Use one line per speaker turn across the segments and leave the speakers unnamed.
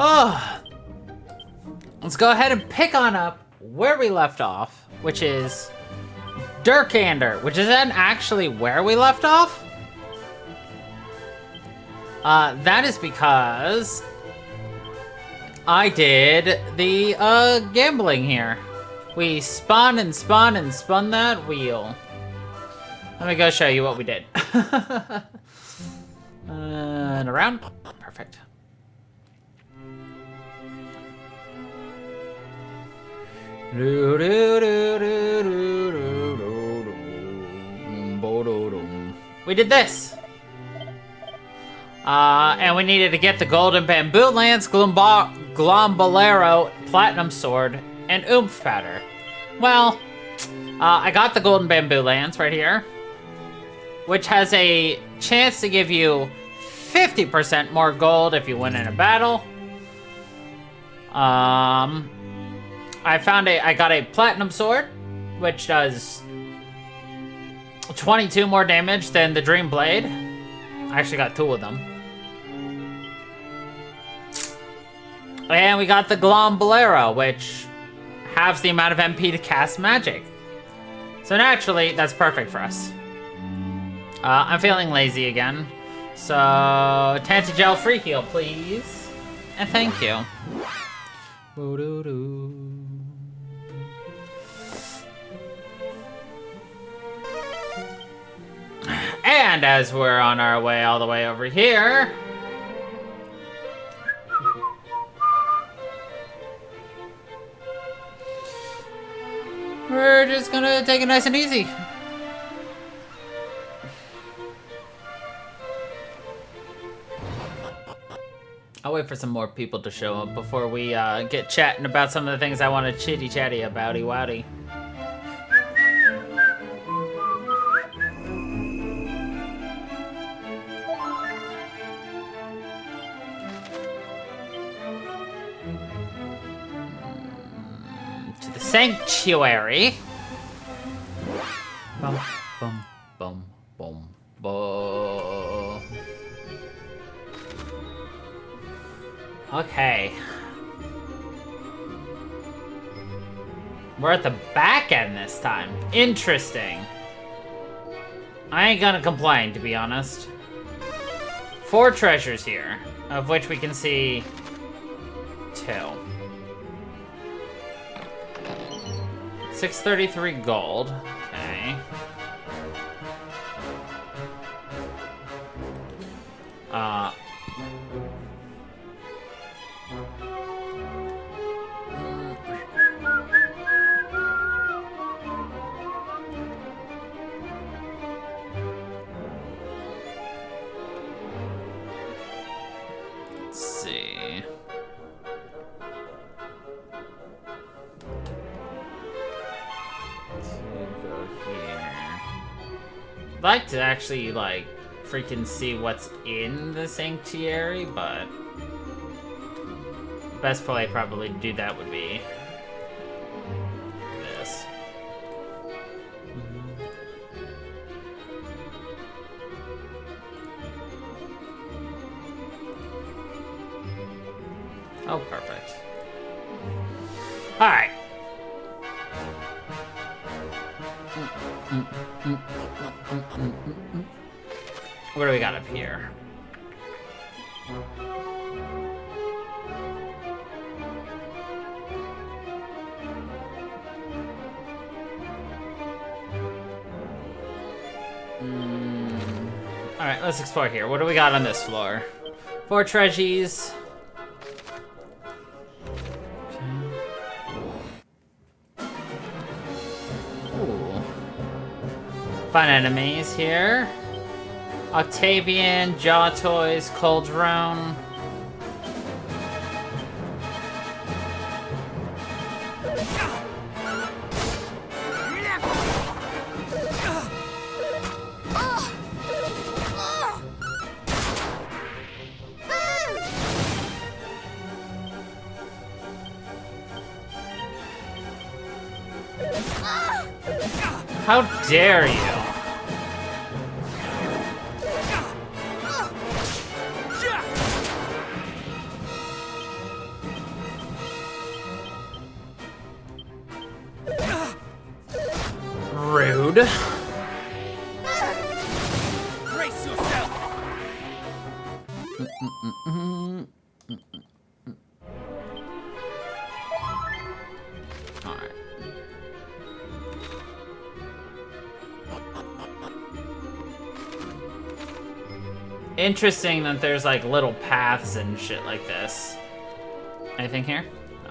Oh, let's go ahead and pick on up where we left off, which is Durkander, which isn't actually where we left off. That is because I did the gambling here. We spun and spun and spun that wheel. Let me go show you what we did. And around. Perfect. We did this. And we needed to get the Golden Bamboo Lance, Glombolero, Platinum Sword, and Oomph Powder. Well, I got the Golden Bamboo Lance right here, which has a chance to give you 50% more gold if you win in a battle. I got a Platinum Sword, which does 22 more damage than the Dream Blade. I actually got 2 of them. And we got the Glombolero, which halves the amount of MP to cast magic. So naturally, that's perfect for us. I'm feeling lazy again. So, Tantagel free heal, please. And thank you. And as we're on our way all the way over here, we're just gonna take it nice and easy. I'll wait for some more people to show up before we get chatting about some of the things I want to chitty-chatty abouty wowdy. To the sanctuary. Bum, bum, bum, bum, bum. Okay. We're at the back end this time. Interesting. I ain't gonna complain, to be honest. 4 treasures here, of which we can see 2. 633 gold. Okay. Let's see. I'd like to actually, like, freaking see what's in the sanctuary, but the best play probably to do that would be this. Oh, perfect. All right. What do we got up here? Alright, let's explore here. What do we got on this floor? 4 treasures. Ooh. Fun enemies here. Octavian, Jaw Toys, Coldrone. How dare you?
Brace yourself.
Alright. Interesting that there's like little paths and shit like this. Anything here? No.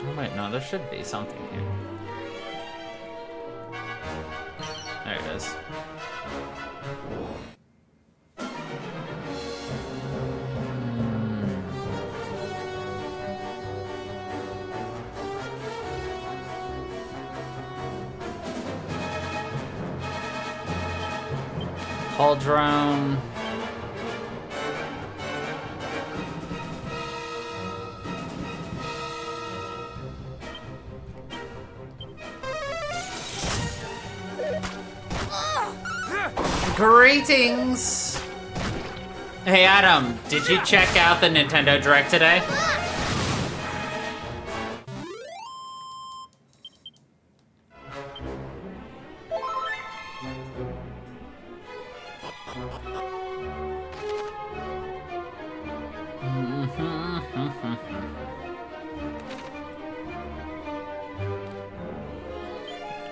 Oh wait, no, there should be something here. There it is. Hull drone. Greetings! Hey Adam, did you check out the Nintendo Direct today?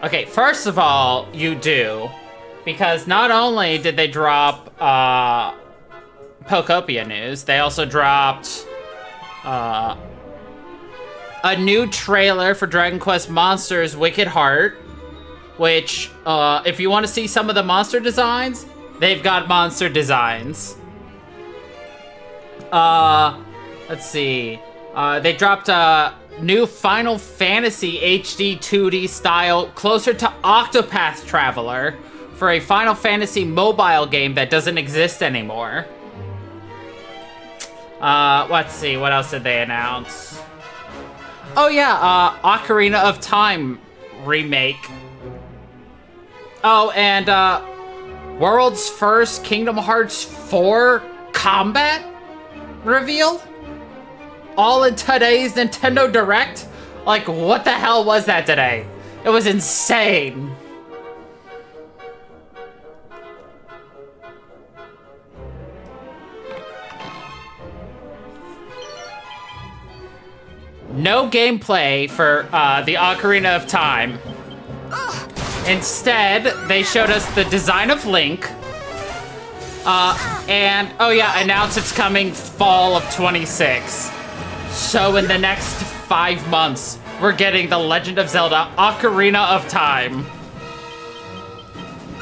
Okay, first of all, you do. Because not only did they drop Pokopia news, they also dropped a new trailer for Dragon Quest Monsters Wicked Heart, which, if you want to see some of the monster designs, they've got monster designs. Let's see. They dropped a new Final Fantasy HD-2D style closer to Octopath Traveler for a Final Fantasy mobile game that doesn't exist anymore. Let's see, what else did they announce? Oh yeah, Ocarina of Time remake. Oh, and world's first Kingdom Hearts 4 combat reveal? All in today's Nintendo Direct? Like, what the hell was that today? It was insane. No gameplay for the Ocarina of Time. Instead, they showed us the design of Link. And, oh yeah, announced it's coming fall of 26. So in the next 5 months, we're getting The Legend of Zelda Ocarina of Time.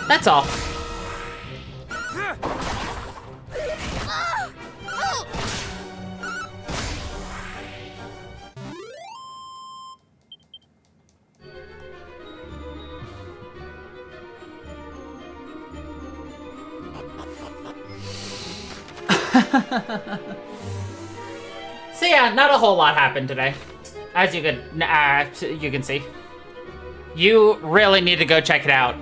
That's all. So yeah, not a whole lot happened today, as you can see. You really need to go check it out.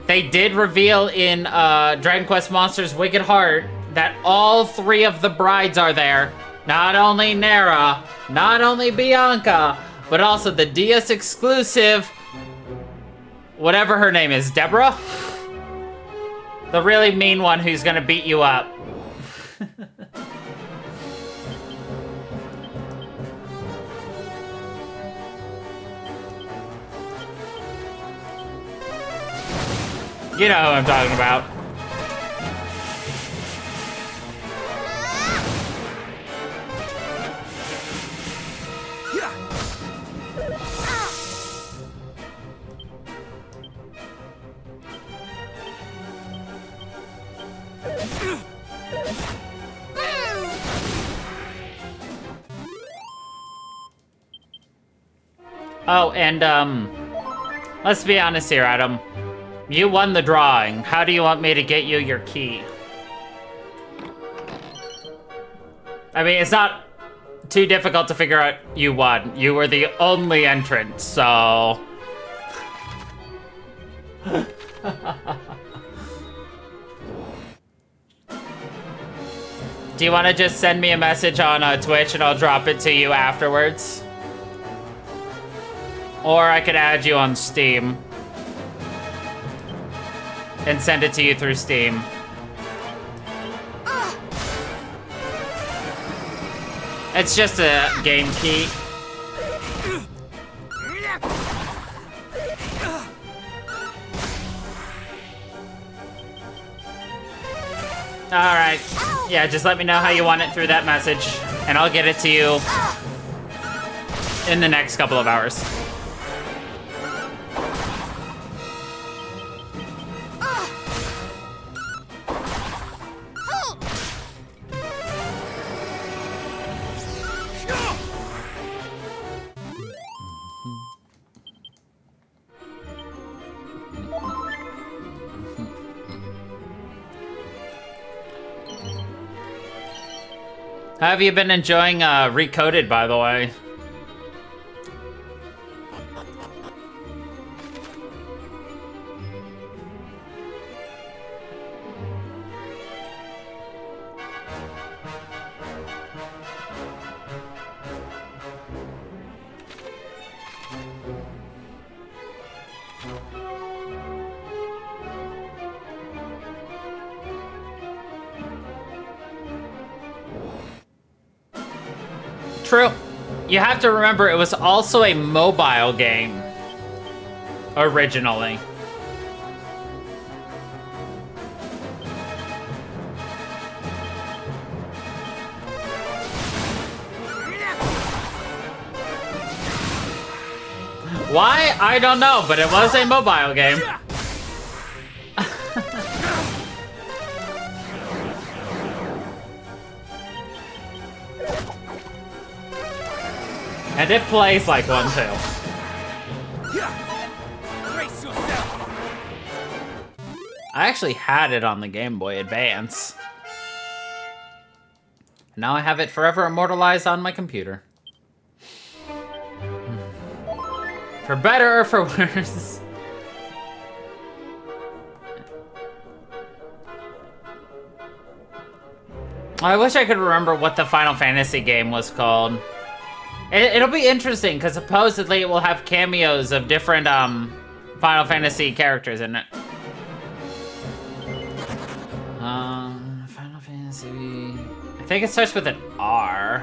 They did reveal in Dragon Quest Monsters Wicked Heart that all 3 of the brides are there. Not only Nera, not only Bianca, but also the DS exclusive, whatever her name is, Deborah? The really mean one who's gonna beat you up. You know who I'm talking about. Oh, and, let's be honest here, Adam. You won the drawing. How do you want me to get you your key? I mean, it's not too difficult to figure out you won. You were the only entrant, so... Do you want to just send me a message on Twitch and I'll drop it to you afterwards? Or I could add you on Steam and send it to you through Steam. It's just a game key. Alright. Yeah, just let me know how you want it through that message, and I'll get it to you in the next couple of hours. How have you been enjoying Recoded, by the way? True. You have to remember it was also a mobile game originally. Why? I don't know, but it was a mobile game. And it plays like one too. I actually had it on the Game Boy Advance. Now I have it forever immortalized on my computer. For better or for worse. I wish I could remember what the Final Fantasy game was called. It'll be interesting, because supposedly it will have cameos of different Final Fantasy characters in it. Final Fantasy... I think it starts with an R.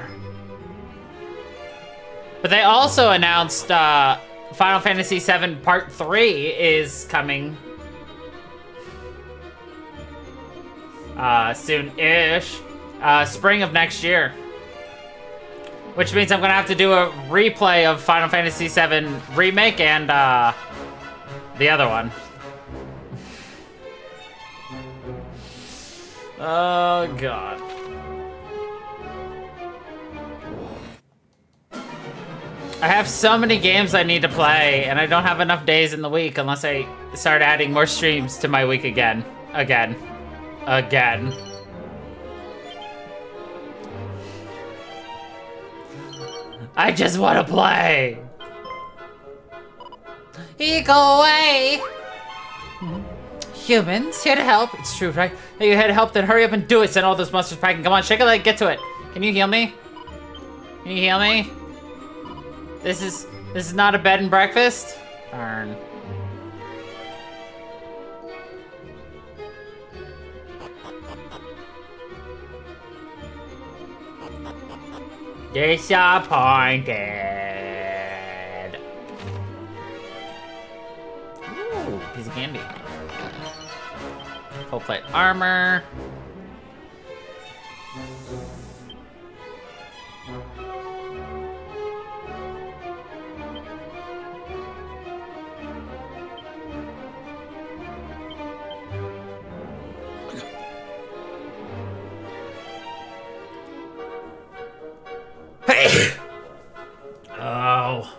But they also announced Final Fantasy VII Part 3 is coming. Soon-ish. Spring of next year. Which means I'm gonna have to do a replay of Final Fantasy VII Remake and the other one. Oh god. I have so many games I need to play, and I don't have enough days in the week unless I start adding more streams to my week again. Again. I just want to play. Go away. Humans, here to help. It's true, right? Hey, you're here to help, then hurry up and do it. Send all those monsters packing. Come on, shake a leg, get to it. Can you heal me? Can you heal me? This is not a bed and breakfast? Darn. Disappointed. Ooh, piece of candy. Full plate armor. Hey! Oh.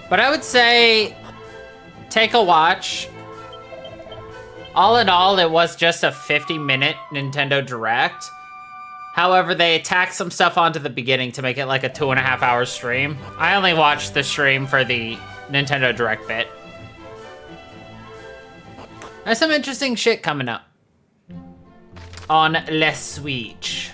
But I would say, take a watch. All in all, it was just a 50-minute Nintendo Direct. However, they tacked some stuff onto the beginning to make it like a 2.5-hour stream. I only watched the stream for the Nintendo Direct bit. There's some interesting shit coming up on Le Switch.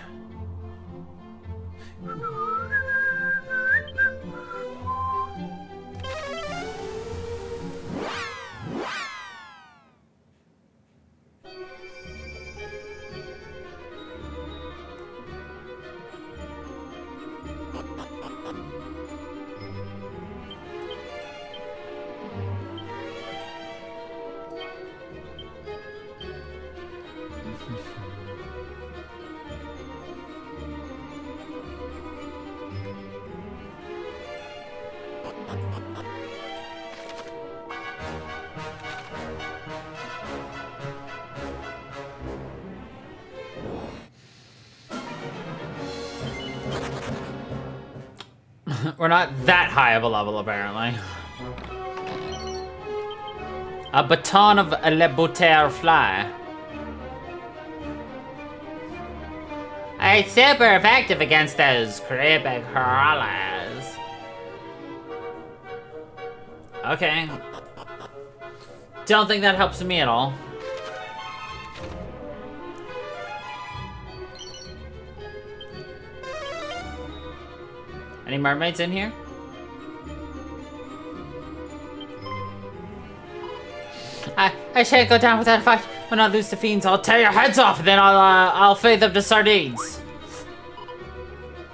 We're not that high of a level, apparently. A baton of le butterfly. It's super effective against those creepy crawlers. Okay. Don't think that helps me at all. Any mermaids in here? I shan't go down without a fight. When I lose the fiends, I'll tear your heads off, and then I'll feed them to sardines.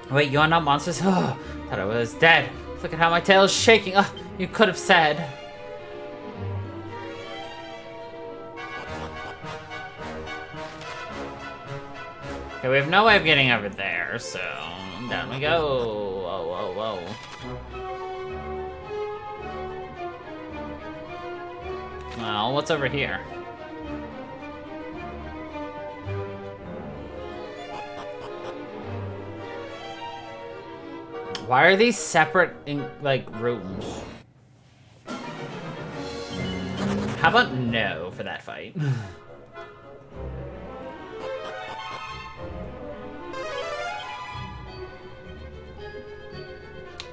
Wait, you are not monsters? Oh, thought I was dead. Look at how my tail is shaking. Oh, you could have said. Okay, we have no way of getting over there, so down we go. Whoa, whoa, whoa. Well, what's over here? Why are these separate, rooms? How about no for that fight?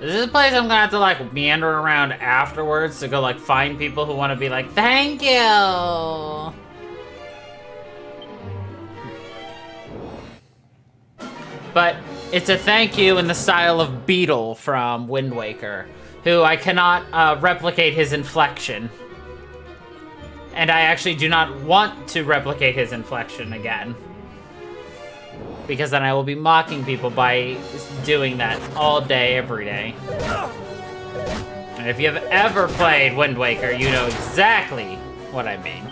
This is a place I'm gonna have to, meander around afterwards to go, find people who want to be like, thank you! But it's a thank you in the style of Beetle from Wind Waker, who I cannot replicate his inflection. And I actually do not want to replicate his inflection again. Because then I will be mocking people by doing that all day, every day. And if you have ever played Wind Waker, you know exactly what I mean.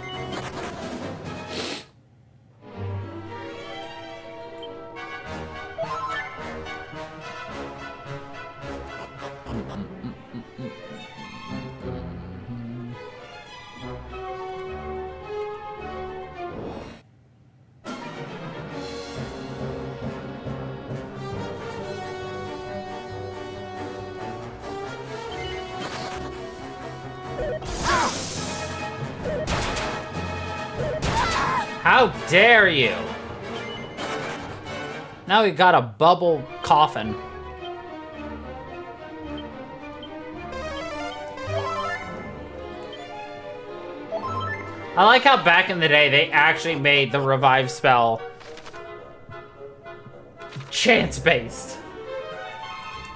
How dare you! Now we got a bubble coffin. I like how back in the day they actually made the revive spell chance-based.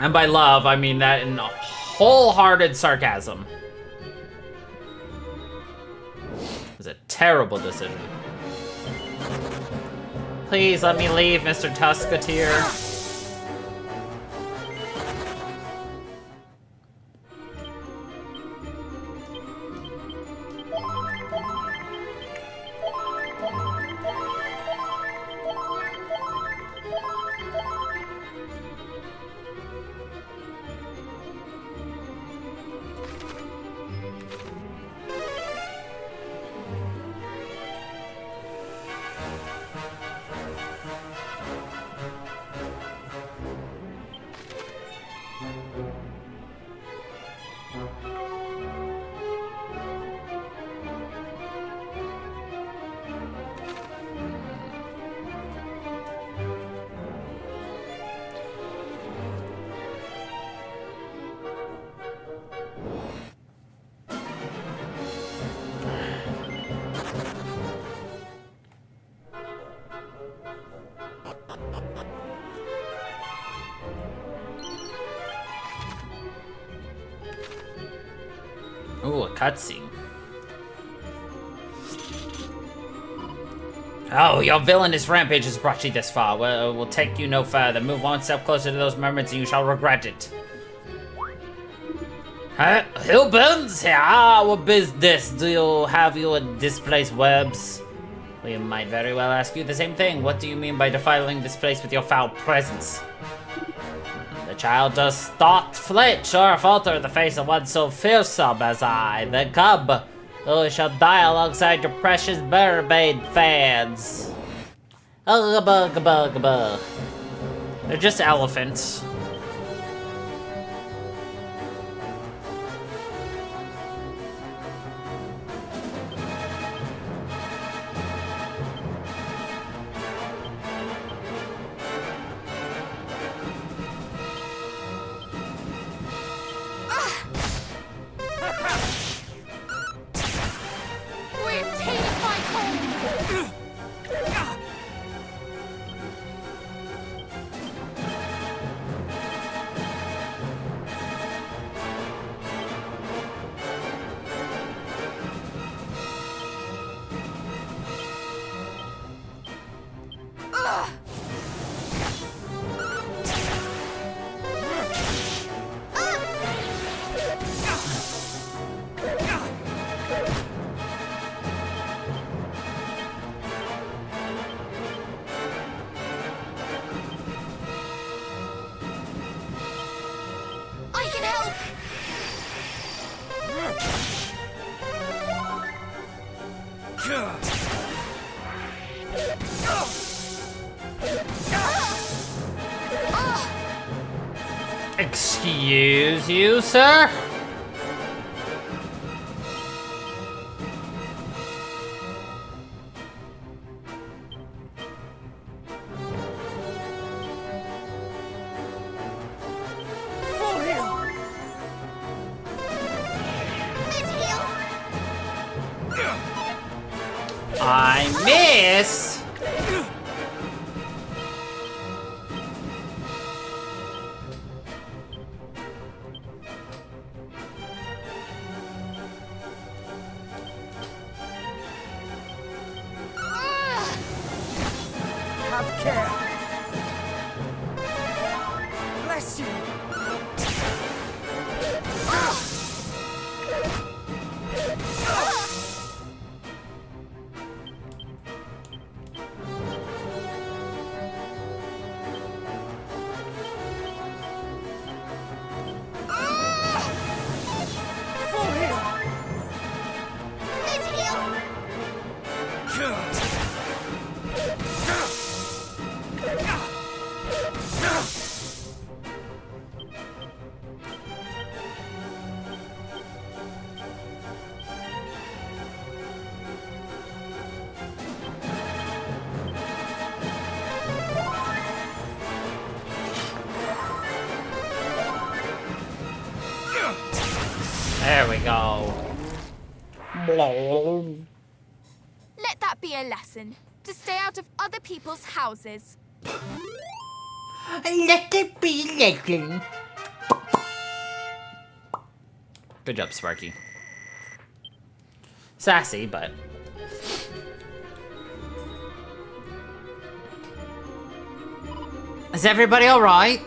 And by love, I mean that in wholehearted sarcasm. It was a terrible decision. Please let me leave, Mr. Tusketeer. Cutscene. Oh, your villainous rampage has brought you this far. We'll take you no further. Move one step closer to those mermaids and you shall regret it. Hillbills? Yeah, what business do you have you in displaced webs? We might very well ask you the same thing. What do you mean by defiling this place with your foul presence? The child does not flinch or falter in the face of one so fearsome as I, the cub. Who shall die alongside your precious mermaid fans. They're just elephants. Excuse you, sir? I miss.
Have care. Bless you.
There we go.
Let that be a lesson. To stay out of other people's houses.
Let it be a lesson. Good job, Sparky. Sassy, but... Is everybody alright?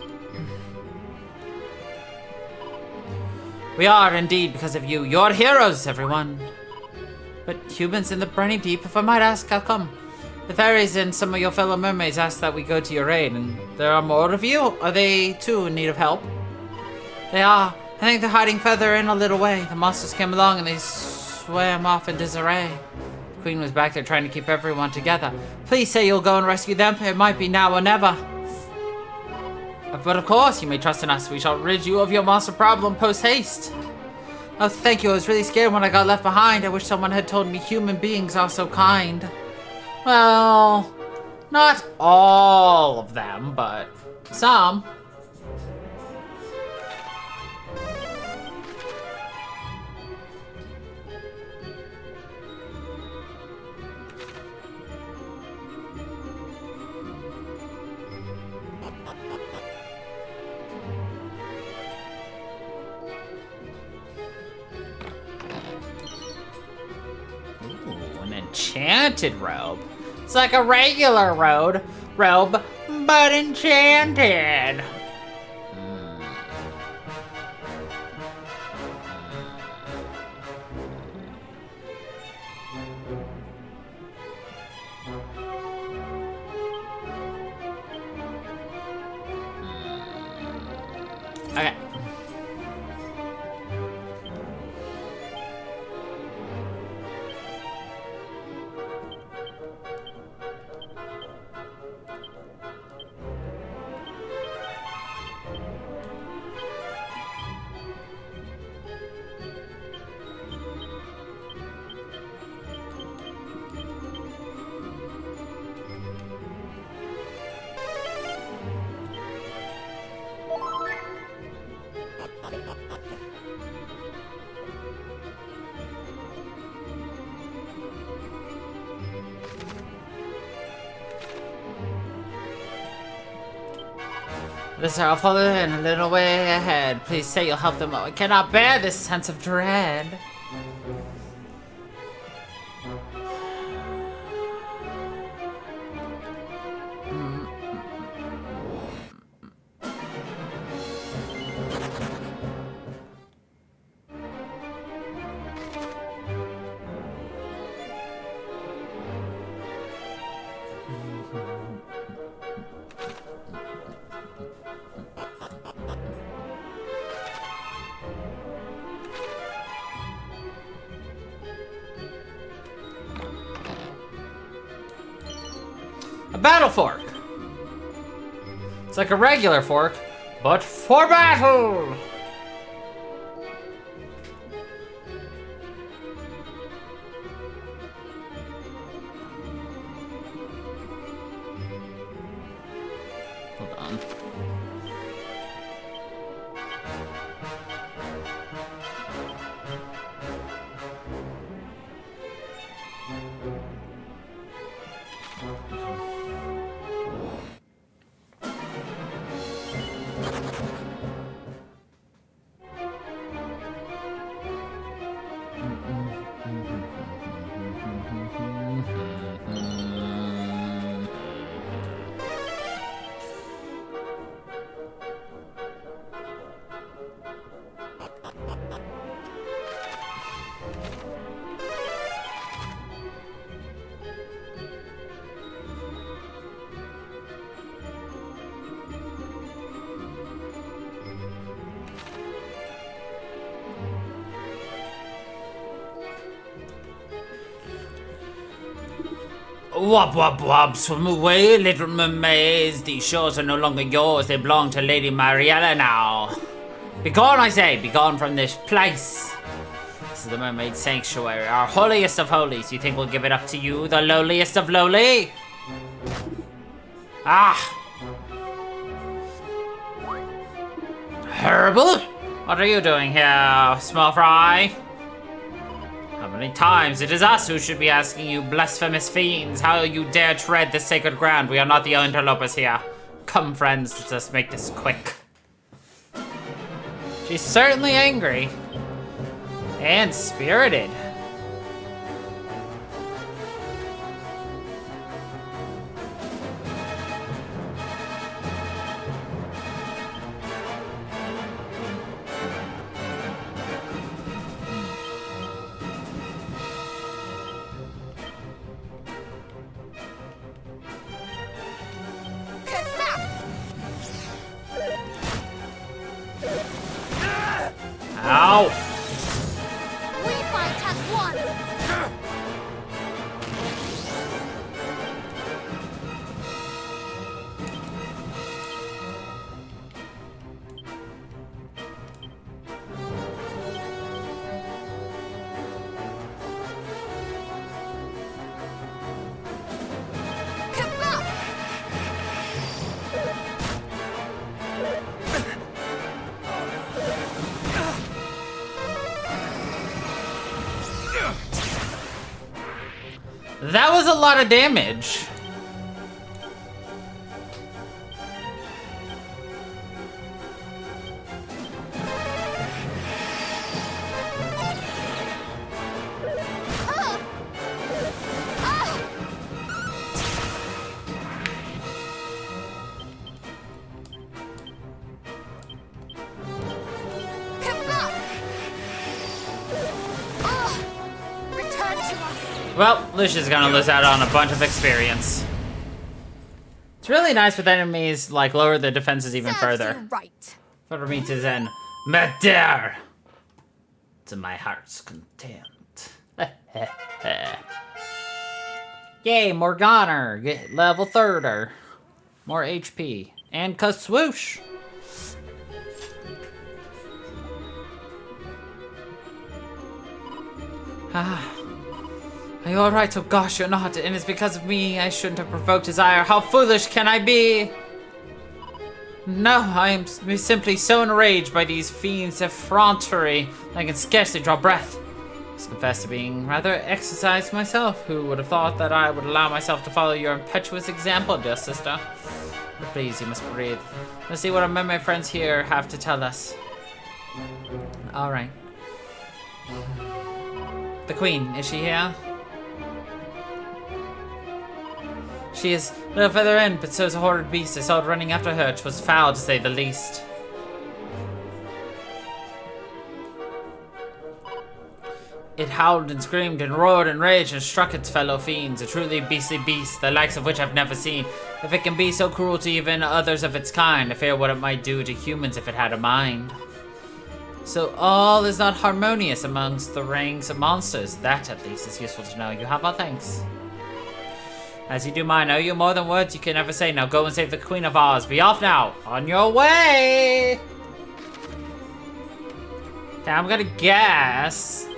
We are indeed because of you. You're heroes, everyone. But humans in the burning deep, if I might ask, how come? The fairies and some of your fellow mermaids asked that we go to your aid, and there are more of you? Are they, too, in need of help? They are. I think they're hiding further in a little way. The monsters came along and they swam off in disarray. The queen was back there trying to keep everyone together. Please say you'll go and rescue them. It might be now or never. But of course, you may trust in us. We shall rid you of your monster problem post-haste. Oh, thank you. I was really scared when I got left behind. I wish someone had told me human beings are so kind. Well, not all of them, but some. enchanted robe. It's like a regular robe, but enchanted. Okay. This I'll follow in a little way ahead. Please say you'll help them. I cannot bear this sense of dread. A battle fork. It's like a regular fork, but for battle. Hold on. Wop wop wop, swim away, little mermaids. These shores are no longer yours, they belong to Lady Mariella now. Begone, I say, begone from this place. This is the mermaid sanctuary, our holiest of holies. You think we'll give it up to you, the lowliest of lowly? Ah! Horrible! What are you doing here, small fry? How many times? It is us who should be asking you, blasphemous fiends. How you dare tread this sacred ground? We are not the interlopers here. Come, friends, let us make this quick. She's certainly angry. And spirited. Ow!
We fight as one. Kabah!
That was a lot of damage.
us.
Well, Lucia's gonna lose out on a bunch of experience. It's really nice with enemies, like, lower their defenses even
Serves
further.
you right.
For me to then matter to my heart's content. Yay, Morgana, get level 30. More HP. And swoosh. Are you alright? Oh gosh, you're not. And it's because of me. I shouldn't have provoked his ire. How foolish can I be? No, I am simply so enraged by these fiends' effrontery that I can scarcely draw breath. I must confess to being rather exercised myself. Who would have thought that I would allow myself to follow your impetuous example, dear sister? But please, you must breathe. Let's see what our mermaid friends here have to tell us. Alright. The queen, is she here? She is a little further in, but so is a horrid beast. I saw it running after her. 'Twas foul, to say the least. It howled and screamed and roared and raged and struck its fellow fiends. A truly beastly beast, the likes of which I've never seen. If it can be so cruel to even others of its kind, I fear what it might do to humans if it had a mind. So all is not harmonious amongst the ranks of monsters. That, at least, is useful to know. You have our thanks. As you do mine, I owe you more than words you can ever say. Now go and save the Queen of Oz. Be off now. On your way! Okay, I'm gonna guess.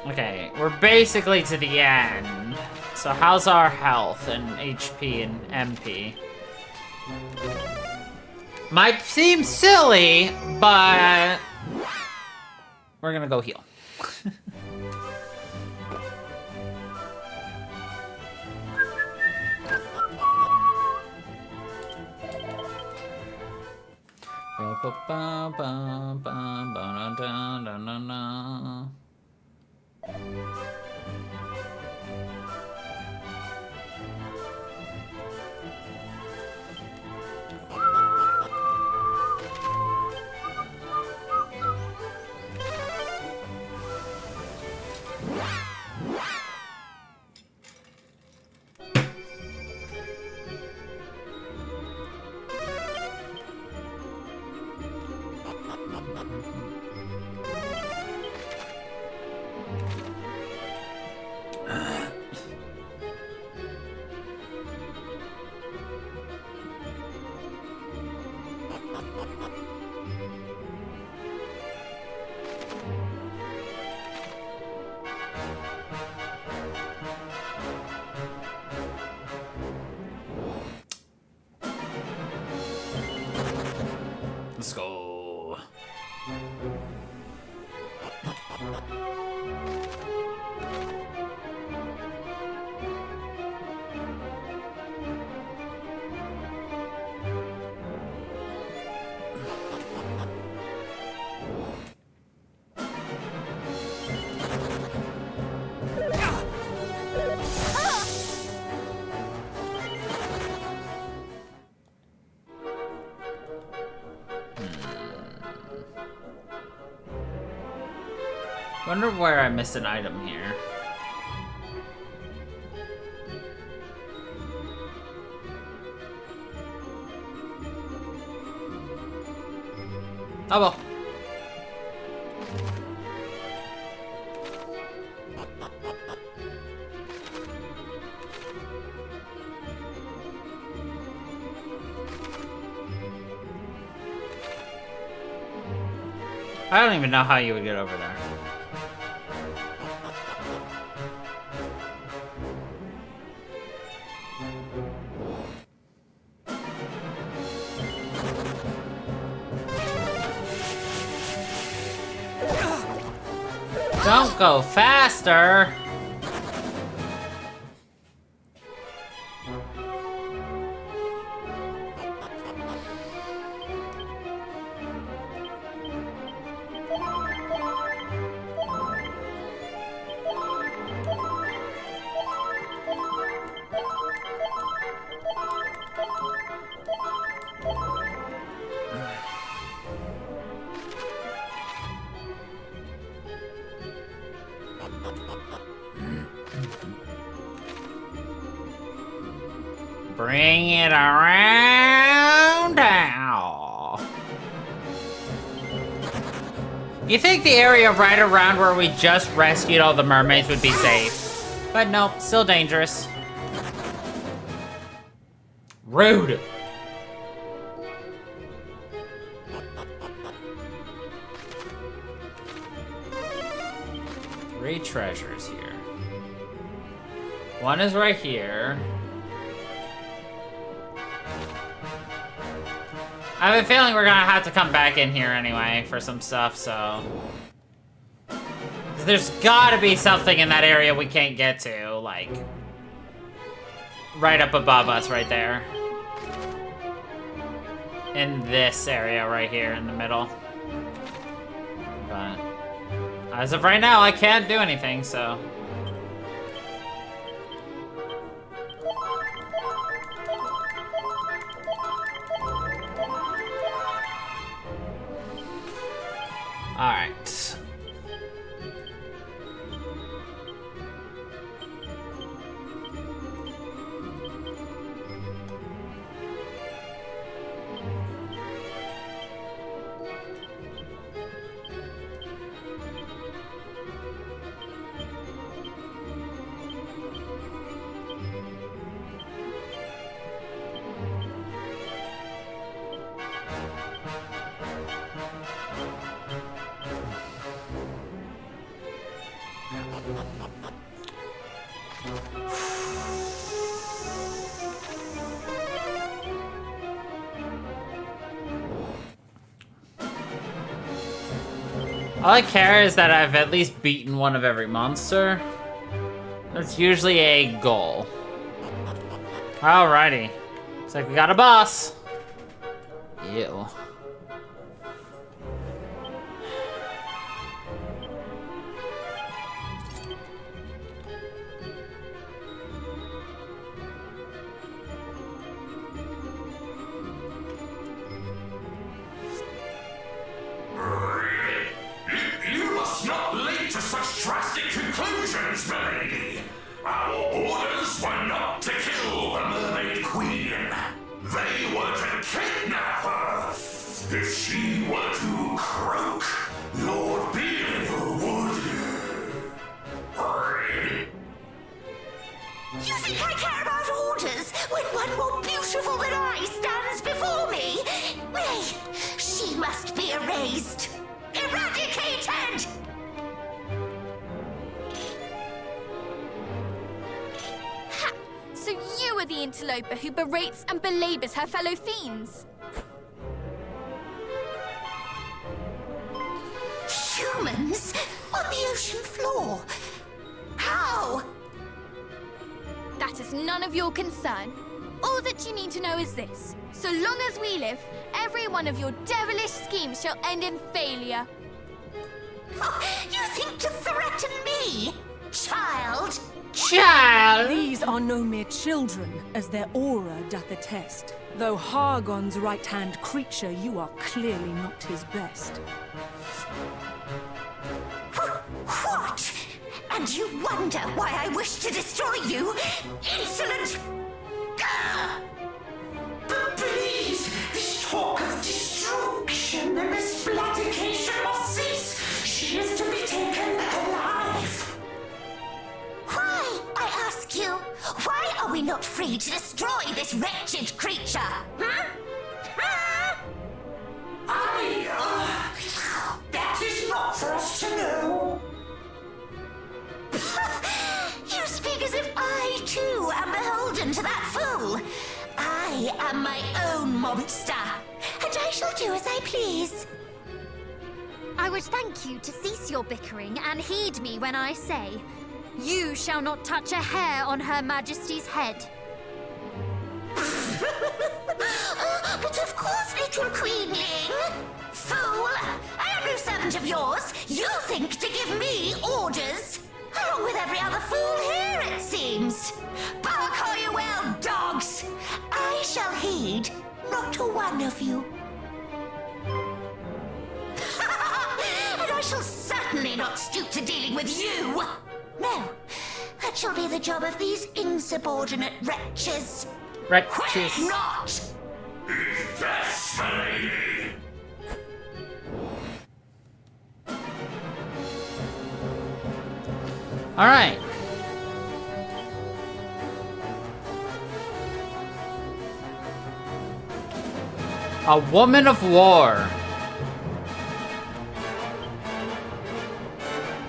Okay, we're basically to the end. So how's our health and HP and MP? Might seem silly, but we're gonna go heal. Let's go. Wonder where I missed an item here. Oh well. I don't even know how you would get over there. Don't go faster! Bring it around now. You think the area right around where we just rescued all the mermaids would be safe? But nope, still dangerous. Rude. Three treasures here. One is right here. I have a feeling we're gonna have to come back in here anyway for some stuff, so... There's gotta be something in that area we can't get to, like... Right up above us, right there. In this area right here in the middle. But... As of right now, I can't do anything, so... Alright. All I care is that I've at least beaten one of every monster. That's usually a goal. Alrighty. Looks like we got a boss. Ew.
Mermaid. Our orders were not to kill the Mermaid Queen. They were to kidnap her. If she were to croak, Lord Beard would...
You think I care about orders when one more beautiful than I stands before me? Wait, she must be erased. Eradicated!
So you are the interloper who berates and belabors her fellow fiends.
Humans on the ocean floor? How?
That is none of your concern. All that you need to know is this. So long as we live, every one of your devilish schemes shall end in failure.
Oh, you think to threaten me? Child?
Child!
These are no mere children, as their aura doth attest. Though Hargon's right-hand creature, you are clearly not his best.
What? And you wonder why I wish to destroy you? Insolent! Gah!
But please, this talk of destruction and exploitation must cease. She is to be taken alive.
Why, I ask you, why are we not free to destroy this wretched creature?
That is not for us to know.
You speak as if I, too, am beholden to that fool. I am my own monster, and I shall do as I please.
I would thank you to cease your bickering and heed me when I say, you shall not touch a hair on Her Majesty's head.
But of course, little queenling. Fool! I am no servant of yours. You think to give me orders, along with every other fool here, it seems. Bark all you will, dogs. I shall heed not a one of you. And I shall certainly not stoop to dealing with you. No, that shall be the job of these insubordinate wretches.
Right,
Quit
cheers.
not! Yes, my lady!
Alright. A woman of war.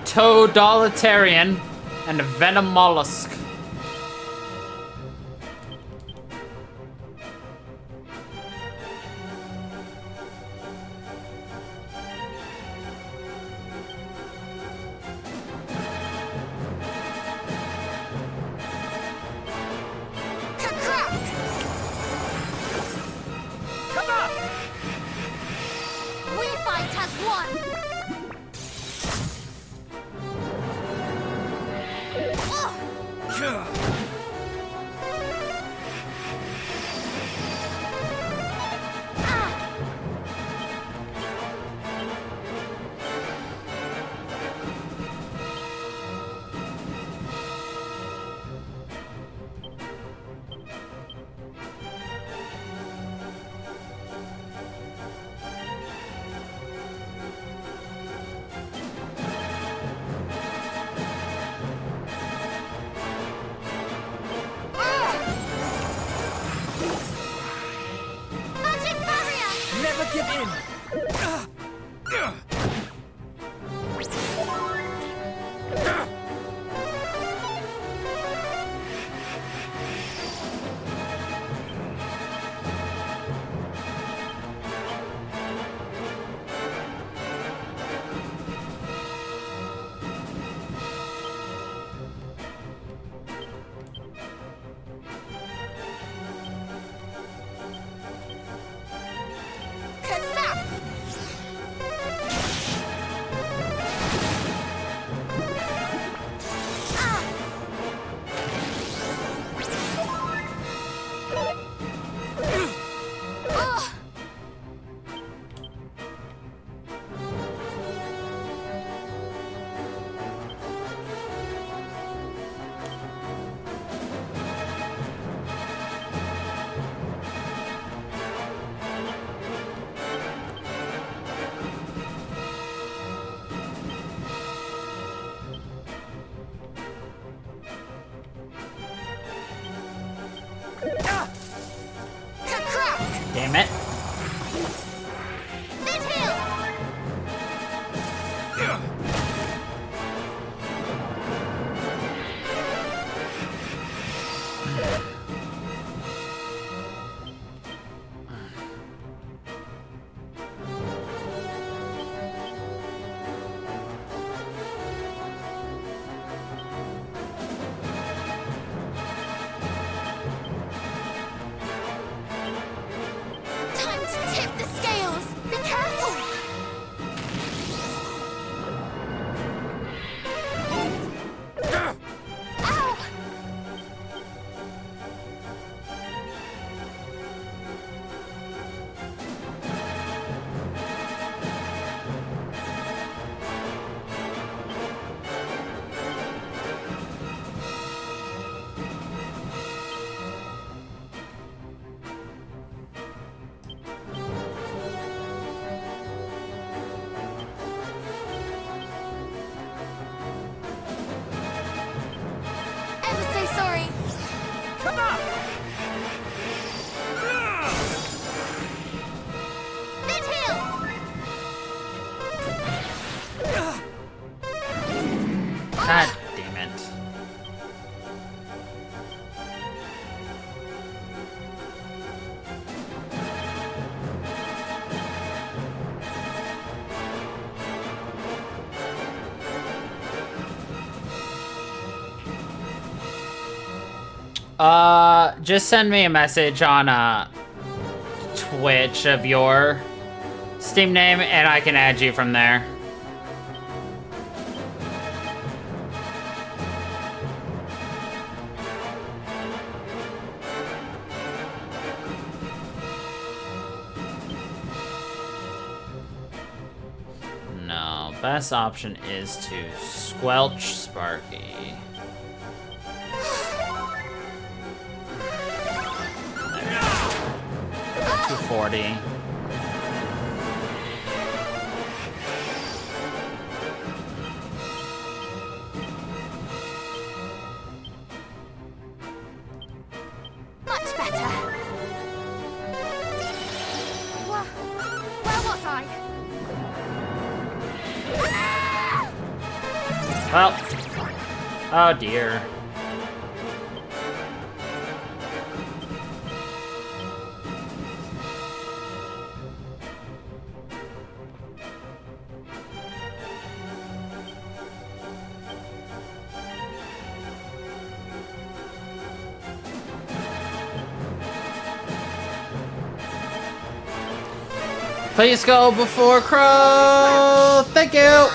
Toadolitarian and a venom mollusk.
Come up!
We fight as one. Magic barrier!
Never give in!
Kazap!
Damn it.
Midhill! Time to tip the scales! Be careful! Ow! Ever so sorry.
Come up!
Midhill!
God damn it. Just send me a message on Twitch of your Steam name and I can add you from there. No, best option is to squelch Sparky. 240.
Much better. Where was I?
Well. Oh dear. Please go before Crow! Thank you!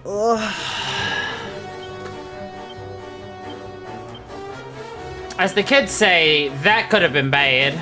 Ugh. As the kids say, that could have been bad.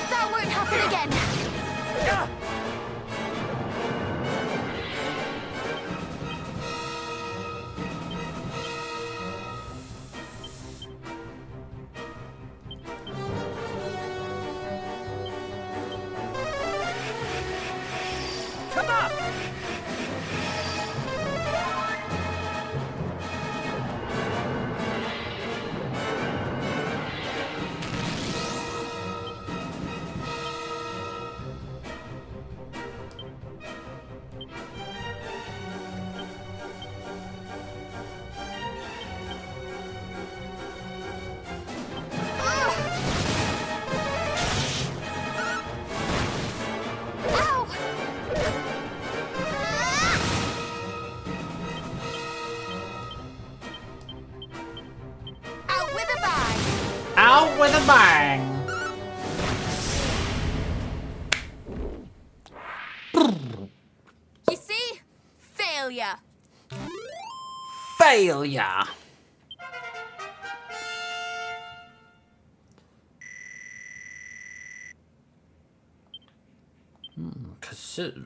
That won't happen again.
Come up!
Ow! Out with a bang.
Out with a bang!
You see? Failure.
Failure! Kazoo.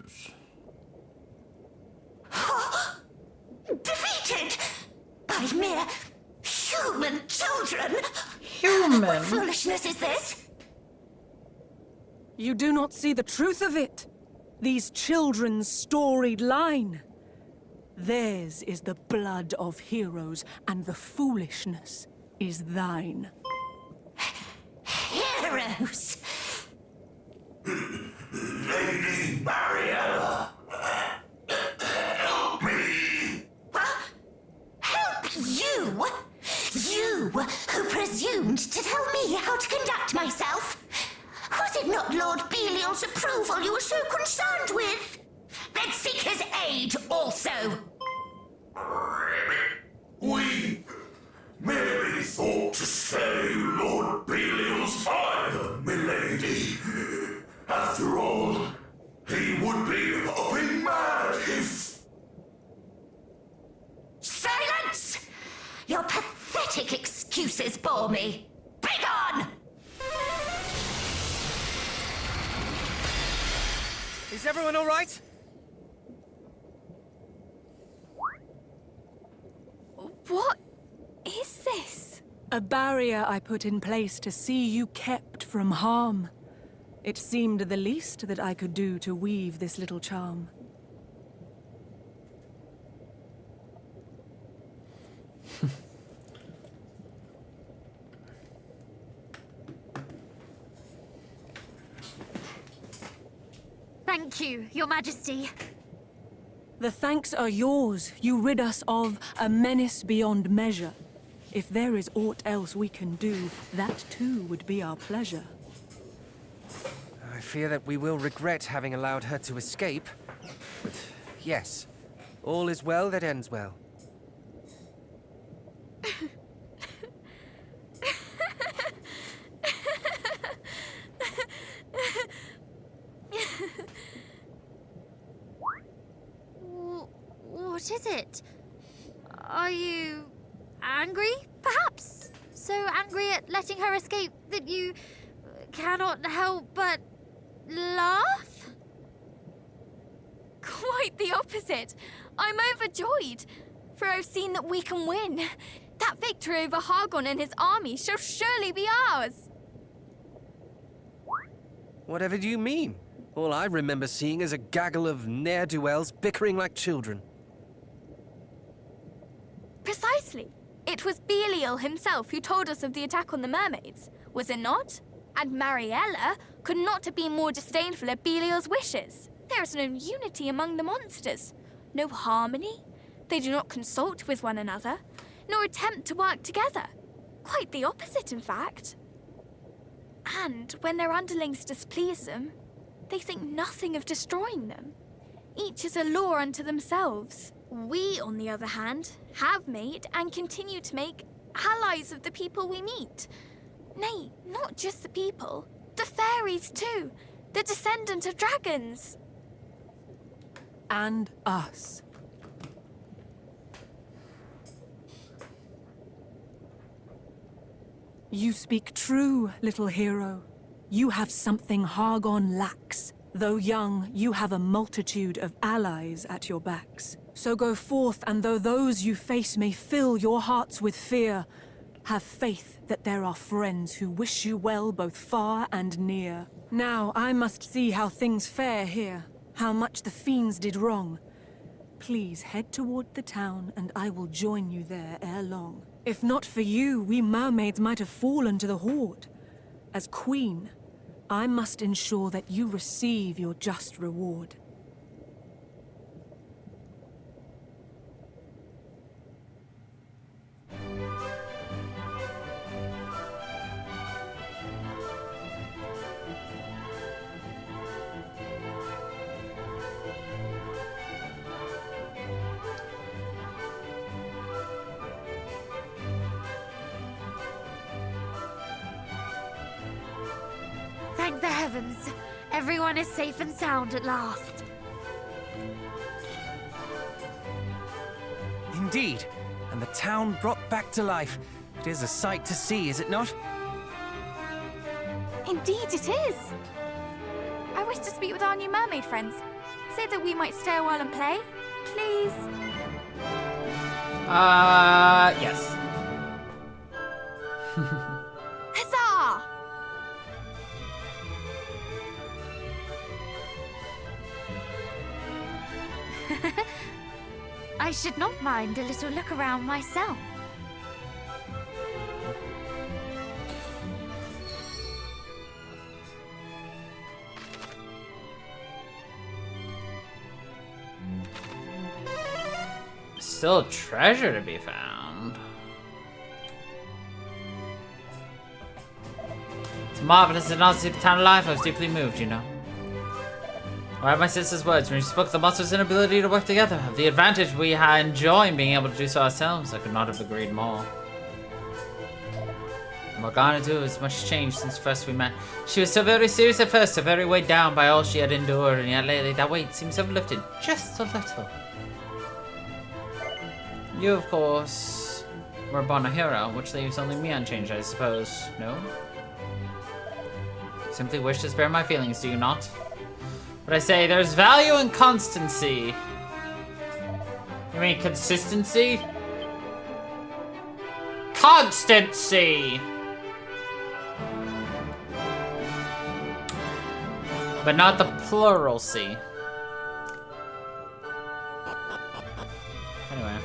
Defeated by mere human children.
Human?
What foolishness is this?
You do not see the truth of it. These children's storied line. Theirs is the blood of heroes, and the foolishness is thine.
Heroes.
Lady Barrier, help me.
Help you? You who presumed to tell me how to conduct myself? Was it not Lord Belial's approval you were so concerned with? Then seek his aid also.
We merely thought to stay Lord Belial's ire, milady. After all, he would be hopping mad if...
Silence! Your pathetic excuses bore me. Begone!
Is everyone all right?
What is this?
A barrier I put in place to see you kept from harm. It seemed the least that I could do to weave this little charm.
Thank you, Your Majesty.
The thanks are yours. You rid us of a menace beyond measure. If there is aught else we can do, that too would be our pleasure.
I fear that we will regret having allowed her to escape. But yes, all is well that ends well.
is it? Are you angry, perhaps? So angry at letting her escape that you cannot help but laugh?
Quite the opposite. I'm overjoyed, for I've seen that we can win. That victory over Hargon and his army shall surely be ours.
Whatever do you mean? All I remember seeing is a gaggle of ne'er-do-wells bickering like children.
Precisely. It was Belial himself who told us of the attack on the mermaids, was it not? And Mariella could not have been more disdainful of Belial's wishes. There is no unity among the monsters, no harmony. They do not consult with one another, nor attempt to work together. Quite the opposite, in fact. And when their underlings displease them, they think nothing of destroying them. Each is a law unto themselves. We, on the other hand, have made and continue to make allies of the people we meet. Nay, not just the people, the fairies too, the descendant of dragons.
And us. You speak true, little hero. You have something Hargon lacks. Though young, you have a multitude of allies at your backs. So go forth, and though those you face may fill your hearts with fear, have faith that there are friends who wish you well both far and near. Now I must see how things fare here, how much the fiends did wrong. Please head toward the town, and I will join you there ere long. If not for you, we mermaids might have fallen to the Horde. As queen, I must ensure that you receive your just reward.
Thank the heavens. Everyone is safe and sound at last.
Indeed, and the town brought back to life. It is a sight to see, is it not?
Indeed it is. I wish to speak with our new mermaid friends. Say that we might stay a while and play, please.
Yes.
Huzzah!
I should not mind a little look around myself.
Still a treasure to be found. It's marvelous to not see the town alive. I was deeply moved, you know. I have my sister's words when she spoke of the monster's inability to work together, of the advantage we enjoy in being able to do so ourselves. I could not have agreed more. Morgana too has much changed since first we met. She was so very serious at first, so very weighed down by all she had endured, and yet lately that weight seems to have lifted just a little. You, of course, were born a hero, which leaves only me unchanged, I suppose. No? Simply wish to spare my feelings, do you not? But I say, there's value in constancy. You mean consistency? Constancy! But not the plural C. Anyway.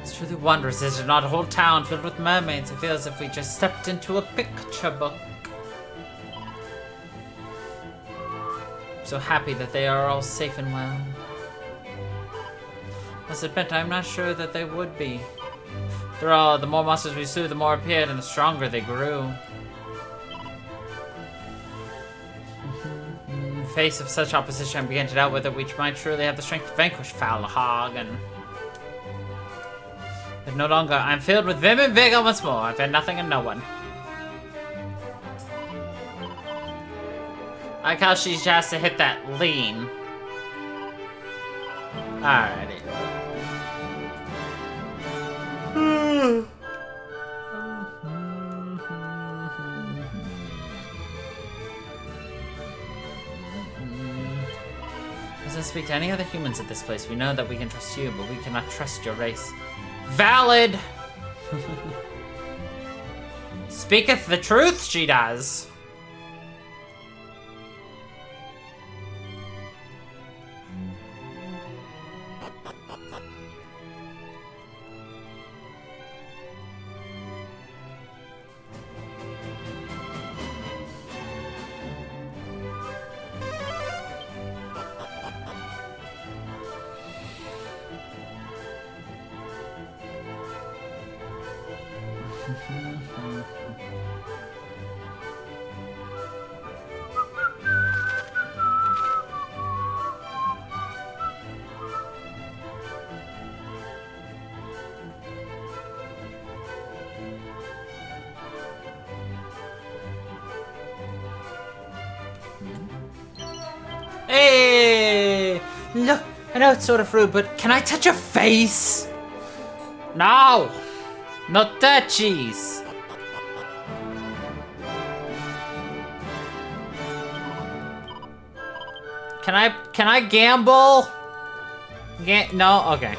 It's truly wondrous, is it not? A whole town filled with mermaids. It feels as if we just stepped into a picture book. I'm so happy that they are all safe and well. Must admit, I'm not sure that they would be. After all, the more monsters we slew, the more appeared, and the stronger they grew. In the face of such opposition, I began to doubt whether we might truly have the strength to vanquish Falhagen. But no longer, I'm filled with vim and vigor once more. I've had nothing and no one. I like how she has to hit that lean. Alrighty. Doesn't speak to any other humans at this place. We know that we can trust you, but we cannot trust your race. Valid! Speaketh the truth, she does. Hey! Look, I know it's sort of rude, but can I touch your face? No! No touchies! Can I gamble? No? Okay.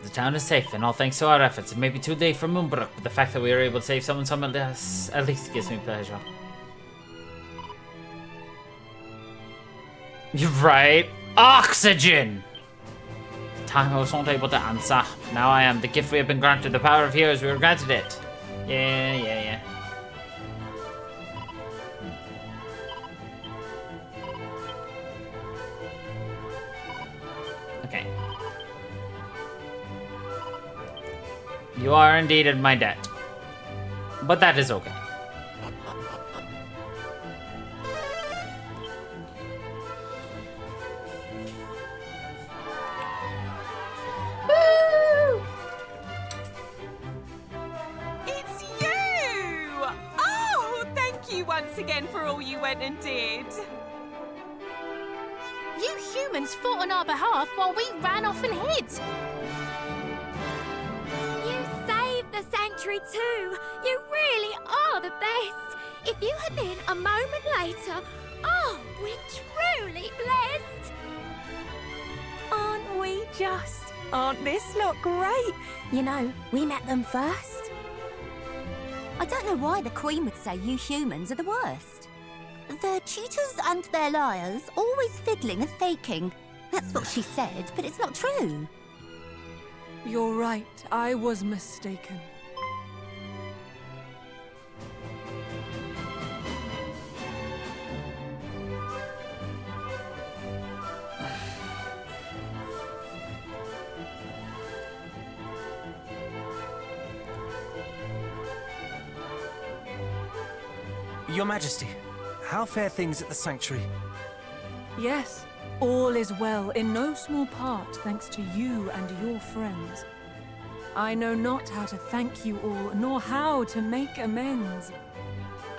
The town is safe, and all thanks to our efforts. It may be too late for Moonbrook, but the fact that we were able to save someone else at least gives me pleasure. You're right. Oxygen! The time I was not able to answer. Now I am. The gift we have been granted, the power of heroes, we were granted it. Yeah. Okay. You are indeed in my debt. But that is okay.
It's you! Oh, thank you once again for all you went and did.
You humans fought on our behalf while we ran off and hid.
The sanctuary too. You really are the best. If you had been a moment later, oh, we're truly blessed.
Aren't we just? Aren't this lot great?
You know, we met them first. I don't know why the Queen would say you humans are the worst. They're cheaters and they're liars, always fiddling and faking. That's what she said, but it's not true.
You're right, I was mistaken.
Your Majesty, how fare things at the sanctuary?
Yes, all is well, in no small part thanks to you and your friends. I know not how to thank you all, nor how to make amends.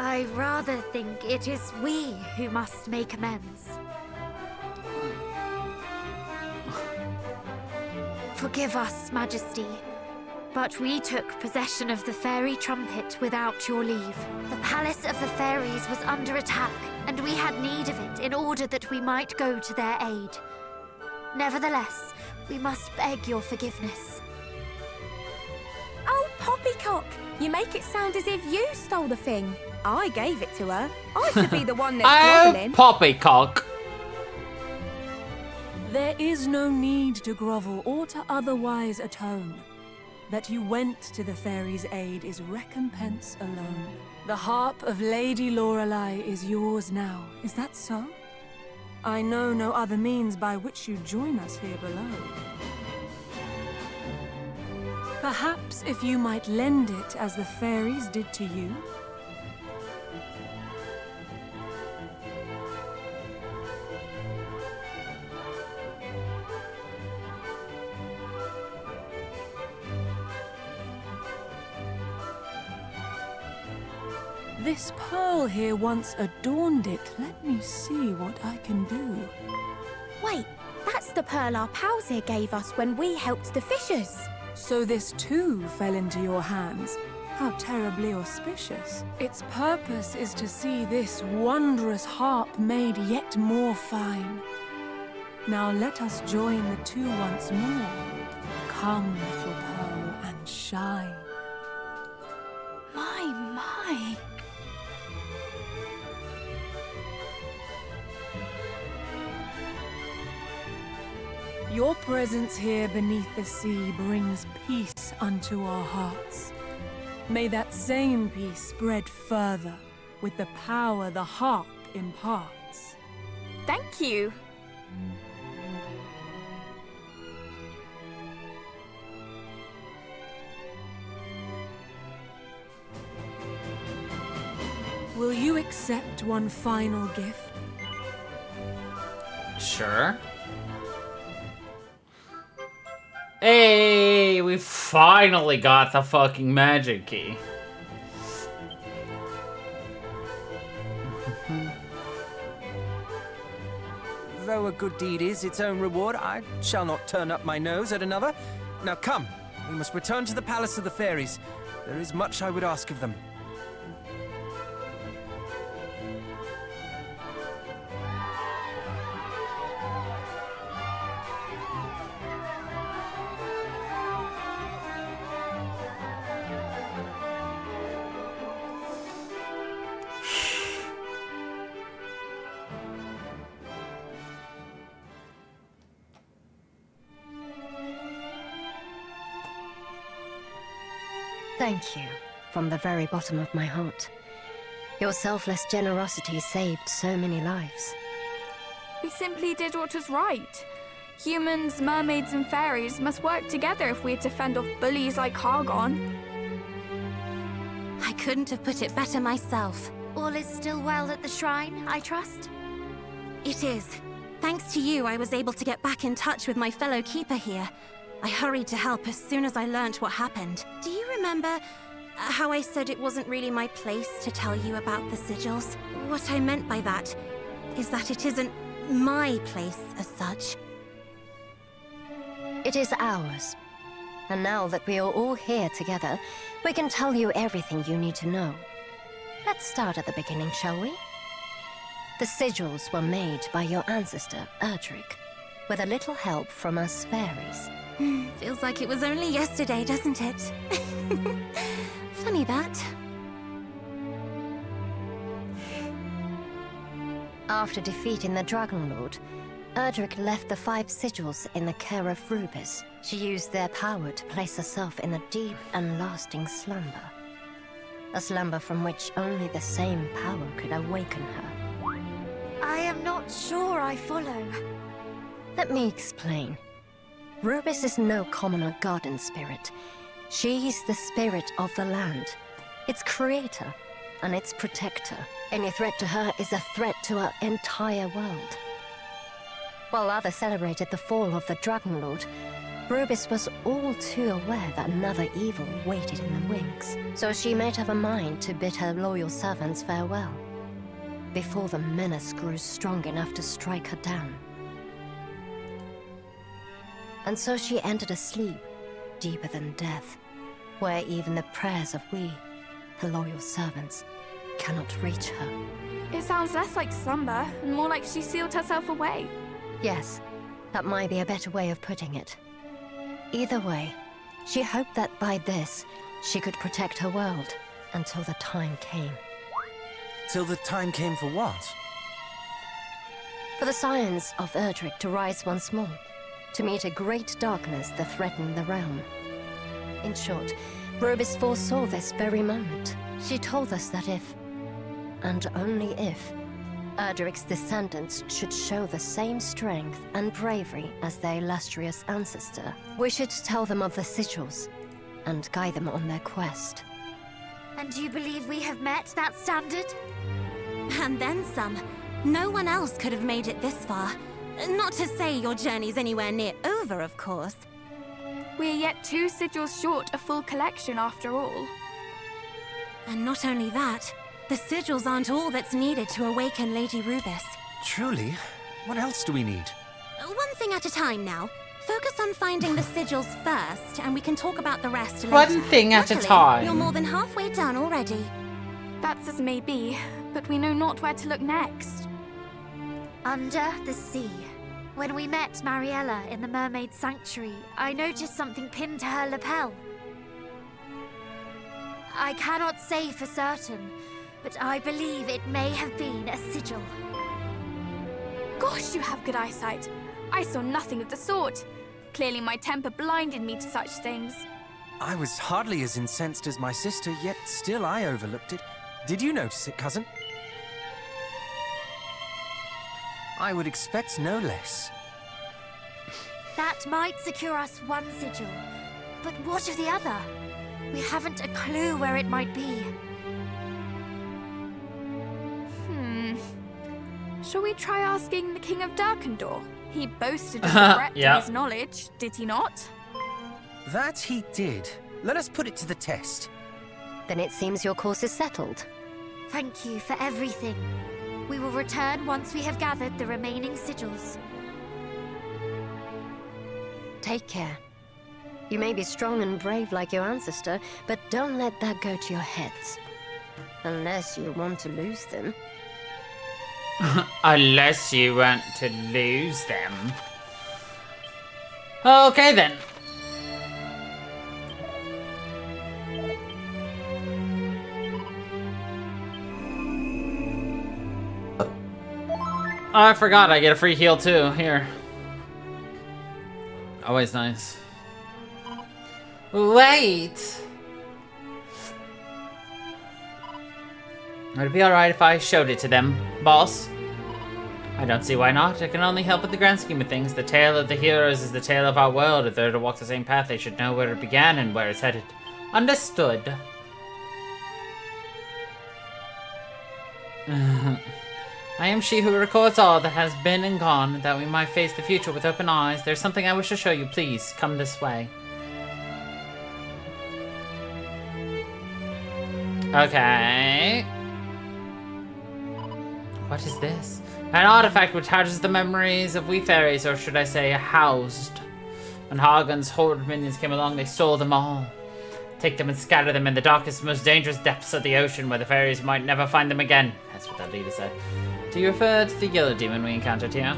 I rather think it is we who must make amends. Forgive us, Majesty, but we took possession of the fairy trumpet without your leave. The Palace of the Fairies was under attack, and we had need of it in order that we might go to their aid. Nevertheless, we must beg your forgiveness.
Oh, Poppycock! You make it sound as if you stole the thing. I gave it to her. I should be the one that's groveling.
Poppycock.
There is no need to grovel or to otherwise atone. That you went to the fairies' aid is recompense alone. The harp of Lady Lorelei is yours now, is that so? I know no other means by which you join us here below. Perhaps if you might lend it as the fairies did to you? This pearl here once adorned it. Let me see what I can do.
Wait, that's the pearl our pals here gave us when we helped the fishers.
So this too fell into your hands. How terribly auspicious. Its purpose is to see this wondrous harp made yet more fine. Now let us join the two once more. Come, little pearl, and shine.
My.
Your presence here beneath the sea brings peace unto our hearts. May that same peace spread further with the power the harp imparts.
Thank you.
Will you accept one final gift?
Sure. Hey, we finally got the fucking magic key.
Though a good deed is its own reward, I shall not turn up my nose at another. Now come, we must return to the Palace of the Fairies. There is much I would ask of them.
Thank you, from the very bottom of my heart. Your selfless generosity saved so many lives.
We simply did what was right. Humans, mermaids, and fairies must work together if we're to fend off bullies like Hargon.
I couldn't have put it better myself. All is still well at the shrine, I trust?
It is. Thanks to you, I was able to get back in touch with my fellow keeper here. I hurried to help as soon as I learnt what happened. Do you remember how I said it wasn't really my place to tell you about the sigils? What I meant by that is that it isn't my place as such.
It is ours. And now that we are all here together, we can tell you everything you need to know. Let's start at the beginning, shall we? The sigils were made by your ancestor, Erdrick, with a little help from us fairies.
Feels like it was only yesterday, doesn't it? Funny that.
After defeating the Dragon Lord, Erdrick left the 5 sigils in the care of Rubis. She used their power to place herself in a deep and lasting slumber. A slumber from which only the same power could awaken her.
I am not sure I follow.
Let me explain. Rubis is no commoner garden spirit. She is the spirit of the land, its creator and its protector. Any threat to her is a threat to our entire world. While others celebrated the fall of the Dragon Lord, Rubis was all too aware that another evil waited in the wings. So she made up her mind to bid her loyal servants farewell, before the menace grew strong enough to strike her down. And so she entered a sleep, deeper than death, where even the prayers of we, her loyal servants, cannot reach her.
It sounds less like slumber and more like she sealed herself away.
Yes, that might be a better way of putting it. Either way, she hoped that by this, she could protect her world until the time came.
Till the time came for what?
For the scions of Erdrick to rise once more, to meet a great darkness that threatened the realm. In short, Rubis foresaw this very moment. She told us that if, and only if, Erdrick's descendants should show the same strength and bravery as their illustrious ancestor, we should tell them of the sigils and guide them on their quest.
And you believe we have met that standard?
And then some. No one else could have made it this far. Not to say your journey's anywhere near over, of course.
We're yet 2 sigils short a full collection after all.
And not only that, the sigils aren't all that's needed to awaken Lady Rubis.
Truly? What else do we need?
One thing at a time now. Focus on finding the sigils first, and we can talk about the rest later.
One thing at a
Luckily,
time.
You're more than halfway done already.
That's as may be, but we know not where to look next.
Under the sea. When we met Mariella in the Mermaid Sanctuary, I noticed something pinned to her lapel. I cannot say for certain, but I believe it may have been a sigil.
Gosh, you have good eyesight. I saw nothing of the sort. Clearly my temper blinded me to such things.
I was hardly as incensed as my sister, yet still I overlooked it. Did you notice it, cousin? I would expect no less.
That might secure us one sigil, but what of the other? We haven't a clue where it might be.
Shall we try asking the King of Darkendor? He boasted of the breadth of his knowledge, did he not?
That he did. Let us put it to the test.
Then it seems your course is settled.
Thank you for everything. We will return once we have gathered the remaining sigils.
Take care. You may be strong and brave like your ancestor, but don't let that go to your heads. Unless you want to lose them.
Unless you want to lose them. Okay then. Oh, I forgot I get a free heal too. Here. Always nice. Wait! Would it be alright if I showed it to them, boss? I don't see why not. It can only help with the grand scheme of things. The tale of the heroes is the tale of our world. If they're to walk the same path, they should know where it began and where it's headed. Understood. I am she who records all that has been and gone, that we might face the future with open eyes. There's something I wish to show you. Please, come this way. Okay. What is this? An artifact which houses the memories of we fairies, or should I say, housed. When Hagen's horde minions came along, they stole them all. Take them and scatter them in the darkest, most dangerous depths of the ocean, where the fairies might never find them again. That's what that leader said. Do you refer to the yellow demon we encountered here?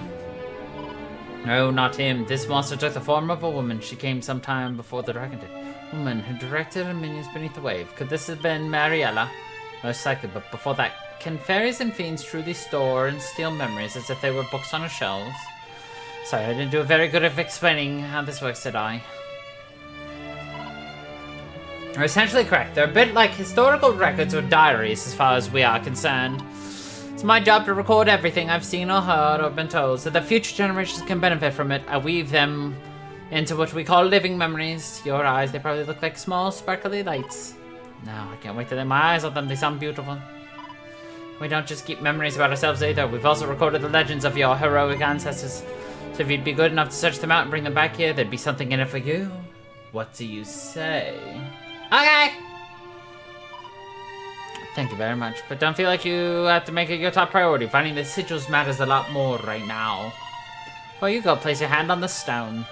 No, not him. This monster took the form of a woman. She came sometime before the dragon did. Woman who directed her minions beneath the wave. Could this have been Mariella? Most likely, but before that, can fairies and fiends truly store and steal memories as if they were books on a shelf? Sorry, I didn't do a very good of explaining how this works, did I? You're essentially correct. They're a bit like historical records or diaries as far as we are concerned. It's my job to record everything I've seen or heard or been told so that future generations can benefit from it. I weave them into what we call living memories. To your eyes, they probably look like small, sparkly lights. No, I can't wait to lay my eyes on them. They sound beautiful. We don't just keep memories about ourselves either. We've also recorded the legends of your heroic ancestors. So if you'd be good enough to search them out and bring them back here, there'd be something in it for you. What do you say? Okay! Thank you very much, but don't feel like you have to make it your top priority. Finding the sigils matters a lot more right now. Before you go, place your hand on the stone.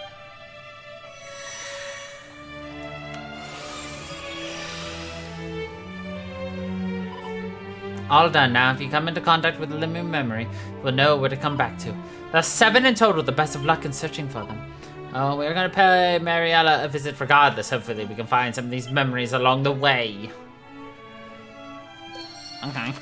All done now. If you come into contact with a living memory, we'll know where to come back to. There's 7 in total. The best of luck in searching for them. Oh, we're gonna pay Mariella a visit regardless. Hopefully we can find some of these memories along the way. Okay.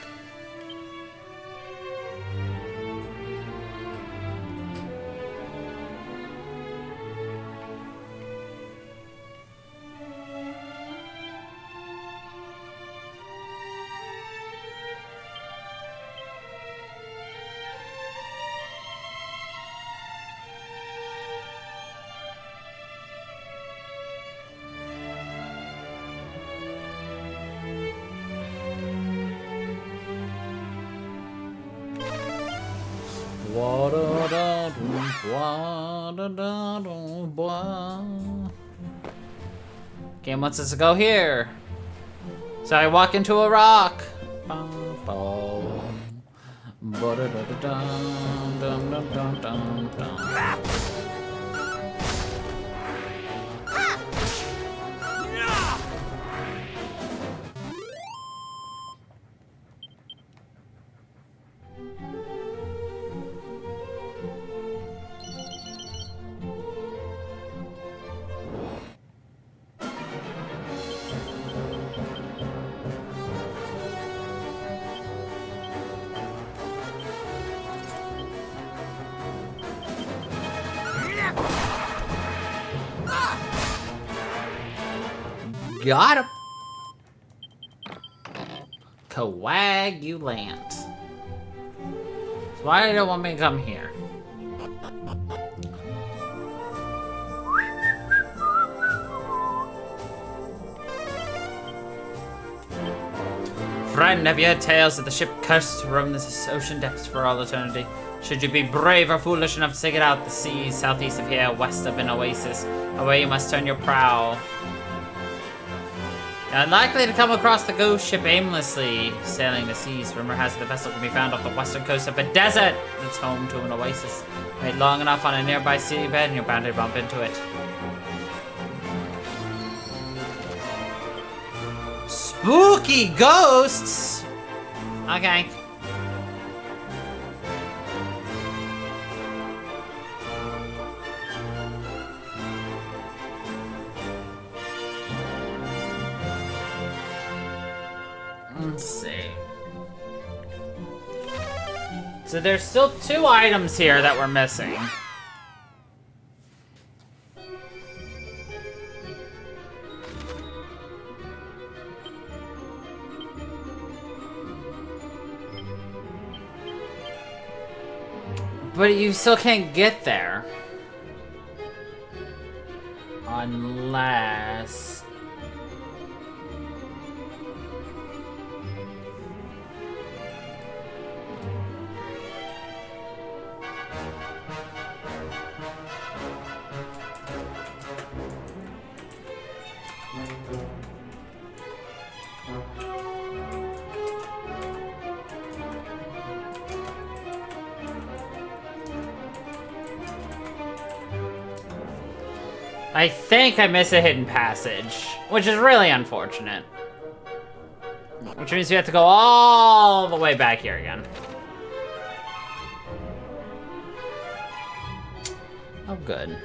Game wants us to go here. So I walk into a rock. Got him. Coagulant. So why do you want me to come here? Friend, have you heard tales that the ship cursed to roam this ocean depths for all eternity? Should you be brave or foolish enough to take it out the seas southeast of here, west of an oasis, away you must turn your prow. You're unlikely to come across the ghost ship aimlessly sailing the seas. Rumor has it the vessel can be found off the western coast of a desert that's home to an oasis. Wait long enough on a nearby seabed and you're bound to bump into it. Spooky ghosts! Okay. Let's see. So there's still 2 items here that we're missing. But you still can't get there. Unless... I think I miss a hidden passage, which is really unfortunate. Which means we have to go all the way back here again. Oh, good.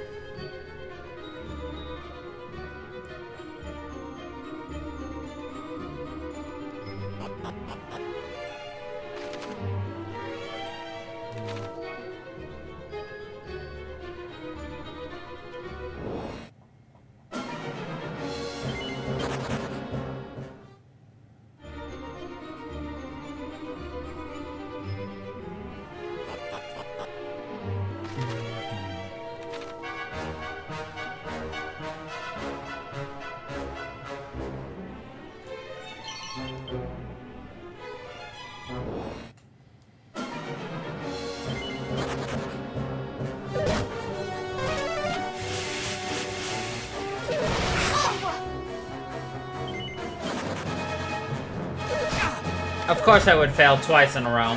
Of course I would fail twice in a row.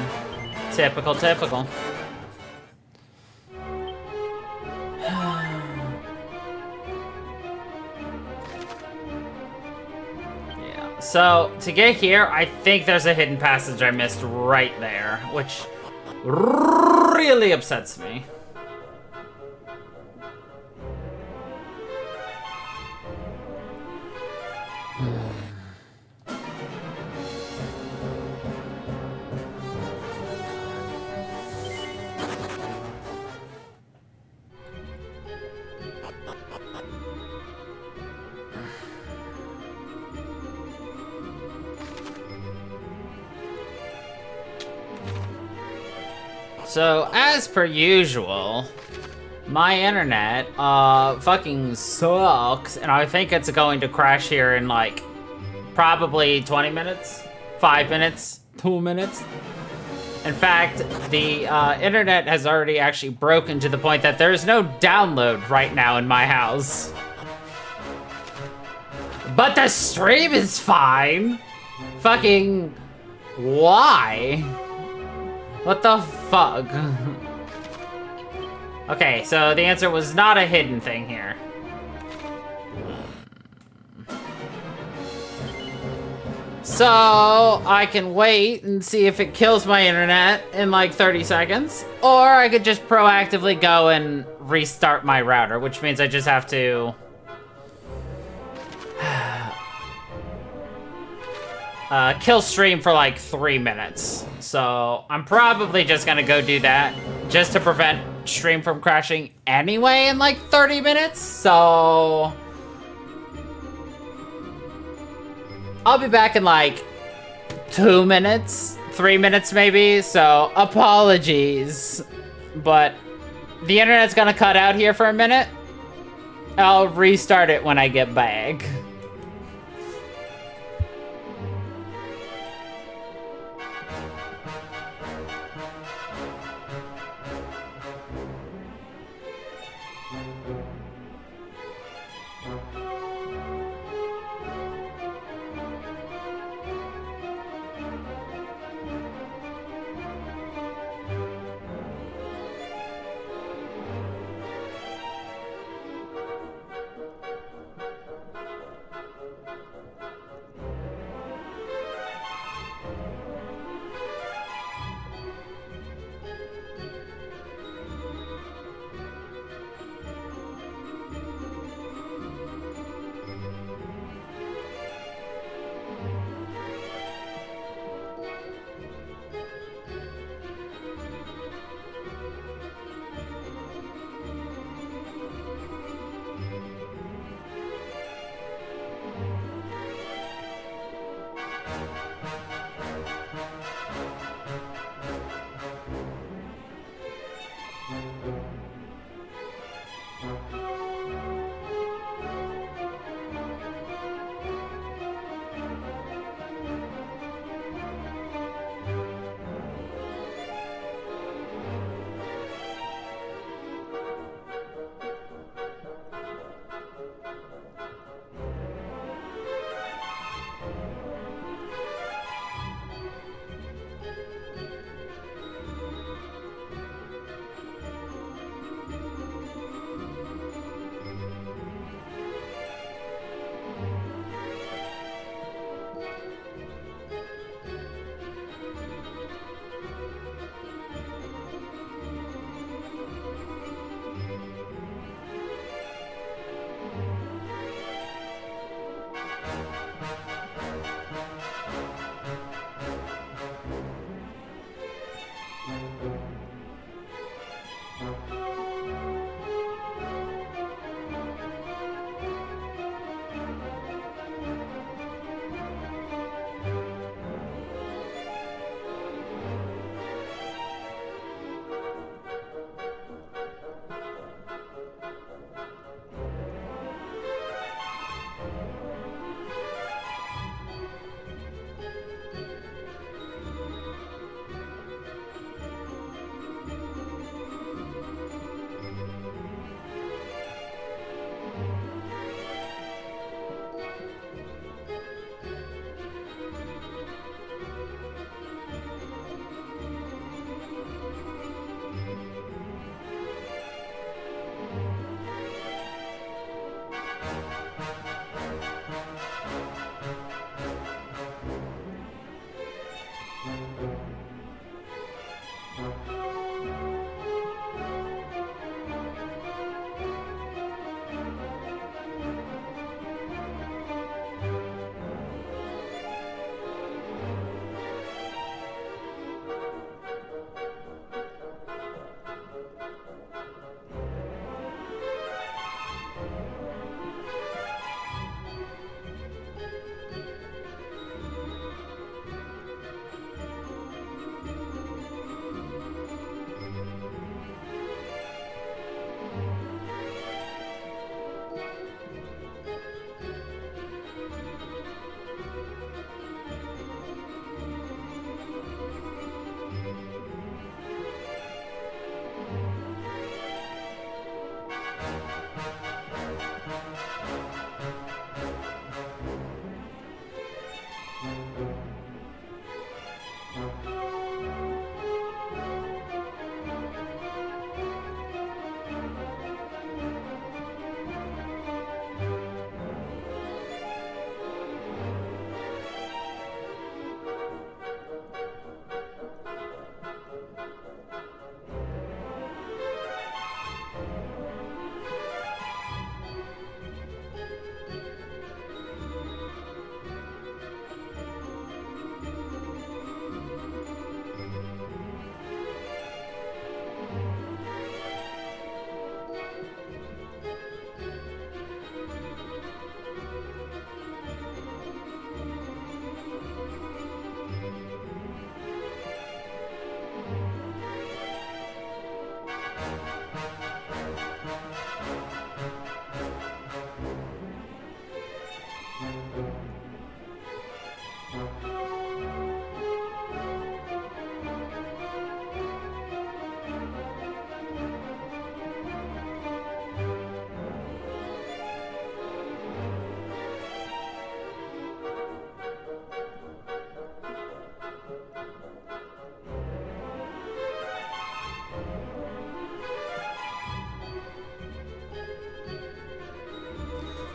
Typical, typical. Yeah, so to get here, I think there's a hidden passage I missed right there, which really upsets me. So, as per usual, my internet, fucking sucks, and I think it's going to crash here in, like, probably 20 minutes? 5 minutes? 2 minutes? In fact, the internet has already actually broken to the point that there's no download right now in my house. But the stream is fine. Fucking why? What the fuck? Okay, so the answer was not a hidden thing here. So, I can wait and see if it kills my internet in like 30 seconds. Or I could just proactively go and restart my router, which means I just have to... kill stream for like 3 minutes. So, I'm probably just gonna go do that just to prevent stream from crashing anyway in like 30 minutes. So... I'll be back in like 2 minutes, 3 minutes maybe, so apologies. But the internet's gonna cut out here for a minute. I'll restart it when I get back.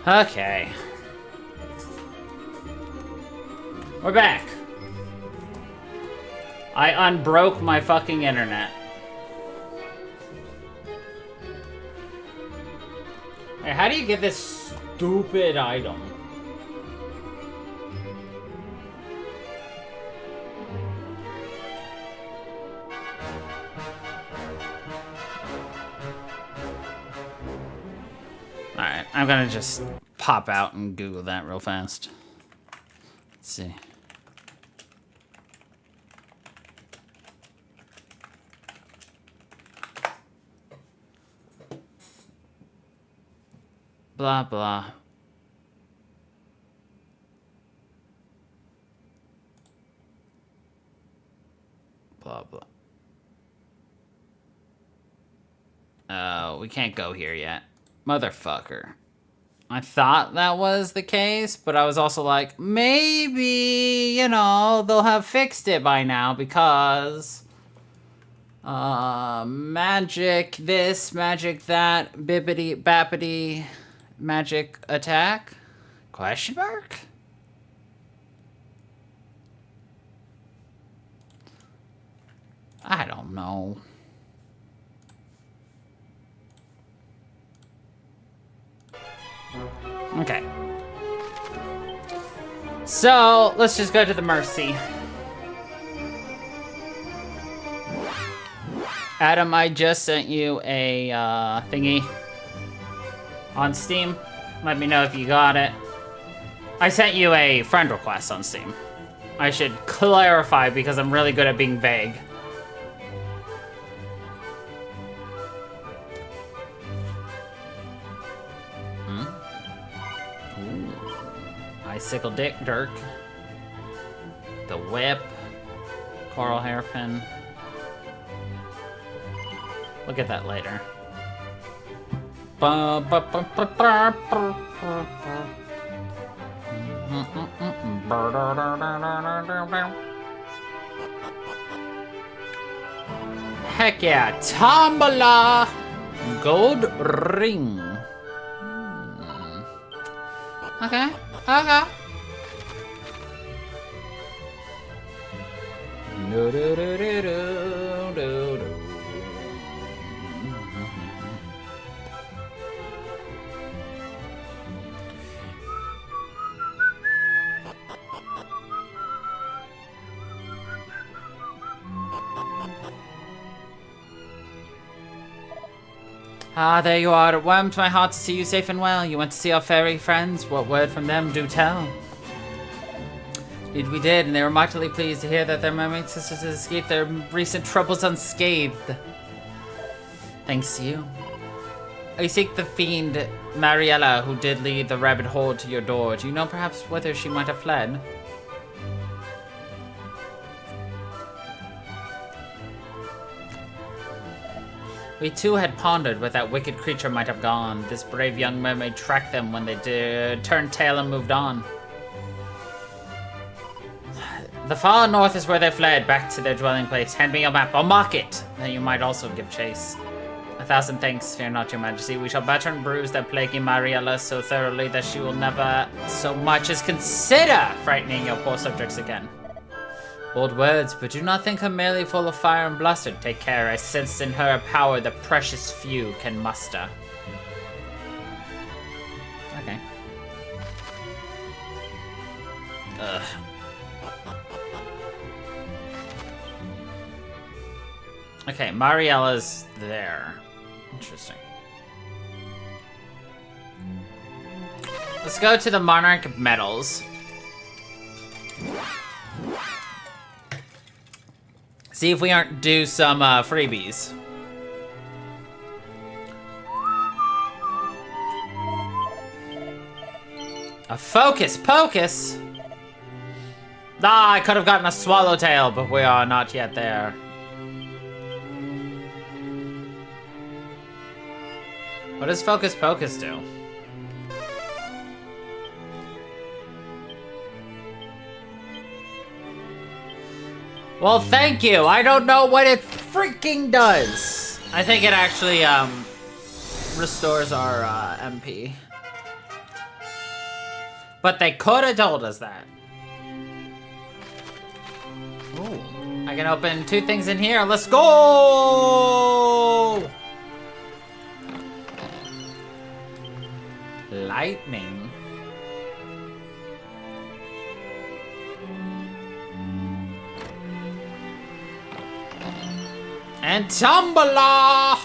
Okay. We're back. I unbroke my fucking internet. Hey, how do you get this stupid item? Alright, I'm gonna just pop out and Google that real fast. Let's see. Blah, blah. Blah, blah. We can't go here yet. Motherfucker. I thought that was the case, but I was also like, maybe, you know, they'll have fixed it by now because... magic this, magic that, bippity bappity, magic attack? Question mark? I don't know. Okay. So, let's just go to the Mercy. Adam, I just sent you a thingy on Steam. Let me know if you got it. I sent you a friend request on Steam. I should clarify because I'm really good at being vague. Icicle Dick Dirk. The Whip. Coral Hairpin. We'll get that later. Heck yeah, Tombola! Gold ring. Okay, okay. Do do do do do do do. Ah, there you are. It warmed my heart to see you safe and well. You went to see our fairy friends. What word from them? Do tell. Indeed we did, and they were mightily pleased to hear that their mermaid sisters had escaped their recent troubles unscathed. Thanks to you. I seek the fiend Mariella, who did lead the rabid horde to your door. Do you know perhaps whether she might have fled? We too had pondered where that wicked creature might have gone. This brave young mermaid tracked them when they turned tail and moved on. The far north is where they fled, back to their dwelling place. Hand me your map, I'll mark it! Then you might also give chase. 1,000 thanks, fear not, your majesty. We shall batter and bruise that plaguing Mariella so thoroughly that she will never so much as consider frightening your poor subjects again. Bold words, but do not think her merely full of fire and bluster. Take care, I sense in her a power the precious few can muster. Okay. Ugh. Okay, Mariella's there. Interesting. Let's go to the Monarch Medals. See if we aren't due some freebies. A Focus Pocus? Ah, I could have gotten a Swallowtail, but we are not yet there. What does Focus Pocus do? Well, thank you. I don't know what it freaking does. I think it actually restores our MP. But they could have told us that. Ooh. I can open 2 things in here. Let's go! Lightning. And Tumbler!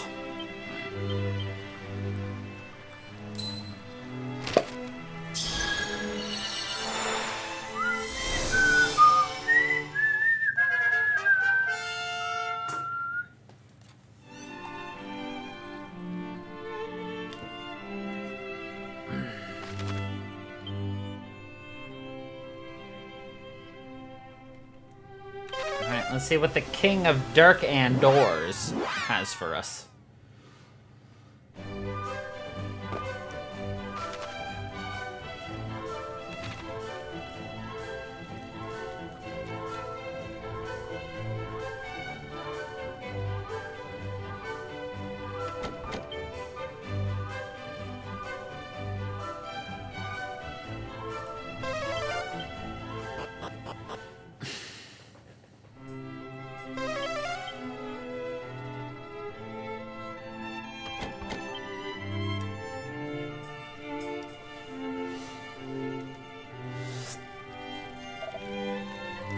Alright, let's see what the King of Dirk Andors has for us.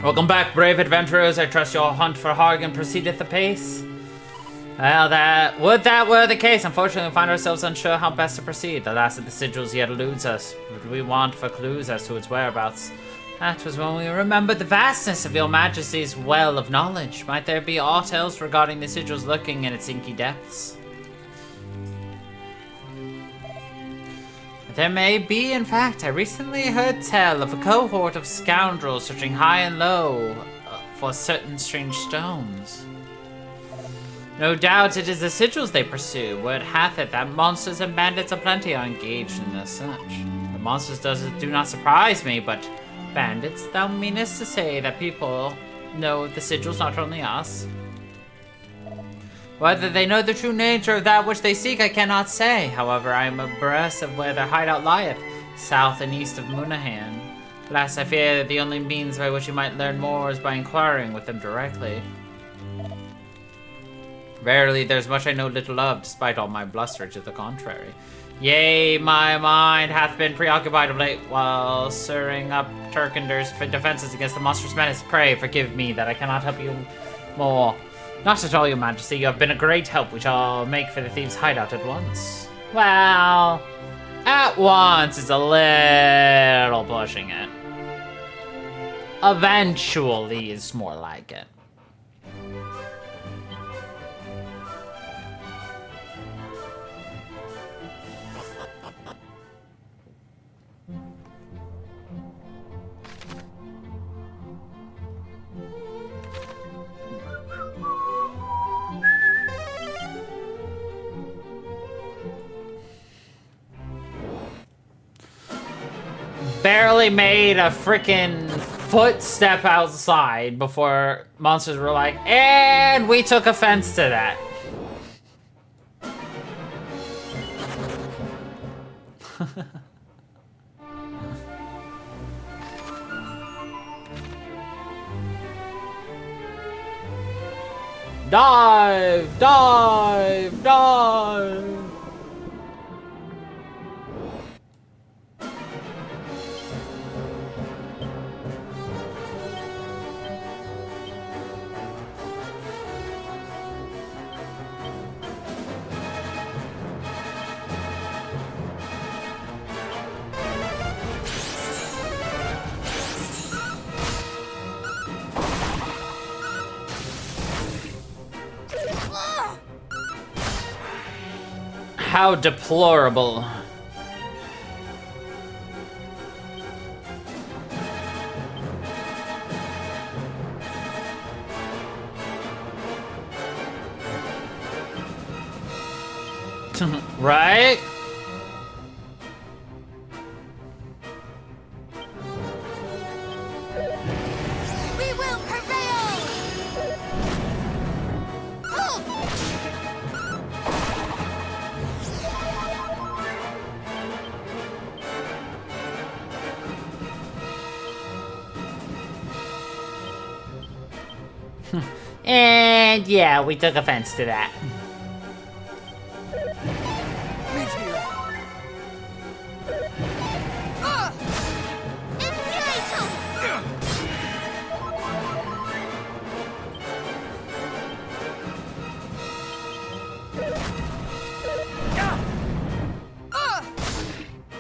Welcome back, brave adventurers. I trust your hunt for Hargan proceedeth apace. Well, that were the case. Unfortunately, we find ourselves unsure how best to proceed. The last of the sigils yet eludes us, but we want for clues as to its whereabouts. That was when we remembered the vastness of your majesty's well of knowledge. Might there be aught else regarding the sigils lurking in its inky depths? There may be, in fact. I recently heard tell of a cohort of scoundrels searching high and low for certain strange stones. No doubt it is the sigils they pursue. Word hath it that monsters and bandits aplenty are engaged in their search. The monsters do not surprise me, but bandits, thou meanest to say that people know the sigils, not only us? Whether they know the true nature of that which they seek, I cannot say. However, I am abreast of where their hideout lieth, south and east of Munahan. Alas, I fear that the only means by which you might learn more is by inquiring with them directly. Verily, there's much I know little of, despite all my bluster to the contrary. Yea, my mind hath been preoccupied of late while stirring up Turkender's defenses against the monstrous menace. Pray, forgive me that I cannot help you more. Not at all, your majesty. You have been a great help. We shall make for the thieves' hideout at once. Well, at once is a little pushing it. Eventually is more like it. Barely made a frickin' foot step outside before monsters were like, and we took offense to that. Dive! Dive! Dive! How deplorable. Right?
We will prevail!
And yeah, we took offense to that.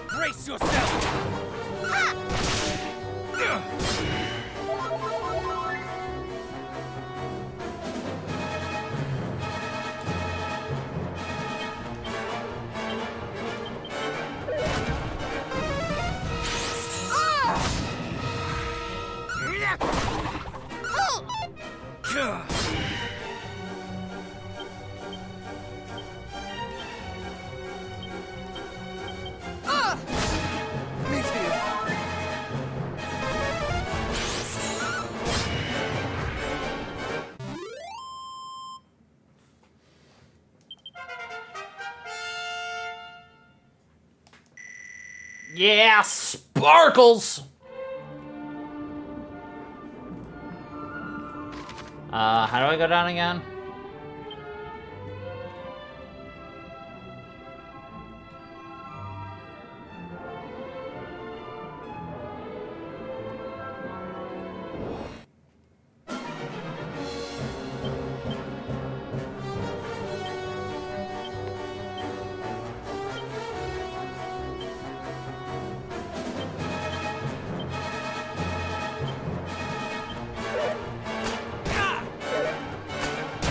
Brace yourself!
Yeah, sparkles! How do I go down again?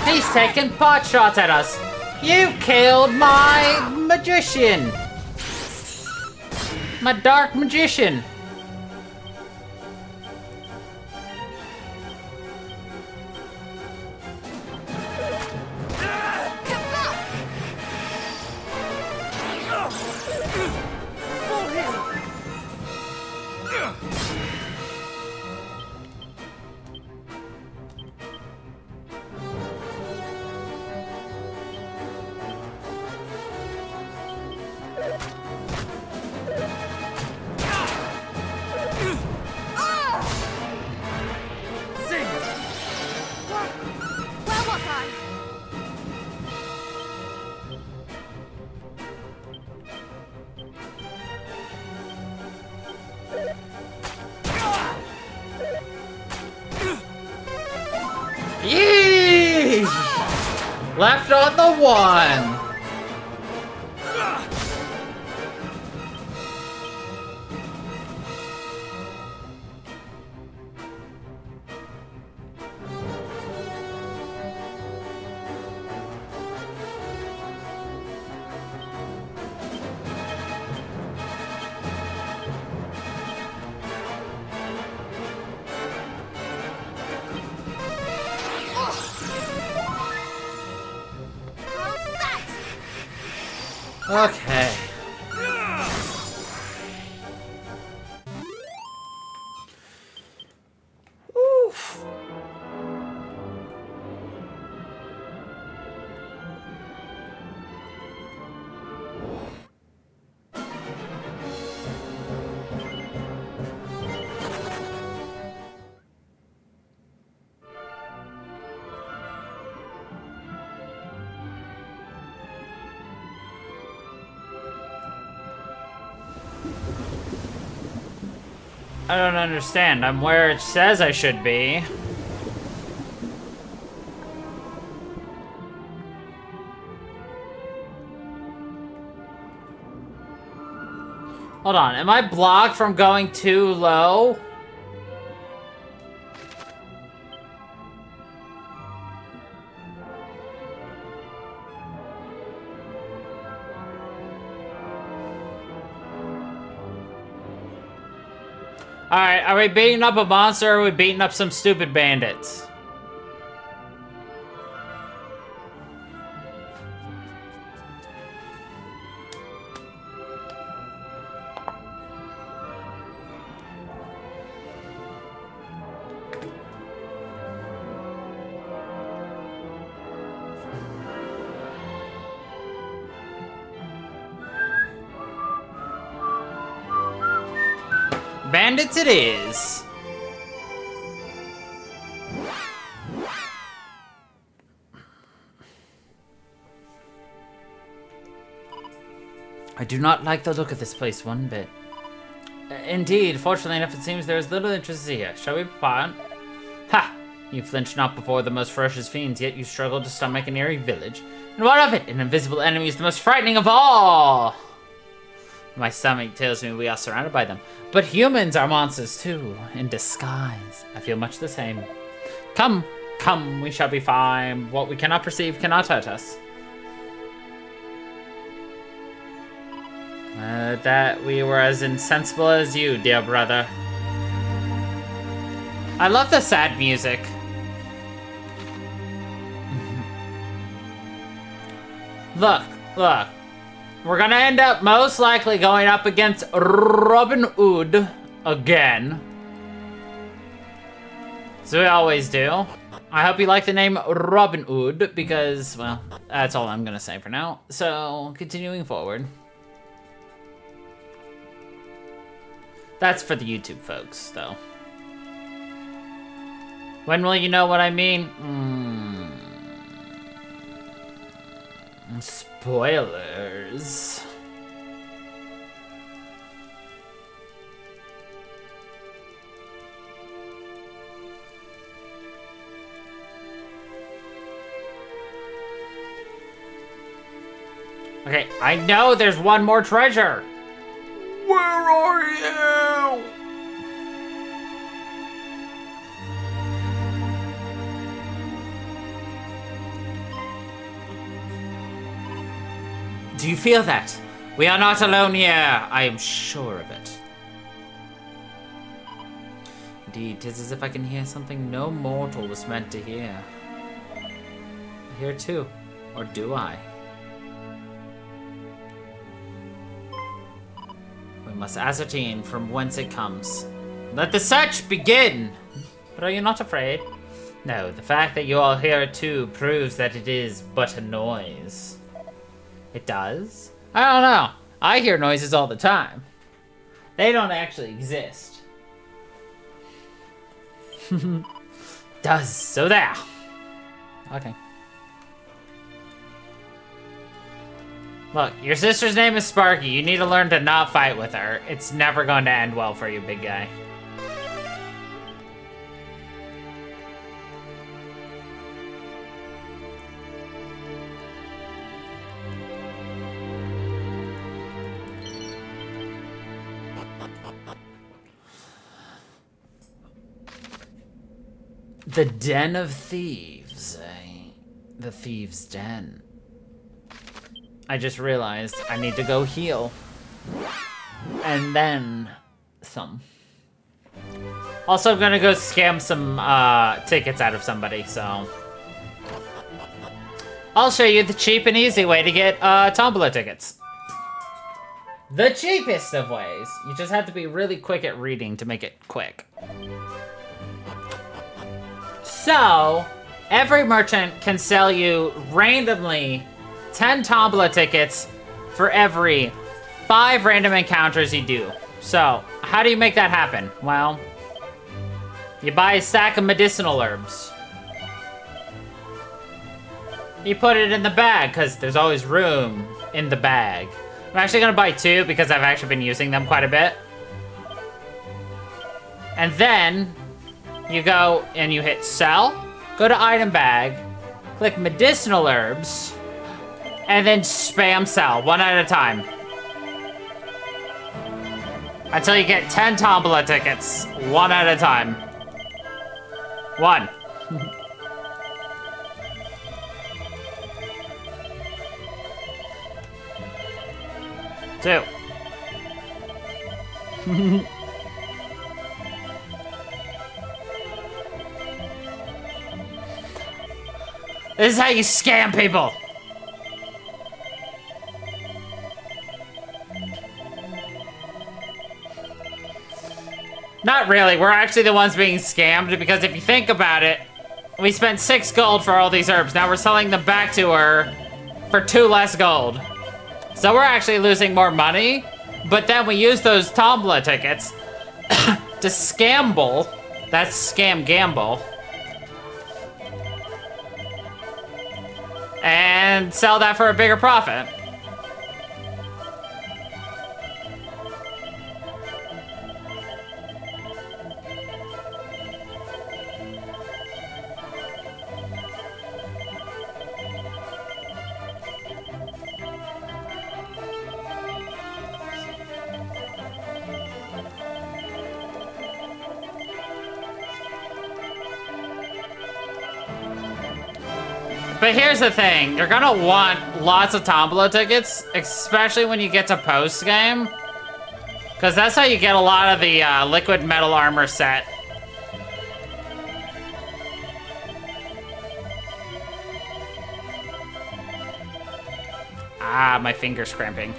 He's taking pot shots at us. You killed my magician. My dark magician. Yee! Left on the one. Okay. I don't understand. I'm where it says I should be. Hold on, am I blocked from going too low? Alright, are we beating up a monster or are we beating up some stupid bandits? Bandits it is. I do not like the look of this place one bit. Indeed, fortunately enough, it seems there is little interest here. Shall we begin? Ha! You flinch not before the most ferocious fiends, yet you struggle to stomach an eerie village. And what of it? An invisible enemy is the most frightening of all! My stomach tells me we are surrounded by them. But humans are monsters too, in disguise. I feel much the same. Come, come, we shall be fine. What we cannot perceive cannot hurt us. That we were as insensible as you, dear brother. I love the sad music. Look, look. We're gonna end up most likely going up against Robin Hood again. So we always do. I hope you like the name Robin Hood because, well, that's all I'm gonna say for now. So, continuing forward. That's for the YouTube folks, though. When will you know what I mean? Spoilers. Okay, I know there's one more treasure. Where are you? Do you feel that? We are not alone here. I am sure of it. Indeed, 'tis as if I can hear something no mortal was meant to hear. I hear too, or do I? We must ascertain from whence it comes. Let the search begin! But are you not afraid? No, the fact that you all hear it too proves that it is but a noise. It does? I don't know. I hear noises all the time. They don't actually exist. Does, so there. Okay. Look, your sister's name is Sparky. You need to learn to not fight with her. It's never going to end well for you, big guy. The Den of Thieves, eh? The Thieves' Den. I just realized I need to go heal. And then some. Also, I'm gonna go scam some tickets out of somebody, so. I'll show you the cheap and easy way to get Tombola tickets. The cheapest of ways. You just have to be really quick at reading to make it quick. So, every merchant can sell you randomly 10 Tombola tickets for every 5 random encounters you do. So, how do you make that happen? Well, you buy a stack of medicinal herbs. You put it in the bag, because there's always room in the bag. I'm actually going to buy 2 because I've actually been using them quite a bit. And then you go and you hit sell, go to item bag, click medicinal herbs, and then spam sell, one at a time. Until you get 10 Tombola tickets, one at a time. 1. 2. This is how you scam people. Not really, we're actually the ones being scammed because if you think about it, we spent 6 gold for all these herbs. Now we're selling them back to her for 2 less gold. So we're actually losing more money, but then we use those Tombola tickets to scamble. That's scam gamble. And sell that for a bigger profit. But here's the thing, you're gonna want lots of Tombola tickets, especially when you get to post-game. Because that's how you get a lot of the liquid metal armor set. Ah, my finger's cramping.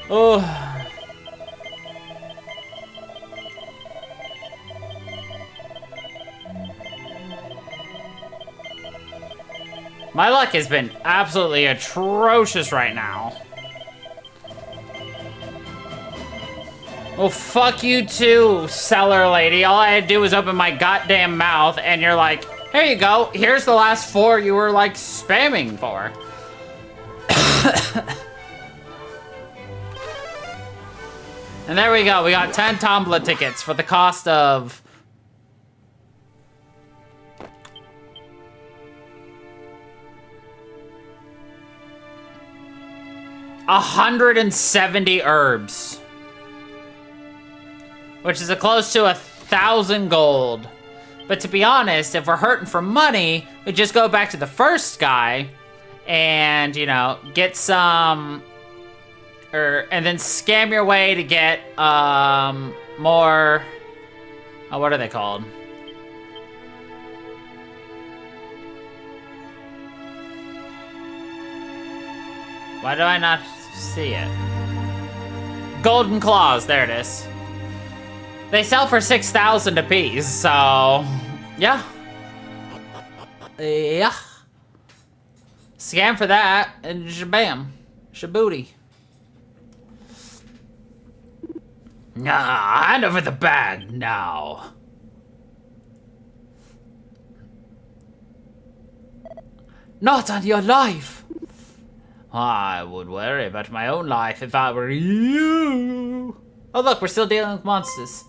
Oh. My luck has been absolutely atrocious right now. Well, fuck you too, seller lady. All I had to do was open my goddamn mouth and you're like, here you go, here's the last 4 you were like spamming for. And there we go, we got 10 Tombola tickets for the cost of... $170 herbs. Which is close to 1,000 gold. But to be honest, if we're hurting for money, we just go back to the first guy and, you know, get some... and then scam your way to get, more... Oh, what are they called? Why do I not see it? Golden Claws, there it is. They sell for 6,000 apiece, so... Yeah. Yeah. Scam for that, and shabam. Shabooty. Nah, hand over the bag now. Not on your life. I would worry about my own life if I were you. Oh look, we're still dealing with monsters.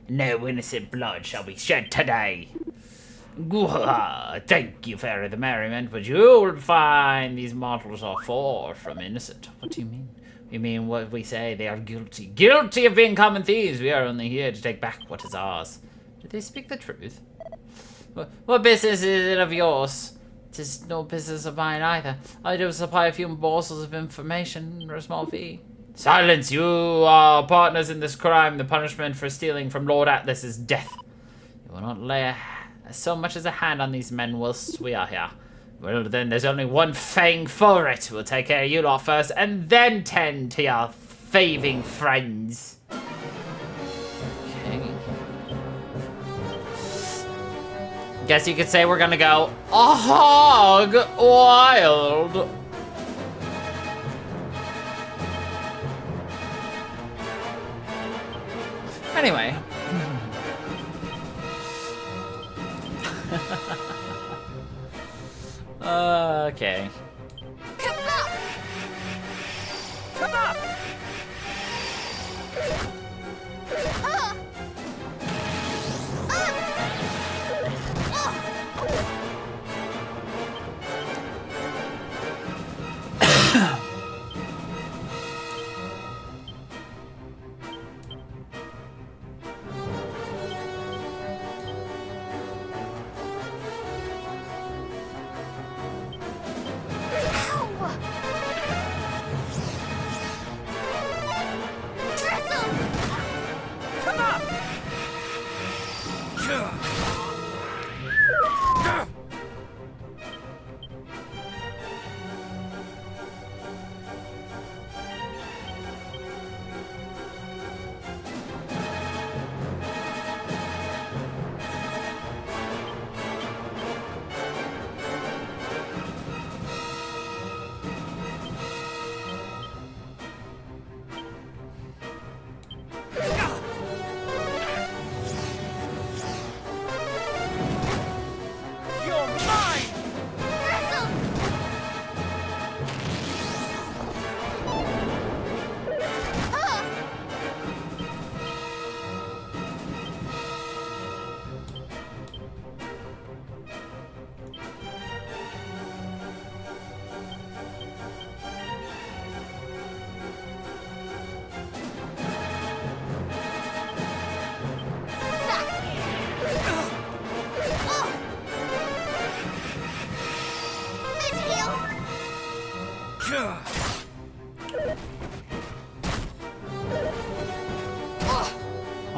No innocent blood shall be shed today. Thank you, Fairy the Merriment, but you'll find these mortals are far from innocent. What do you mean? You mean what we say, they are guilty. Guilty of being common thieves. We are only here to take back what is ours. Did they speak the truth? What business is it of yours? 'Tis no business of mine either. I do supply a few morsels of information for a small fee. Silence! You are partners in this crime. The punishment for stealing from Lord Atlas is death. You will not lay so much as a hand on these men whilst we are here. Well, then there's only one thing for it. We'll take care of you lot first, and then tend to your thieving friends. Okay. Guess you could say we're gonna go a hog wild. Anyway. Okay.
Come up! Come up!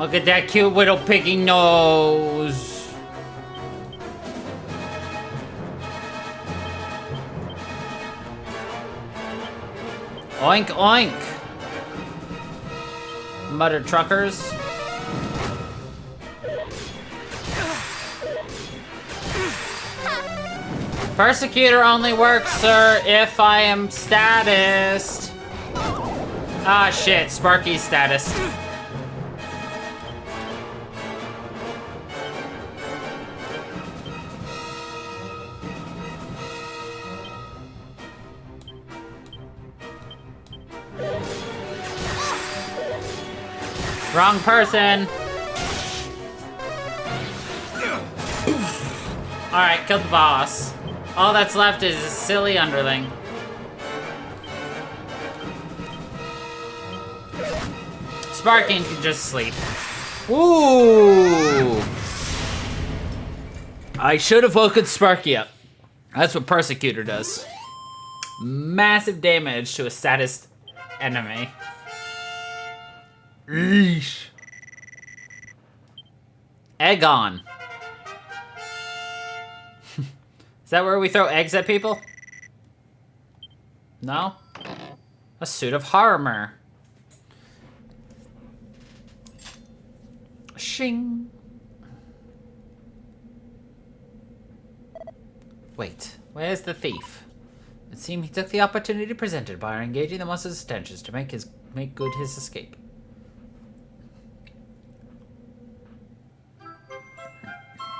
Look at that cute little piggy nose. Oink, oink. Muttered truckers. Persecutor only works, sir, if I am statused. Ah, shit. Sparky's status. Wrong person. Alright, killed the boss. All that's left is a silly underling. Sparking can just sleep. Ooh! I should have woken Sparky up. That's what Persecutor does. Massive damage to a status enemy. Eesh. Egg on. Is that where we throw eggs at people? No? A suit of armor. Shing. Wait, where's the thief? It seemed he took the opportunity presented by engaging the monster's attentions to make good his escape.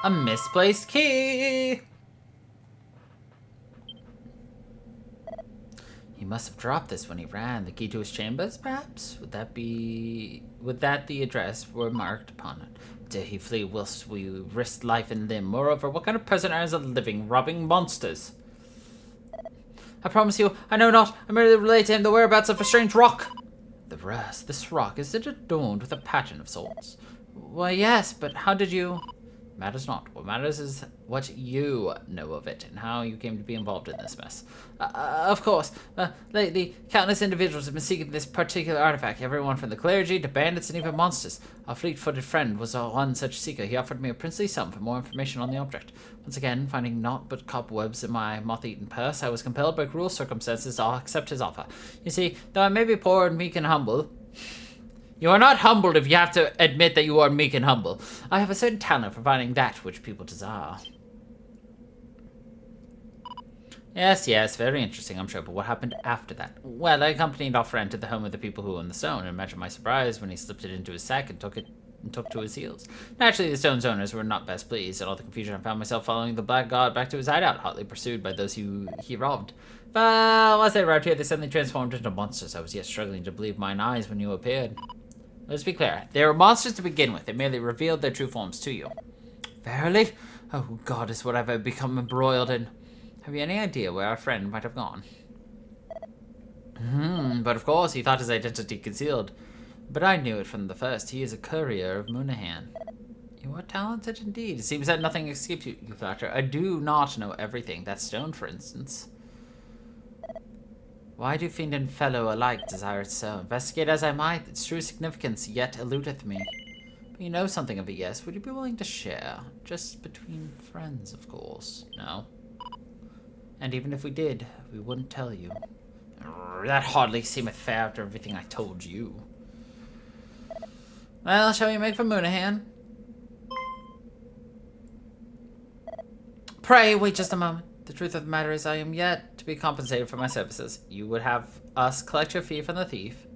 A misplaced key! He must have dropped this when he ran. The key to his chambers, perhaps? Would that the address were marked upon it? Dare he flee whilst we risked life and limb? Moreover, what kind of person earns a living robbing monsters? I promise you, I know not. I merely relate to him the whereabouts of a strange rock. This rock, is it adorned with a pattern of sorts? Why, yes, but how did you... Matters not. What matters is what you know of it and how you came to be involved in this mess. Of course, lately, countless individuals have been seeking this particular artifact, everyone from the clergy to bandits and even monsters. Our fleet-footed friend was one such seeker. He offered me a princely sum for more information on the object. Once again, finding naught but cobwebs in my moth-eaten purse, I was compelled by cruel circumstances to accept his offer. You see, though I may be poor and meek and humble... You are not humbled if you have to admit that you are meek and humble. I have a certain talent for finding that which people desire. Yes, very interesting, I'm sure, but what happened after that? Well, I accompanied our friend to the home of the people who own the stone, and imagine my surprise when he slipped it into his sack and took to his heels. Naturally, the stone's owners were not best pleased. In all the confusion, I found myself following the black god back to his hideout, hotly pursued by those he robbed. But once they arrived here, they suddenly transformed into monsters. I was yet struggling to believe mine eyes when you appeared. Let's be clear. They were monsters to begin with. They merely revealed their true forms to you. Verily? Oh, goddess, what have I become embroiled in? Have you any idea where our friend might have gone? But of course, he thought his identity concealed. But I knew it from the first. He is a courier of Moonahan. You are talented indeed. It seems that nothing escapes you, Flatterer. I do not know everything. That stone, for instance. Why do fiend and fellow alike desire it so? Investigate as I might, its true significance yet eludeth me. But you know something of it, yes. Would you be willing to share? Just between friends, of course. No? And even if we did, we wouldn't tell you. That hardly seemeth fair after everything I told you. Well, shall we make for Moonahan? Pray, wait just a moment. The truth of the matter is I am yet to be compensated for my services. You would have us collect your fee from the thief.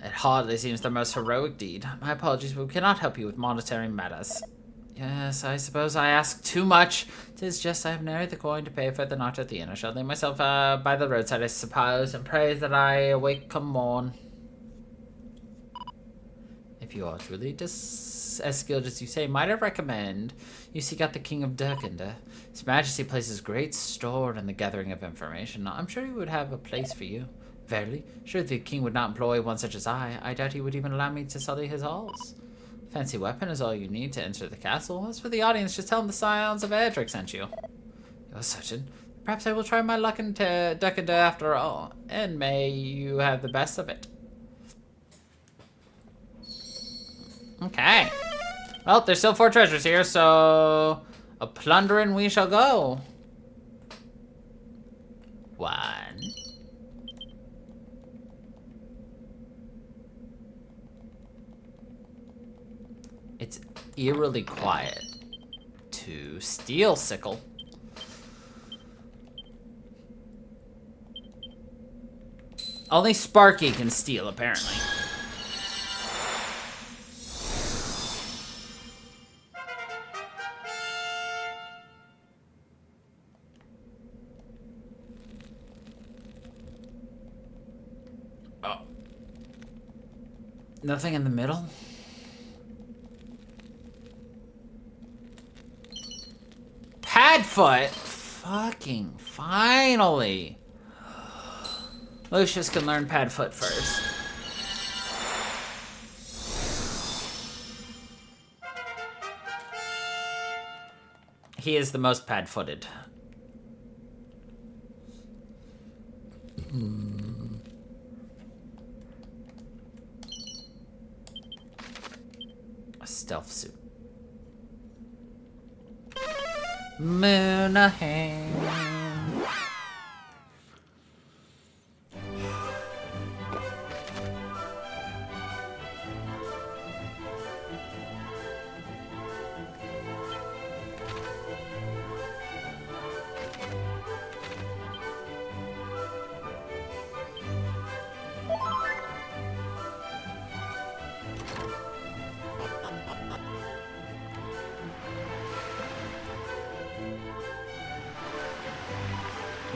It hardly seems the most heroic deed. My apologies, but we cannot help you with monetary matters. Yes, I suppose I ask too much. 'Tis just I have nary the coin to pay for the night at the inn. I shall lay myself by the roadside, I suppose, and pray that I awake come morn. If you are truly as skilled as you say, might I recommend you seek out the King of Durkender. His Majesty places great store in the gathering of information. I'm sure he would have a place for you. Verily, sure the king would not employ one such as I. I doubt he would even allow me to sully his halls. Fancy weapon is all you need to enter the castle. As for the audience, just tell them the Scions of Erdrick sent you. You're certain? Perhaps I will try my luck in Durkender after all, and may you have the best of it. Okay. Well, there's still 4 treasures here, so a plundering we shall go. 1. It's eerily quiet. 2. Steel sickle. Only Sparky can steal, apparently. Oh. Nothing in the middle? Padfoot? Fucking finally. Lucius can learn Padfoot first. He is the most pad-footed. A stealth suit. Moonahan.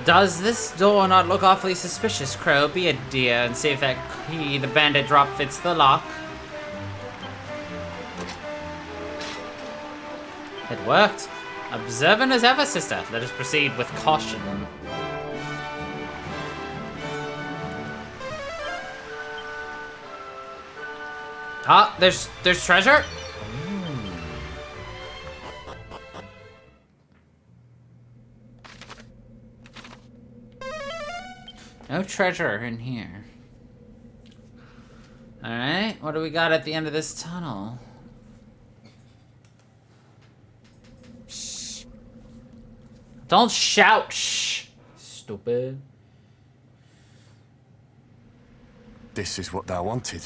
Does this door not look awfully suspicious, Crow? Be a dear and see if that key the bandit drop fits the lock. It worked. Observant as ever, sister. Let us proceed with caution. Ah, there's treasure? No treasure in here. Alright, what do we got at the end of this tunnel? Shh. Don't shout, shh. Stupid.
This is what thou wanted,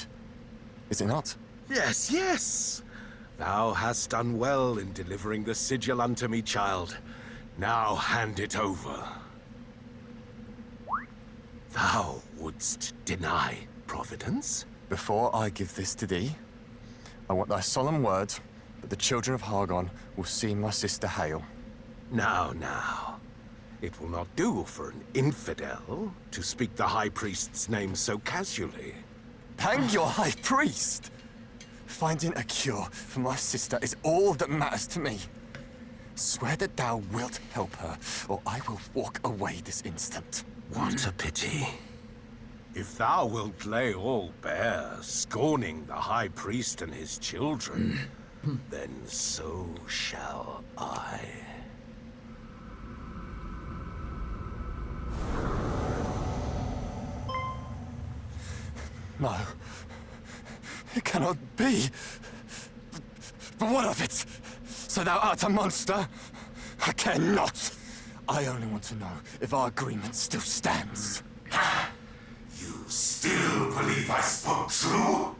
is it not?
Yes, yes. Thou hast done well in delivering the sigil unto me, child. Now hand it over. Thou wouldst deny Providence?
Before I give this to thee, I want thy solemn word that the children of Hargon will see my sister Hale.
Now, now. It will not do for an infidel to speak the High Priest's name so casually.
Hang your High Priest! Finding a cure for my sister is all that matters to me. Swear that thou wilt help her, or I will walk away this instant.
What a pity. If thou wilt lay all bare, scorning the High Priest and his children, then so shall I.
No. It cannot be. But what of it? So thou art a monster? I care not. I only want to know if our agreement still stands.
You still believe I spoke true?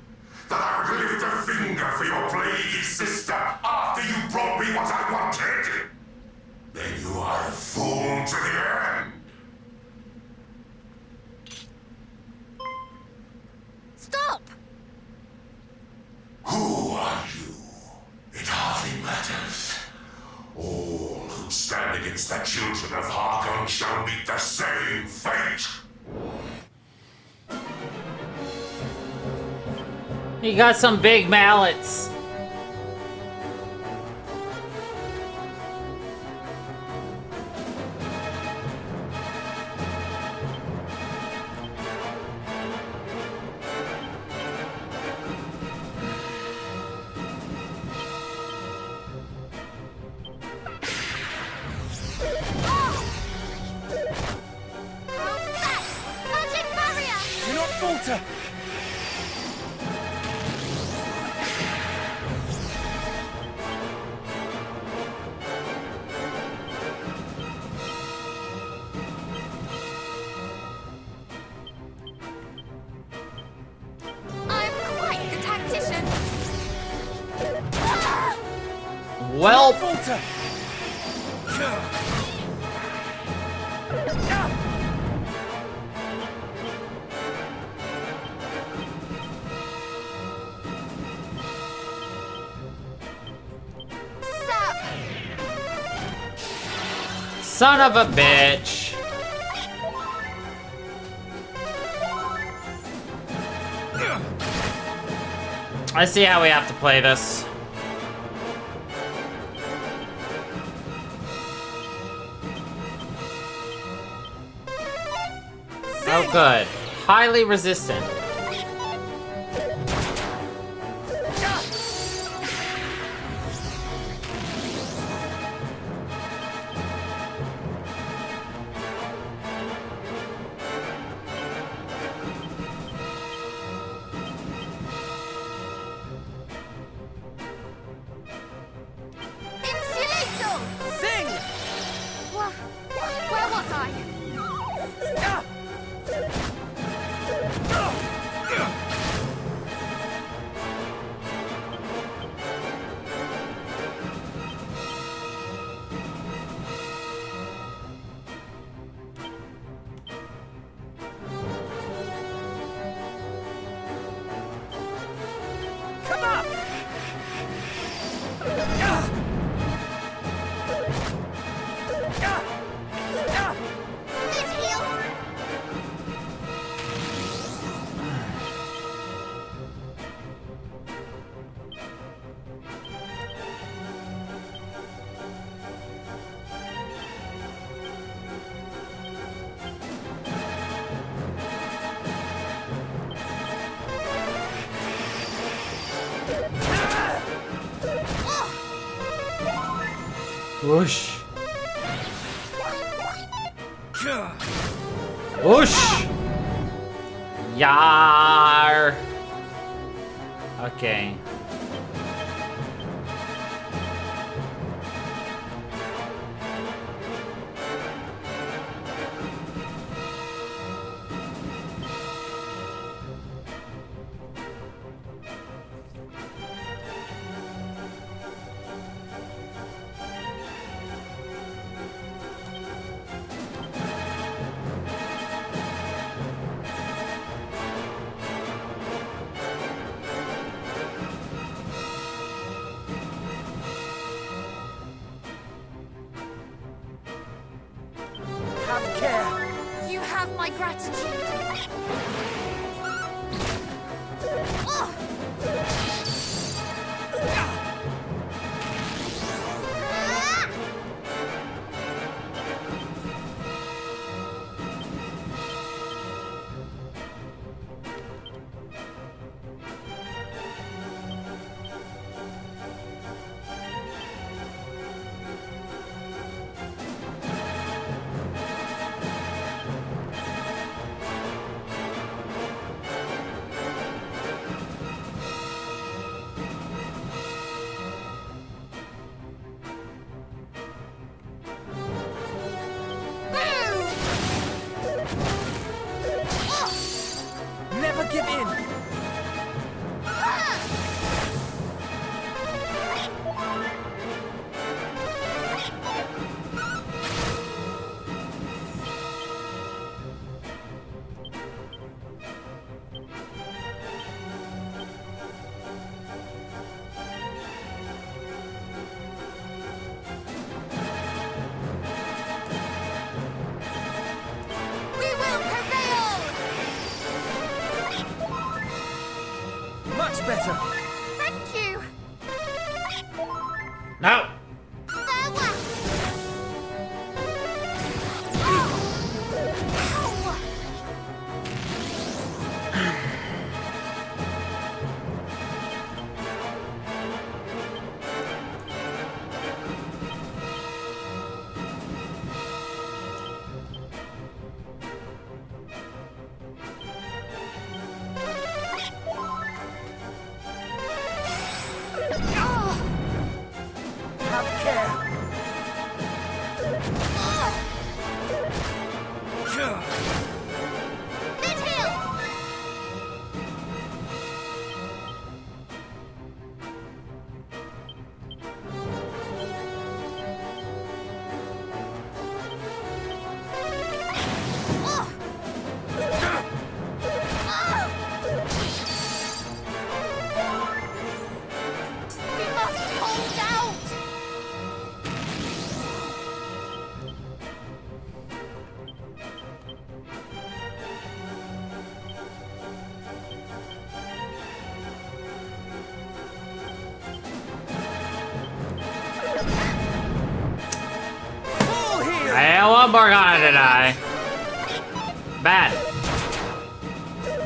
That I would lift a finger for your plaguey sister after you brought me what I wanted? Then you are a fool to the end.
Stop!
Who are you? It hardly matters. All who stand against the children of Hargon shall meet the same fate.
You got some big mallets. Well.
Falter.
Son of a bitch. I see how we have to play this. Oh, good. Highly resistant.
Where was I?
Come up!
Whoosh. Whoosh. Yar. Okay.
Have care.
You have my gratitude. Oh.
Never give in.
We will prevail!
Much better.
Thank you!
No.
Farewell!
I want Morgana to die. Bad.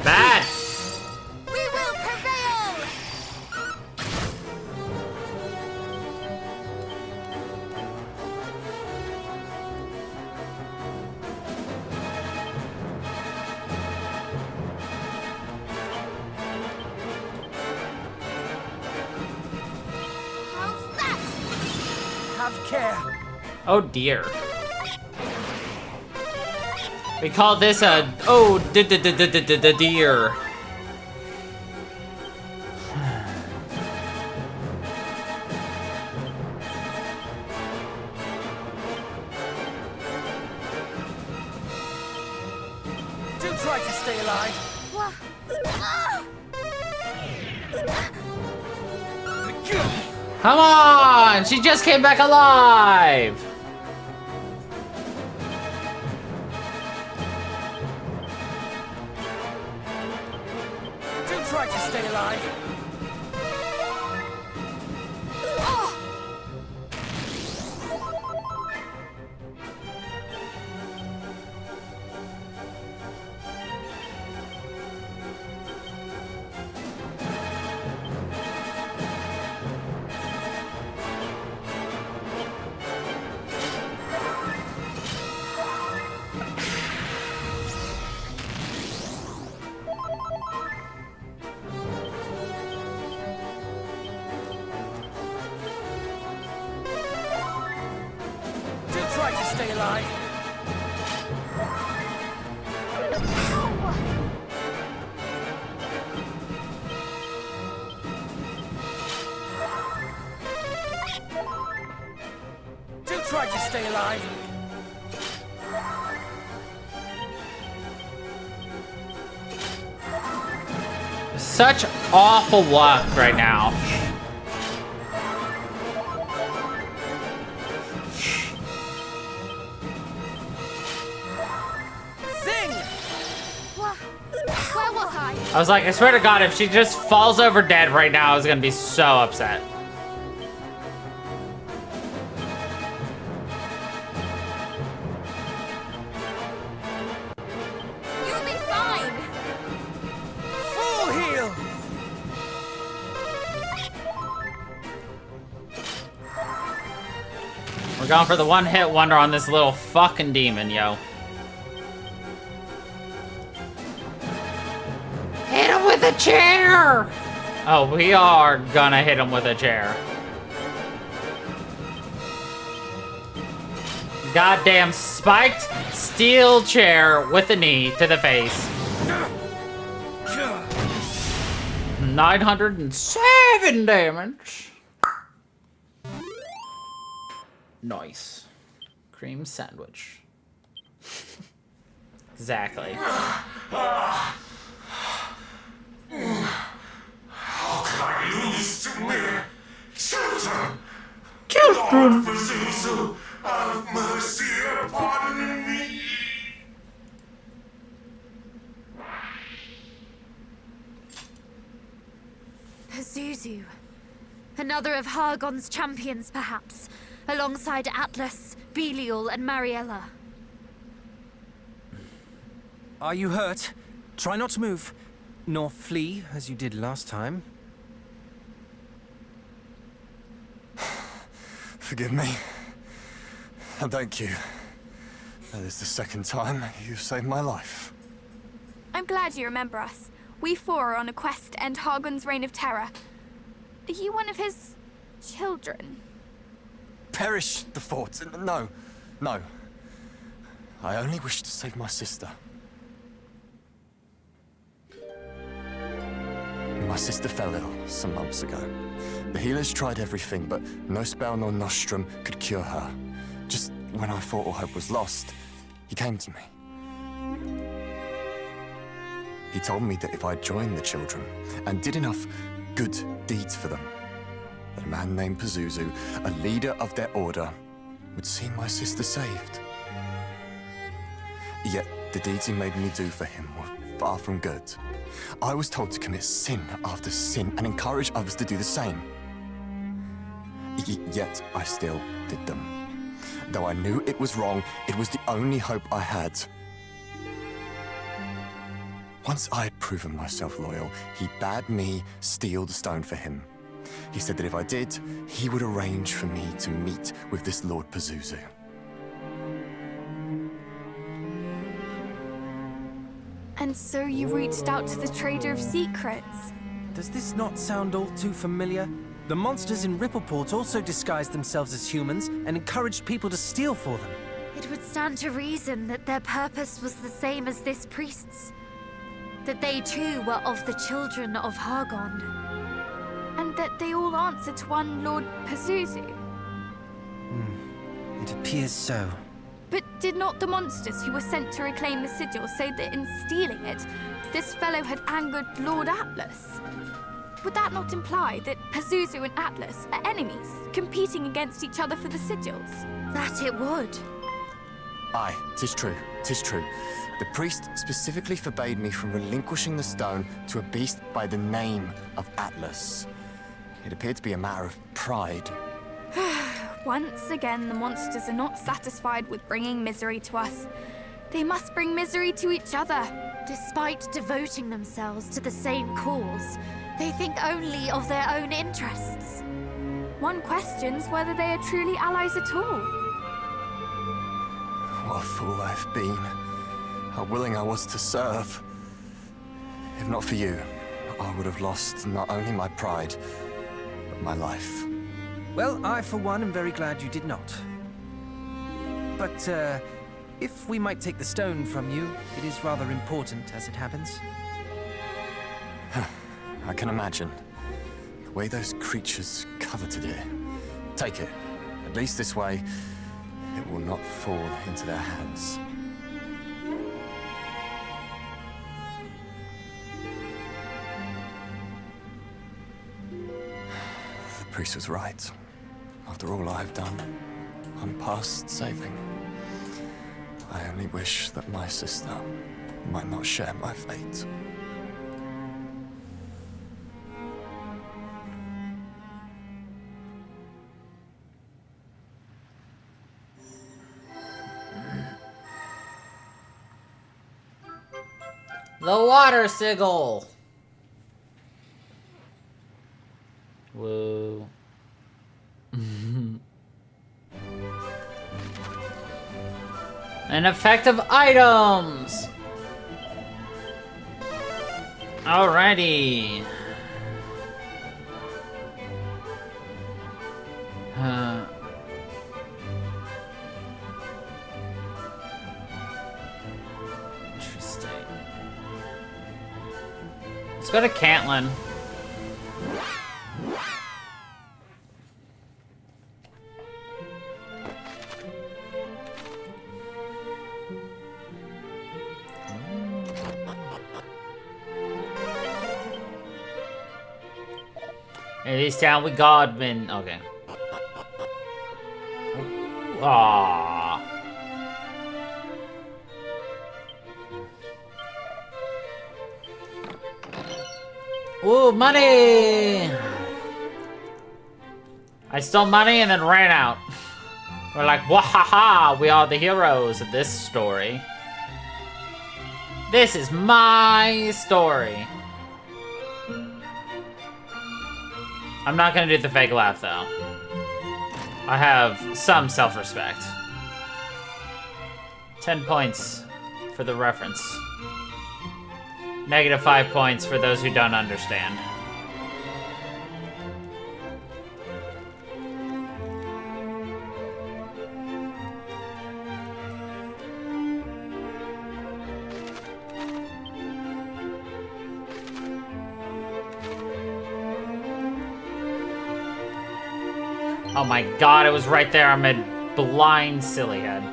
Bad.
We will prevail! How's that?
Have care.
Oh dear. We call this a deer.
Do try to stay alive.
Come on! She just came back alive!
Do try to stay alive. Do try to stay alive. Do try to stay alive.
Such awful luck right now.
Zing!
Where was I?
I was like, I swear to God, if she just falls over dead right now, I was gonna be so upset.
You'll be fine!
Full heal!
We're going for the one-hit wonder on this little fucking demon, yo. Hit him with a chair! Oh, we are gonna hit him with a chair. Goddamn spiked steel chair with a knee to the face. 907 damage. Nice. Cream sandwich. Exactly.
How can I lose to mere children? Lord Pazuzu, have mercy upon me.
Pazuzu. Another of Hargon's champions, perhaps, alongside Atlas, Belial, and Mariella.
Are you hurt? Try not to move, nor flee as you did last time.
Forgive me. And thank you. That is the second time you've saved my life.
I'm glad you remember us. We four are on a quest to end Hargon's reign of terror. Are you one of his children?
Perish the thoughts. No, no. I only wish to save my sister. My sister fell ill some months ago. The healers tried everything, but no spell nor nostrum could cure her. Just when I thought all hope was lost, he came to me. He told me that if I joined the children and did enough good deeds for them, that a man named Pazuzu, a leader of their order, would see my sister saved. Yet the deeds he made me do for him were far from good. I was told to commit sin after sin and encourage others to do the same. Yet I still did them. Though I knew it was wrong, it was the only hope I had. Once I had proven myself loyal, he bade me steal the stone for him. He said that if I did, he would arrange for me to meet with this Lord Pazuzu.
And so you reached out to the Trader of Secrets.
Does this not sound all too familiar? The monsters in Rippleport also disguised themselves as humans and encouraged people to steal for them.
It would stand to reason that their purpose was the same as this priest's. That they too were of the children of Hargon.
And that they all answer to one Lord Pazuzu.
It appears so.
But did not the monsters who were sent to reclaim the sigil say that in stealing it, this fellow had angered Lord Atlas? Would that not imply that Pazuzu and Atlas are enemies, competing against each other for the sigils?
That it would.
Aye, 'tis true, 'tis true. The priest specifically forbade me from relinquishing the stone to a beast by the name of Atlas. It appeared to be a matter of pride.
Once again, the monsters are not satisfied with bringing misery to us. They must bring misery to each other.
Despite devoting themselves to the same cause, they think only of their own interests.
One questions whether they are truly allies at all.
What a fool I've been. How willing I was to serve. If not for you, I would have lost not only my pride, but my life.
Well, I for one am very glad you did not. But, if we might take the stone from you, it is rather important as it happens.
I can imagine. The way those creatures coveted it. Take it. At least this way, it will not fall into their hands. The priest was right. After all I've done, I'm past saving. I only wish that my sister might not share my fate.
The water sigil. Whoa. An effective items. Alrighty. Interesting. Let's go to Cantlin. In this town, we Godman. Okay. Aww. Ooh, money! I stole money and then ran out. We're like, wahaha, we are the heroes of this story. This is my story. I'm not gonna do the fake laugh, though. I have some self-respect. 10 points for the reference. -5 points for those who don't understand. Oh my god, it was right there. I'm a blind silly head.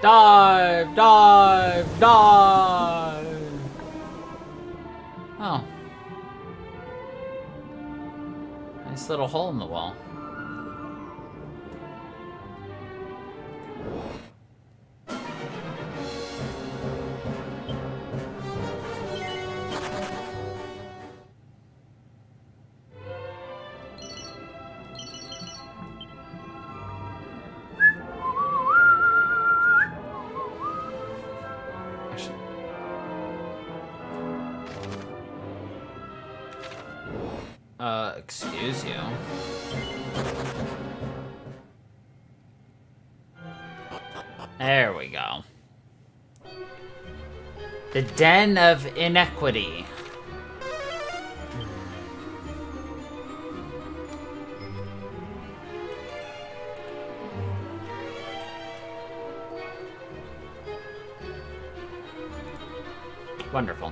Dive! Dive! Dive! Oh. Nice little hole in the wall. Excuse you. There we go. The Den of Inequity. Wonderful.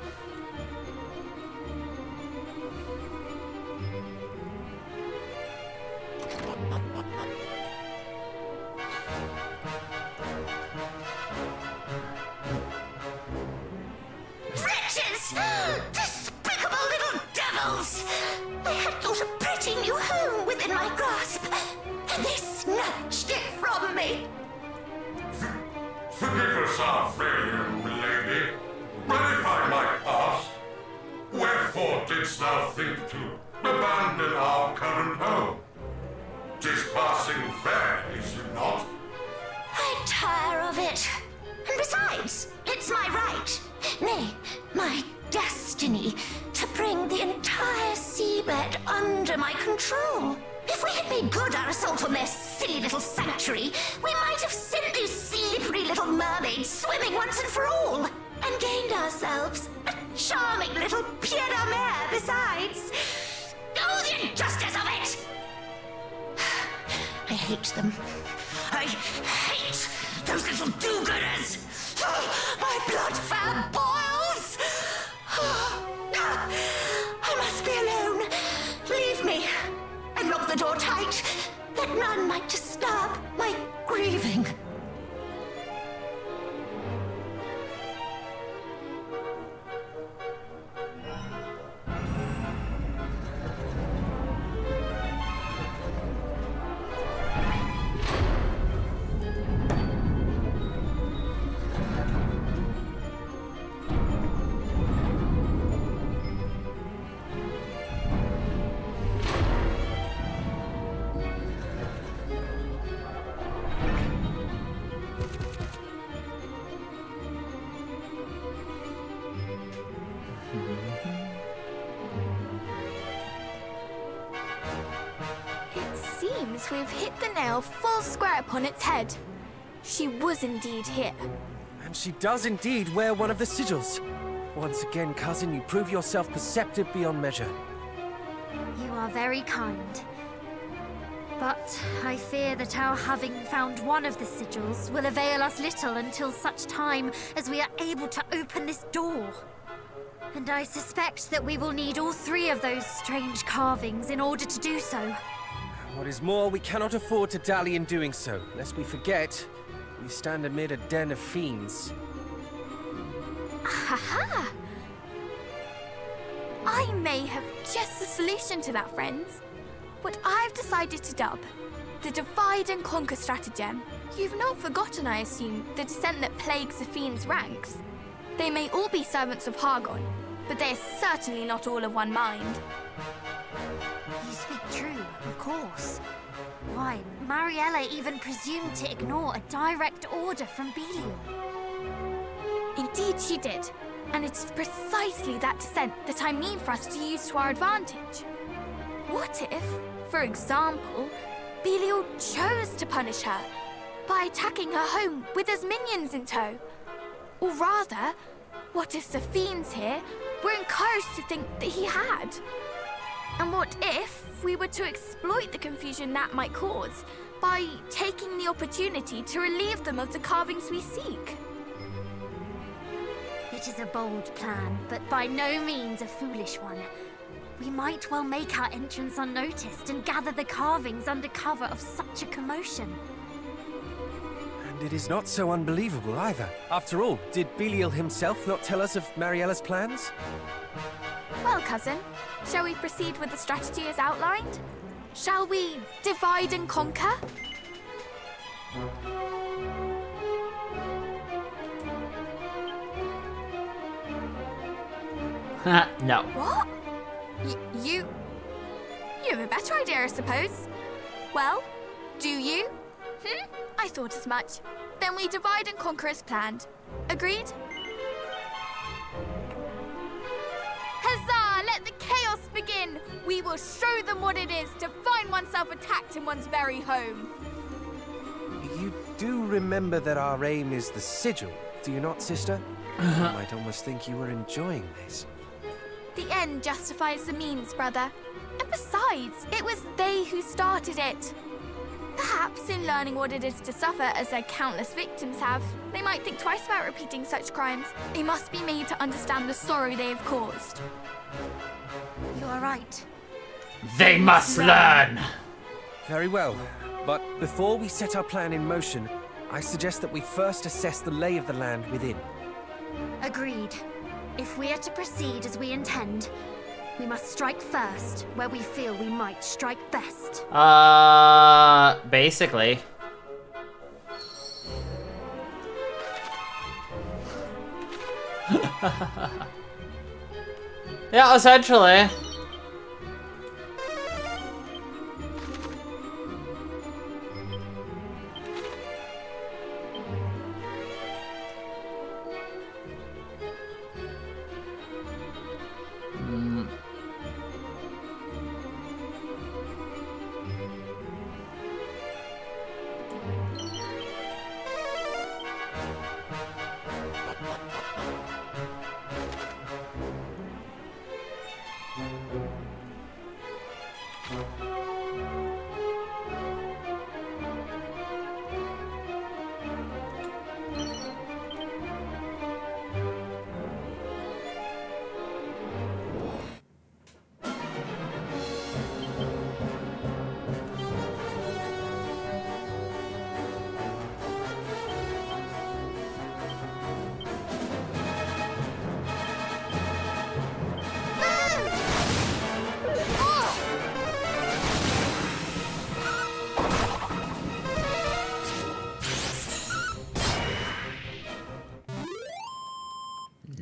Wretches! Despicable little devils! I had thought a pretty new home within my grasp, and they snatched it from me.
Forgive us our failure, milady. But if I might ask, wherefore didst thou think to abandon our current home? 'Tis passing fair, is it not?
I tire of it. And besides, it's my right, nay, my destiny, to bring the entire seabed under my control. If we had made good our assault on their silly little sanctuary, we might have sent those slippery little mermaids swimming once and for all, and gained ourselves a charming little pied-à-mer besides. Oh, the injustice of it! I hate them. I hate those little do-gooders! My blood fan boils! I must be alone. Leave me, and lock the door tight, that none might disturb my grieving.
We've hit the nail full square upon its head. She was indeed here.
And she does indeed wear one of the sigils. Once again, cousin, you prove yourself perceptive beyond measure.
You are very kind. But I fear that our having found one of the sigils will avail us little until such time as we are able to open this door. And I suspect that we will need all three of those strange carvings in order to do so.
What is more, we cannot afford to dally in doing so, lest we forget we stand amid a den of fiends.
Ha-ha! I may have just the solution to that, friends. What I've decided to dub the Divide and Conquer stratagem. You've not forgotten, I assume, the dissent that plagues the fiends' ranks. They may all be servants of Hargon, but they are certainly not all of one mind.
You speak true, of course. Why, Mariella even presumed to ignore a direct order from Belial.
Indeed she did. And it is precisely that dissent that I mean for us to use to our advantage. What if, for example, Belial chose to punish her by attacking her home with his minions in tow? Or rather, what if the fiends here were encouraged to think that he had? And what if we were to exploit the confusion that might cause by taking the opportunity to relieve them of the carvings we seek?
It is a bold plan, but by no means a foolish one. We might well make our entrance unnoticed and gather the carvings under cover of such a commotion.
And And it is not so unbelievable either. After all, did Belial himself not tell us of Mariella's plans?
Well, cousin, shall we proceed with the strategy as outlined? Shall we divide and conquer?
No.
What? You have a better idea, I suppose. Well, do you? I thought as much. Then we divide and conquer as planned. Agreed? Huzzah! Let the chaos begin! We will show them what it is to find oneself attacked in one's very home.
You do remember that our aim is the sigil, do you not, sister? I might almost think you were enjoying this.
The end justifies the means, brother. And besides, it was they who started it. Perhaps in learning what it is to suffer as their countless victims have, they might think twice about repeating such crimes. They must be made to understand the sorrow they have caused.
You are right.
They must learn!
Very well, but before we set our plan in motion, I suggest that we first assess the lay of the land within.
Agreed. If we are to proceed as we intend, we must strike first where we feel we might strike best.
Basically. Yeah, essentially.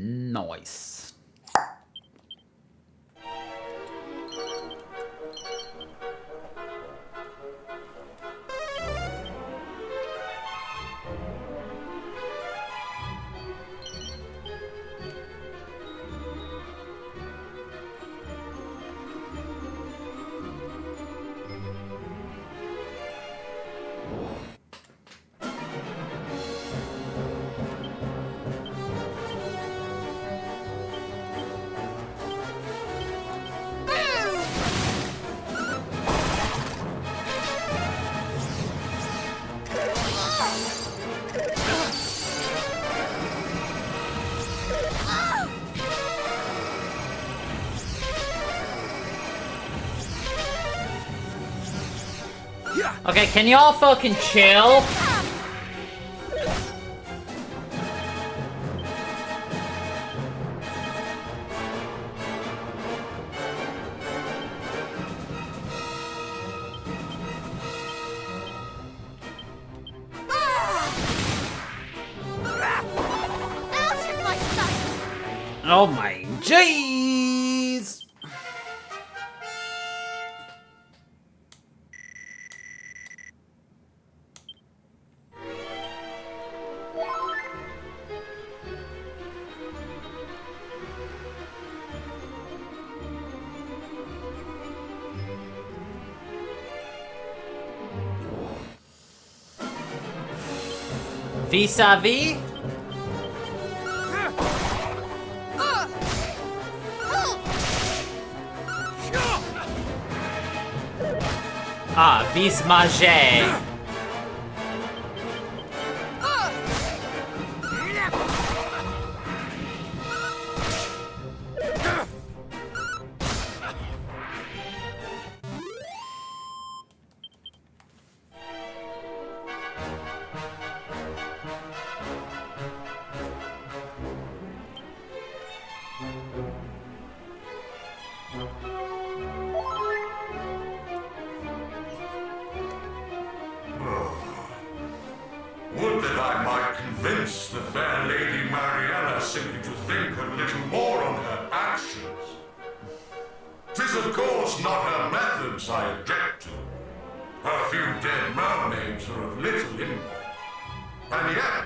Nice. Okay, can y'all fucking chill? Oh my jeez! Vis-a-vis? Ah, vis-manger.
simply to think a little more on her actions. 'Tis of course not her methods I object to. Her few dead mermaids are of little import. And yet,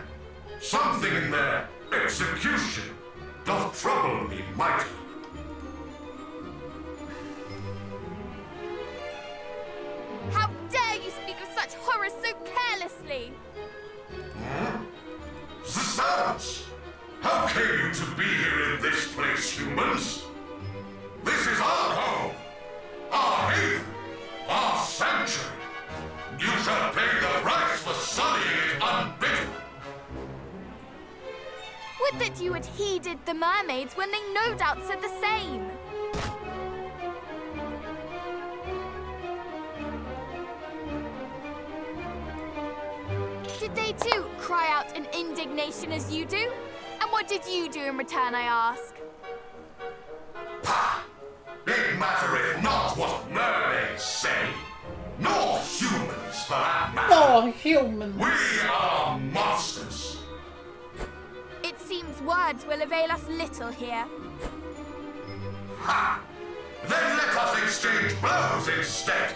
something in their execution doth trouble me mightily.
How dare you speak of such horrors so carelessly?
Zounds! How came you to be here in this place, humans? This is our home, our haven, our sanctuary. You shall pay the price for sullying it unbidden.
Would that you had heeded the mermaids when they no doubt said the same. Did they too cry out in indignation as you do? And what did you do in return, I ask?
Pah! It mattereth not what mermaids say, nor humans for that matter.
Oh, humans.
We are monsters.
It seems words will avail us little here.
Ha! Then let us exchange blows instead.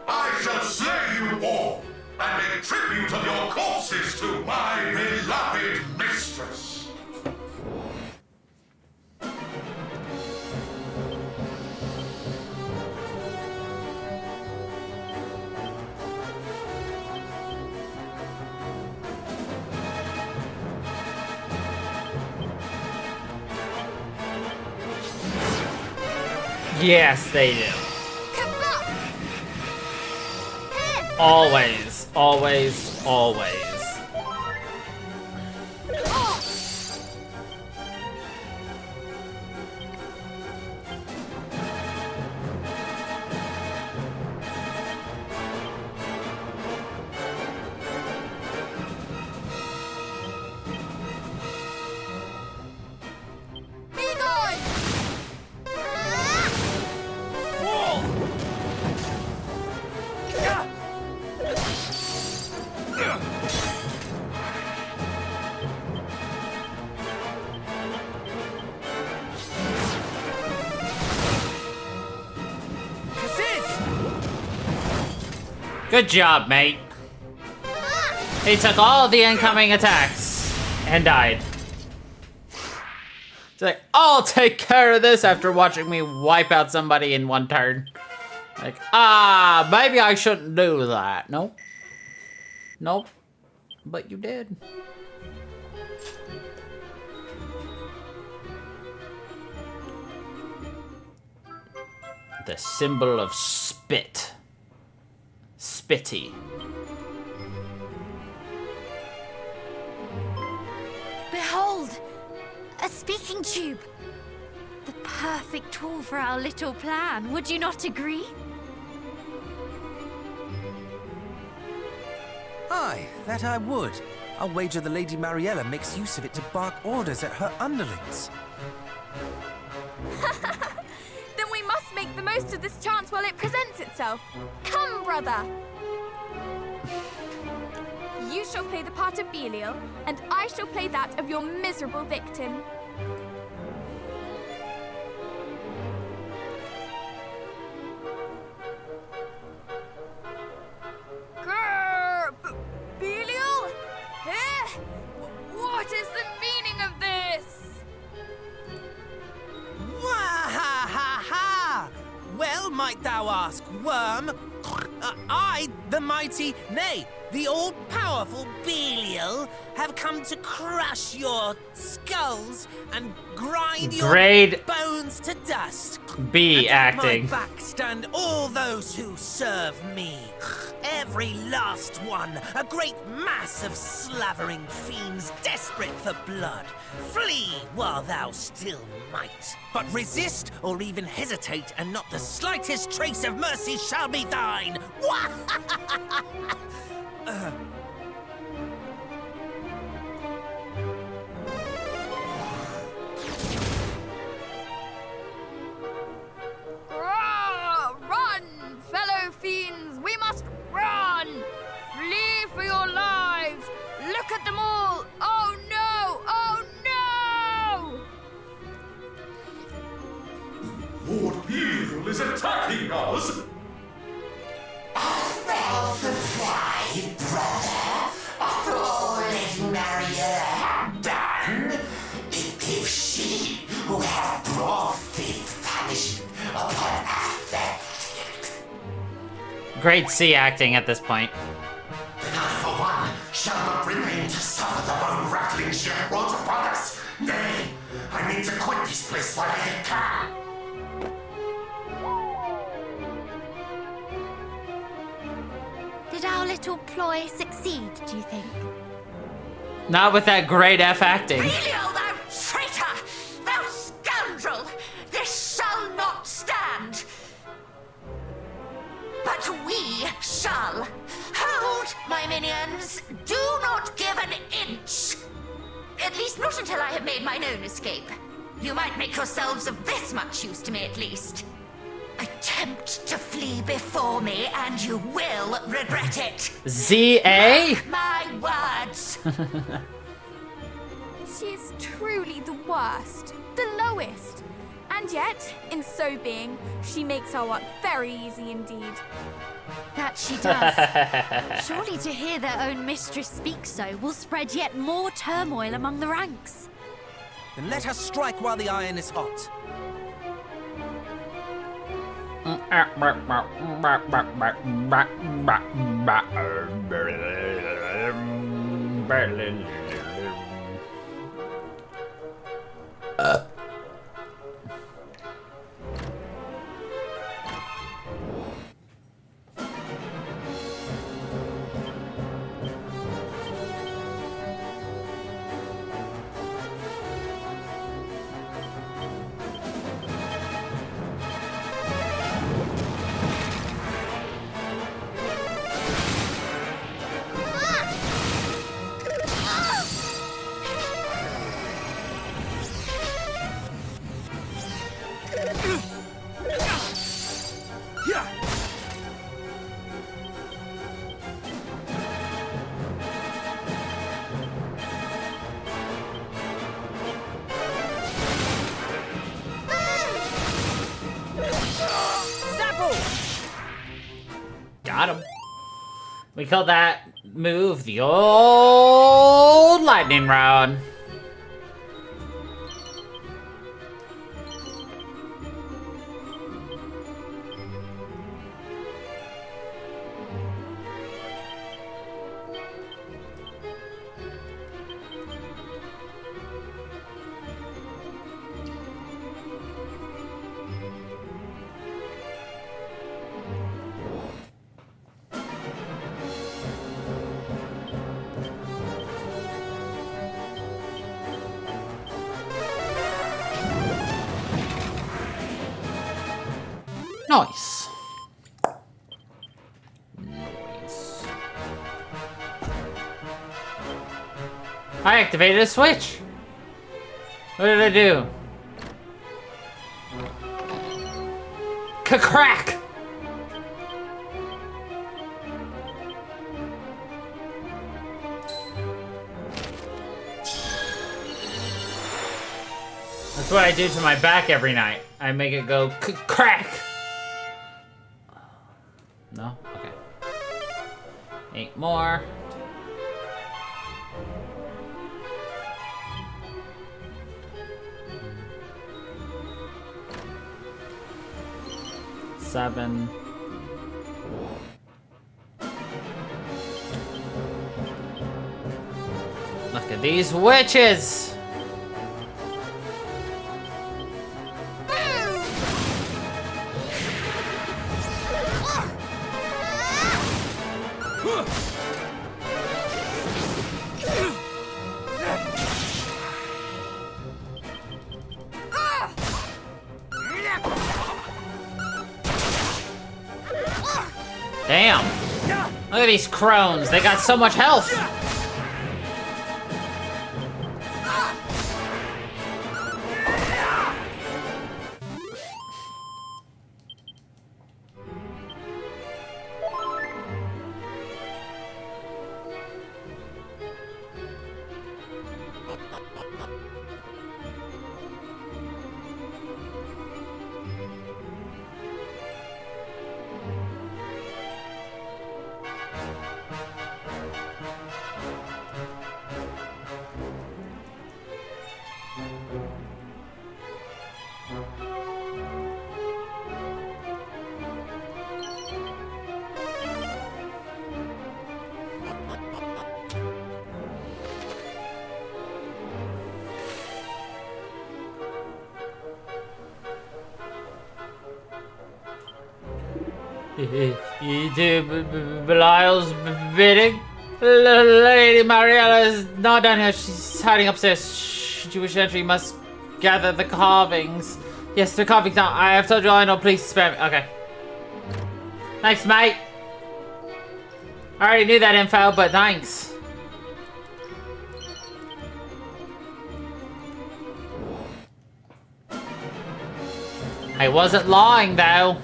I shall slay you all and make tribute of your corpses to my beloved mistress.
Yes, they do. Always, always, always. Good job, mate. He took all the incoming attacks and died. It's like, I'll take care of this after watching me wipe out somebody in one turn. Like, maybe I shouldn't do that. Nope. Nope. But you did. The symbol of spit. Spitty.
Behold! A speaking tube! The perfect tool for our little plan, would you not agree?
Aye, that I would. I'll wager the Lady Mariella makes use of it to bark orders at her underlings.
Then we must make the most of this chance while it presents itself. Come, brother! You shall play the part of Belial, and I shall play that of your miserable victim. Grrr! Belial? Eh? What is the meaning of this?
Wah-ha-ha-ha! Well, might thou ask, worm? I, the mighty, nay, the all-powerful Belial, have come to crush your skulls and grind
Grade
your bones to dust.
B
and
acting.
At my back stand all those who serve me. Every last one, a great mass of slavering fiends desperate for blood. Flee while thou still might. But resist or even hesitate, and not the slightest trace of mercy shall be thine.
Run, fellow fiends! We must run! Flee for your lives! Look at them all! Oh no! Oh
fool is attacking us!
Alpha 5, brother. After all that Mariella had done, it is she who has brought this punishment upon us.
Great C acting at this point.
Then I, for one, shall not remain to suffer the bone-rattling she hath brought upon us. Nay, I mean to quit this place while I can.
Did our little ploy succeed, do you think?
Not with that great F acting.
Belial, thou traitor! Thou scoundrel! This shall not stand! But we shall. Hold, my minions! Do not give an inch! At least not until I have made mine own escape. You might make yourselves of this much use to me, at least. Attempt to flee before me, and you will regret it.
Z-A?
Mark my words.
She is truly the worst, the lowest. And yet, in so being, she makes our work very easy indeed.
That she does. Surely to hear their own mistress speak so will spread yet more turmoil among the ranks.
Then let us strike while the iron is hot.
Got him. We call that move the old lightning round. Nice. Nice. I activated a switch. What did I do? Crack! That's what I do to my back every night. I make it go crack. No? Okay. 8 more. Seven. Look at these witches! Damn! Look at these crones, they got so much health! You do Belial's bidding? Lady Mariella is not down here. She's hiding upstairs. Jewish entry must gather the carvings. Yes, the carvings now. I have told you all I know. Please spare me. Okay. Thanks, mate. I already knew that info, but thanks. I wasn't lying, though.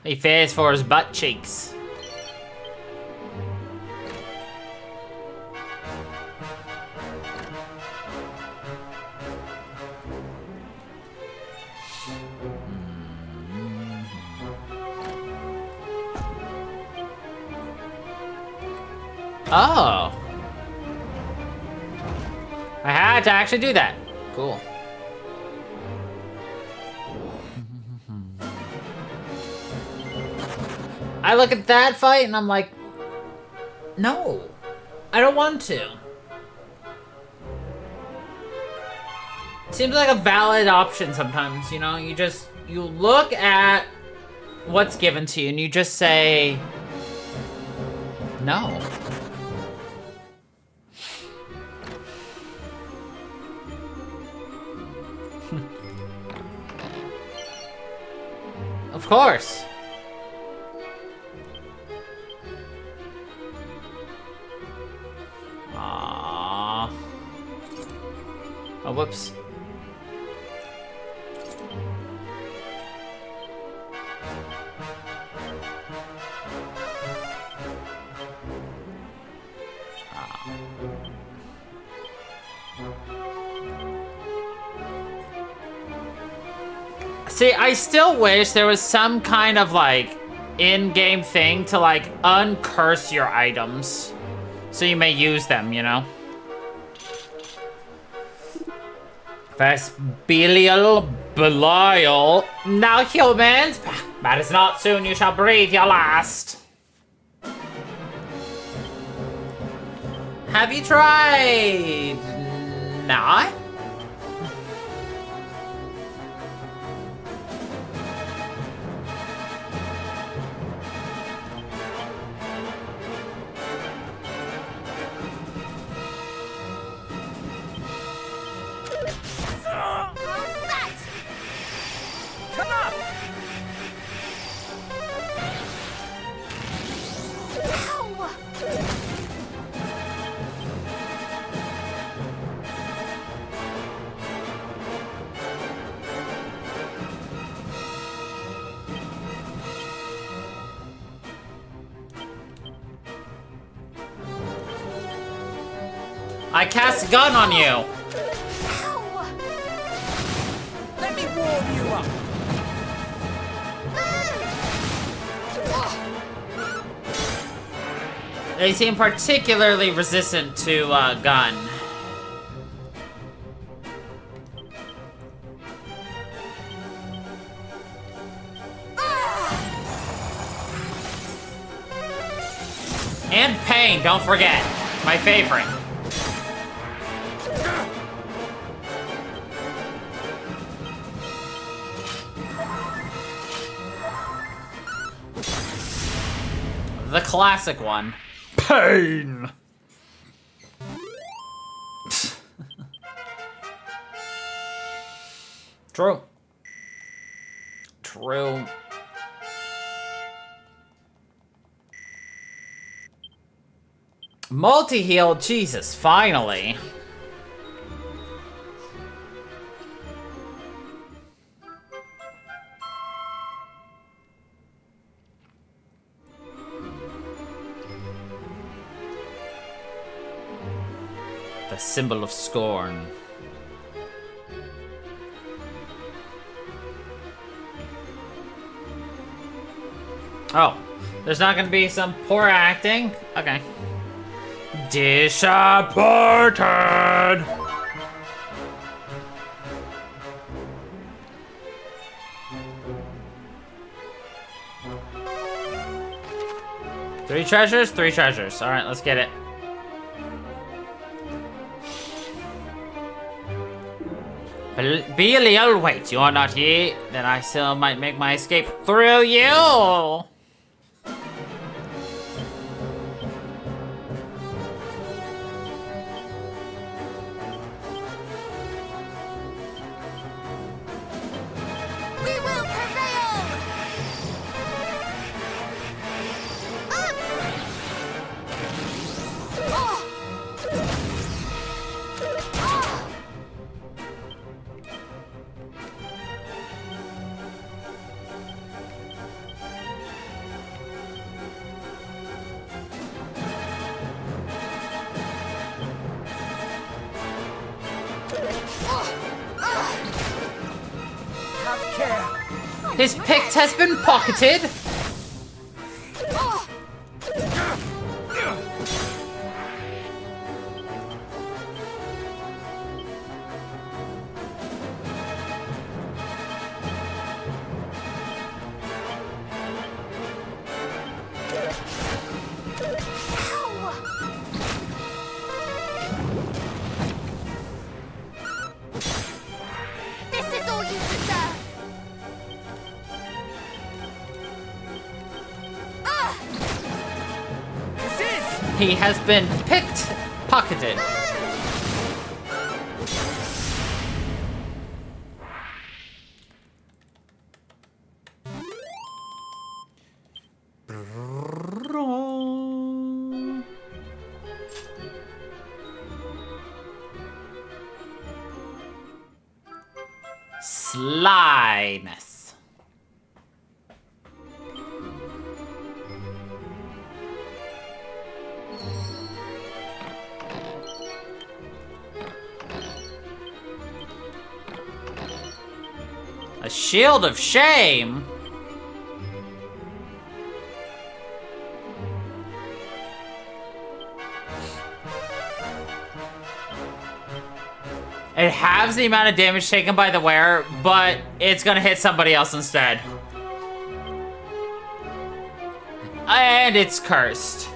He fears for his butt cheeks. Oh. I had to actually do that. Cool. I look at that fight and I'm like, no, I don't want to. Seems like a valid option sometimes, you know? You look at what's given to you and you just say, no. Of course. Aww. Oh, whoops. See, I still wish there was some kind of, like, in-game thing to, like, uncurse your items. So you may use them, you know? Vespilial Belial. Now, humans, that is not soon you shall breathe your last. Have you tried? Not? I cast a gun on you.
Let me warm you up.
They seem particularly resistant to gun. And pain, don't forget. My favorite. The classic one. Pain! True. True. Multi-heal, Jesus, finally. The symbol of scorn. Oh, there's not gonna be some poor acting? Okay. Disappointed! 3 treasures, 3 treasures. Alright, let's get it. Belial, wait, you're not here? Then I still might make my escape through you!
We will prevail! Up! Oh! Oh!
Have care.
His pict has been pocketed!
Oh! This is all you deserve! Ah!
He has been picked, pocketed. Slyness. A shield of shame? It halves the amount of damage taken by the wearer, but it's gonna hit somebody else instead. And it's cursed.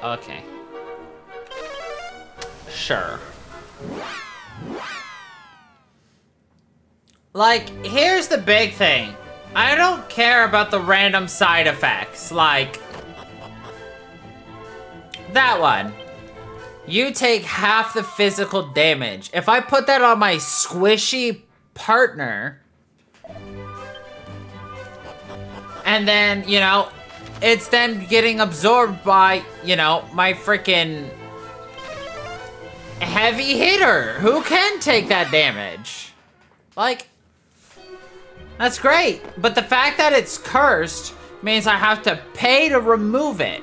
Okay. Sure. Like, here's the big thing. I don't care about the random side effects, like that one. You take half the physical damage. If I put that on my squishy partner, and then, you know, it's then getting absorbed by, you know, my freaking heavy hitter who can take that damage. Like, that's great, but the fact that it's cursed means I have to pay to remove it.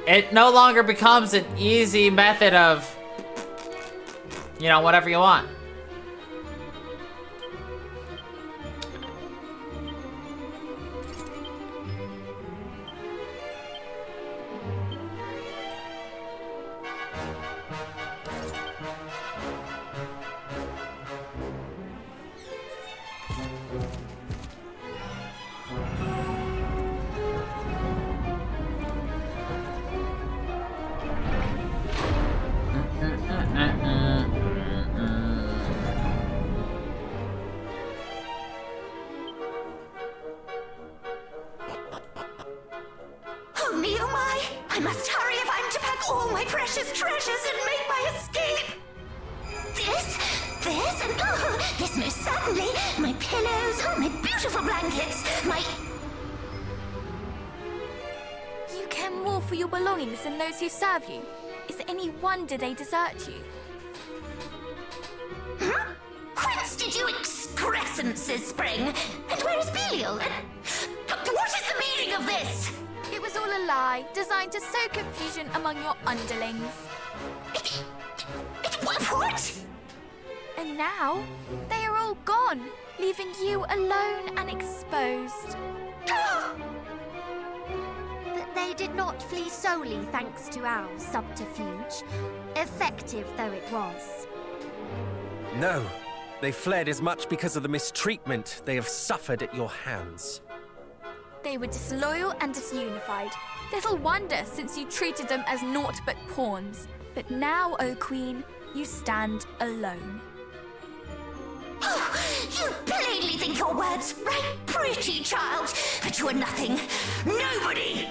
It no longer becomes an easy method of, you know, whatever you want.
Oh, Neomai! I must hurry if I'm to pack all my precious treasures and make my escape! This, and oh, this most certainly! My pillows, oh, my beautiful blankets, my...
You care more for your belongings than those who serve you. Is it any wonder they desert you?
Huh? Whence did you excrescences spring? And where is Belial? And what is the meaning of this?
It was all a lie, designed to sow confusion among your underlings.
What?
And now, they are all gone, leaving you alone and exposed.
But they did not flee solely thanks to our subterfuge, effective though it was.
No. They fled as much because of the mistreatment they have suffered at your hands.
They were disloyal and disunified. Little wonder, since you treated them as naught but pawns. But now, O Queen, you stand alone.
Oh, you plainly think your words right pretty, child, but you are nothing. Nobody!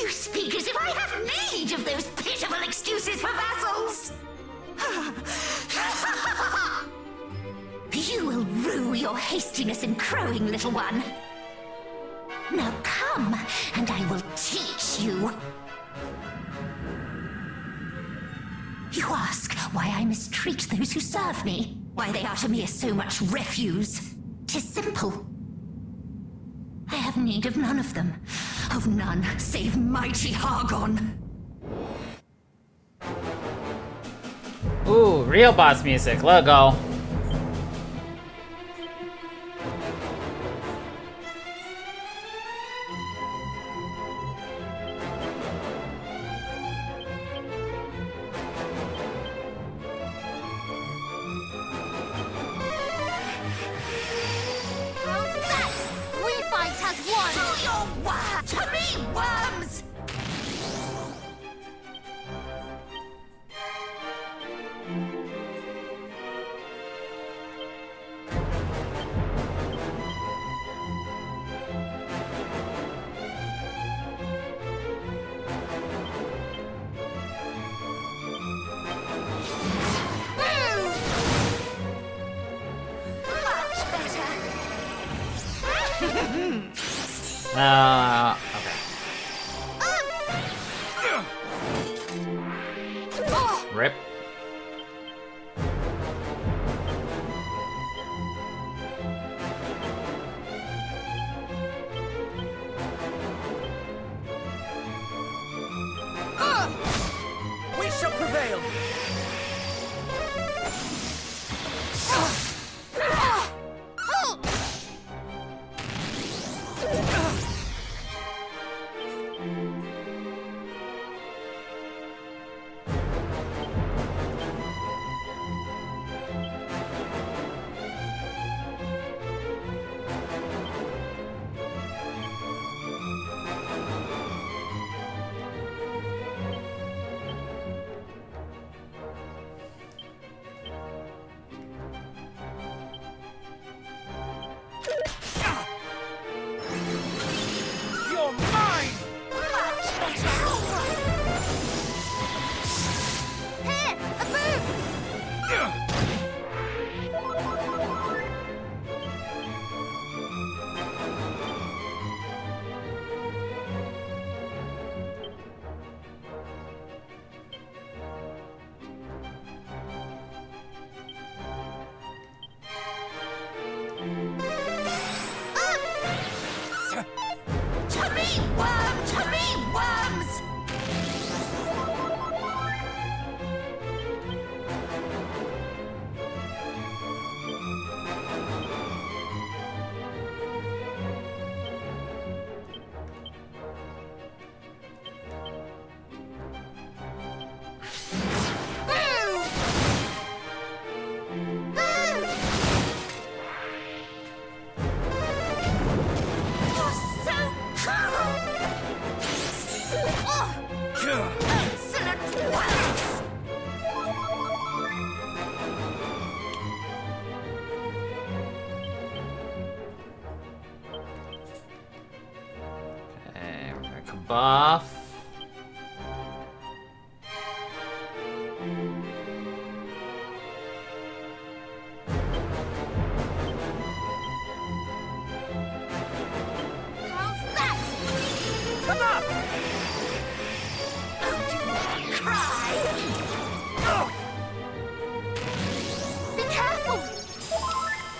You speak as if I have need of those pitiful excuses for vassals! You will rue your hastiness in crowing, little one. Now come, and I will teach you. You ask why I mistreat those who serve me, why they are to me as so much refuse. 'Tis simple. I have need of none of them, of none save mighty Hargon.
Ooh, real boss music. Let go.
How's that? We fight as one!
Do your work to me, worms!
Okay. Rip.
We shall prevail! You're mine!
Much better!
Here! A boom!
To me, worm! To me, worms! You're so cool! Oh, excellent words!
Okay, we're gonna buff.
How's that?
Come up!
Oh, do not cry!
Be careful!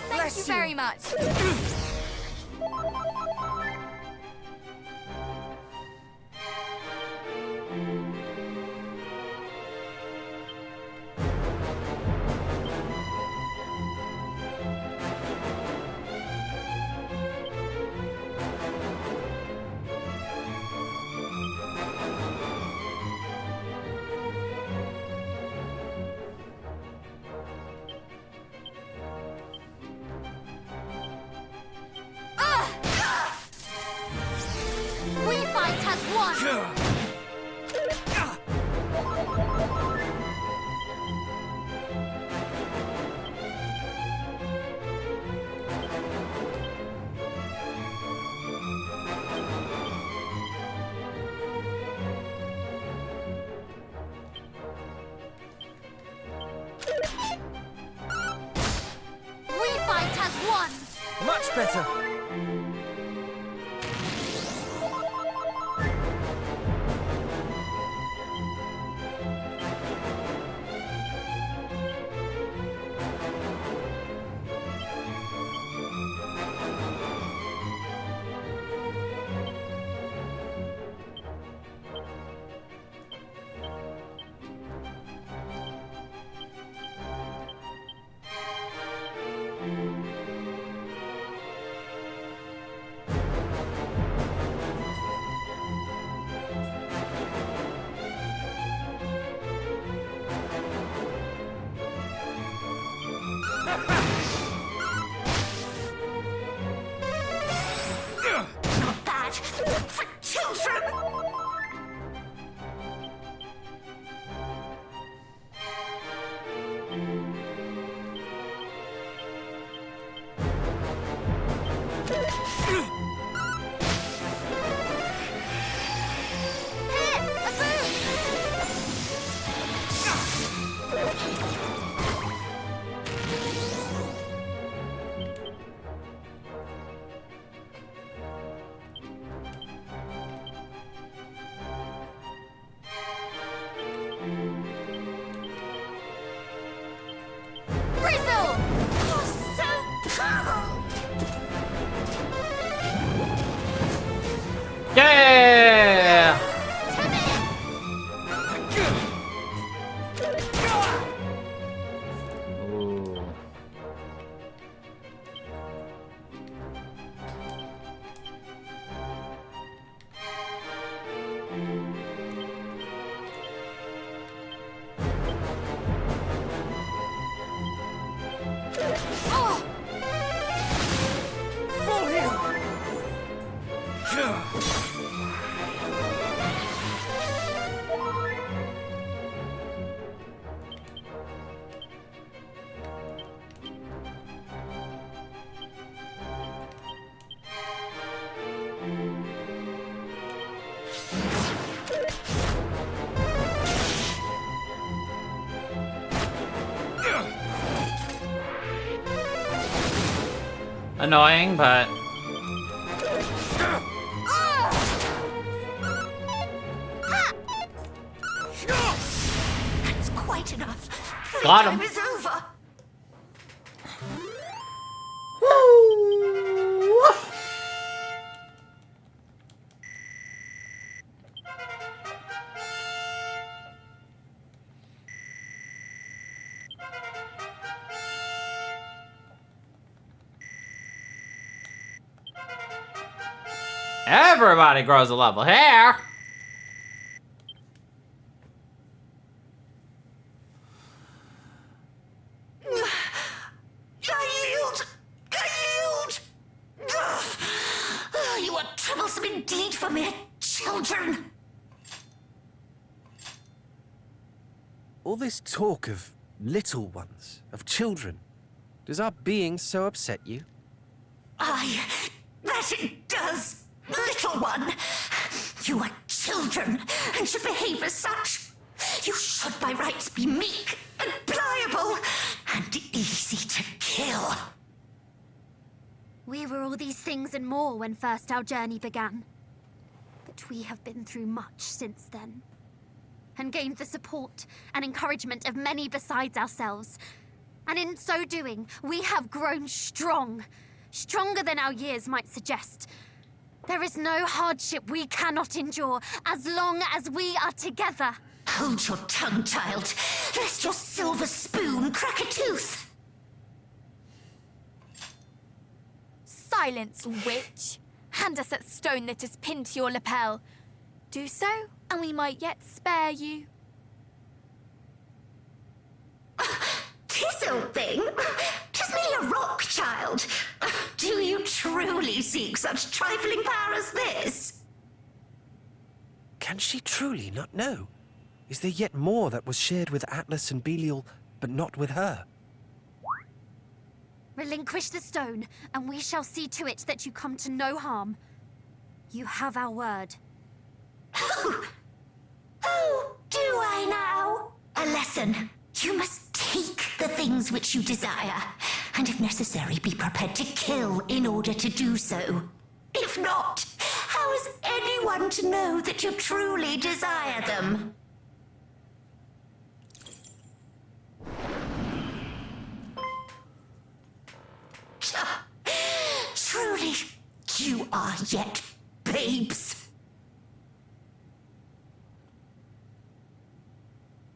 Thank
Bless
you
you.
very much.
much better.
Not bad for children.
Bristle!
You're so cool.
Yeah! Ooh.
Oh!
Fall here!
Annoying, but
That's quite enough.
Got him.
Playtime is over.
everybody grows a level here.
You are troublesome indeed for mere children.
All this talk of little ones, of children, does our being so upset you?
Aye, that it does, little one. You are children and should behave as such. You should by rights be meek and pliable and easy to kill.
We were all these things and more when first our journey began. But we have been through much since then. And gained the support and encouragement of many besides ourselves. And in so doing, we have grown strong. Stronger than our years might suggest. There is no hardship we cannot endure as long as we are together.
Hold your tongue, child, lest your silver spoon crack a tooth.
Silence, witch! Hand us that stone that is pinned to your lapel. Do so, and we might yet spare you.
Tis old thing. 'Tis merely a rock, child. Do you truly seek such trifling power as this?
Can she truly not know? Is there yet more that was shared with Atlas and Belial, but not with her?
Relinquish the stone, and we shall see to it that you come to no harm. You have our word.
Oh, do I now? A lesson. You must take the things which you desire. and if necessary, be prepared to kill in order to do so. If not, how is anyone to know that you truly desire them? Truly, you are yet babes.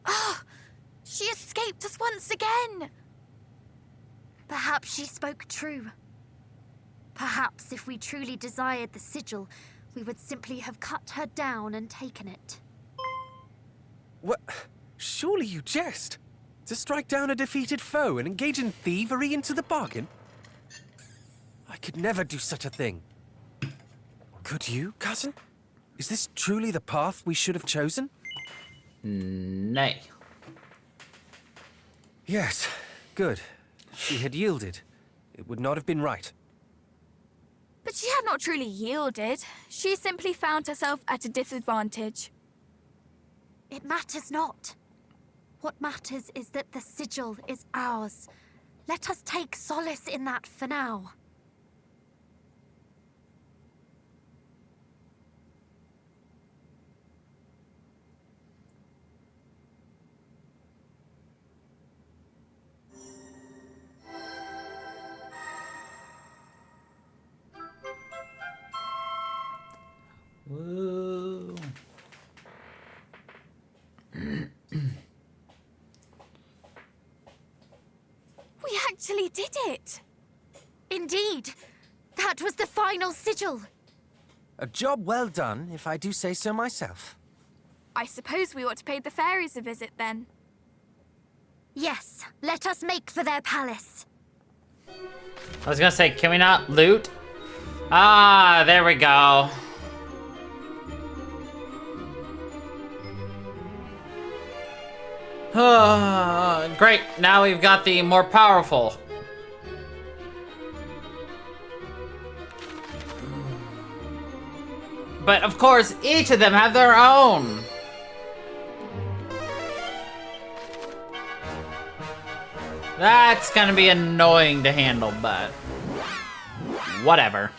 Oh, she escaped us once again.
Perhaps she spoke true. Perhaps if we truly desired the sigil, we would simply have cut her down and taken it.
What? Surely you jest. To strike down a defeated foe and engage in thievery into the bargain? I could never do such a thing. Could you, cousin? Is this truly the path we should have chosen?
Nay.
Yes, good. If she had yielded, it would not have been right.
But she had not truly yielded. She simply found herself at a disadvantage.
It matters not. What matters is that the sigil is ours. Let us take solace in that for now.
Woo.
We actually did it!
Indeed! That was the final sigil!
A job well done, if I do say so myself.
I suppose we ought to pay the fairies a visit then.
Yes, let us make for their palace.
I was gonna say, can we not loot? Ah, there we go. Great, now we've got the more powerful. But of course, each of them have their own. That's gonna be annoying to handle, but whatever.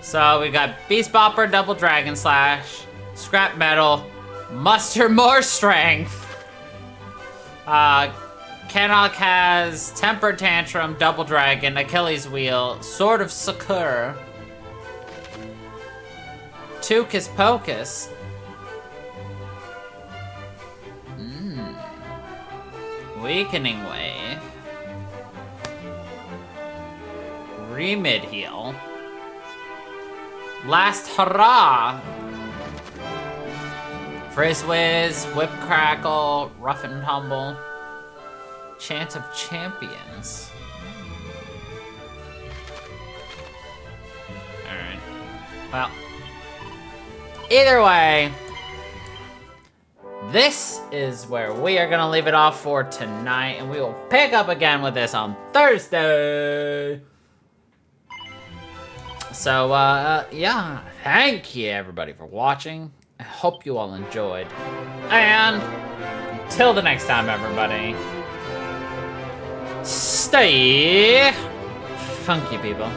So we got Beast Bopper, Double Dragon Slash, Scrap Metal, Muster More Strength. Kenok has Temper Tantrum, Double Dragon, Achilles Wheel, Sword of Succor, Tucus Pocus. Weakening Wave. Remid Heal. Last Hurrah! Frizz Whiz, Whip Crackle, Rough and Tumble, Chant of Champions. Alright. Well, either way, this is where we are gonna leave it off for tonight, and we will pick up again with this on Thursday. So, yeah, thank you everybody for watching. I hope you all enjoyed. And till the next time, everybody, stay funky, people.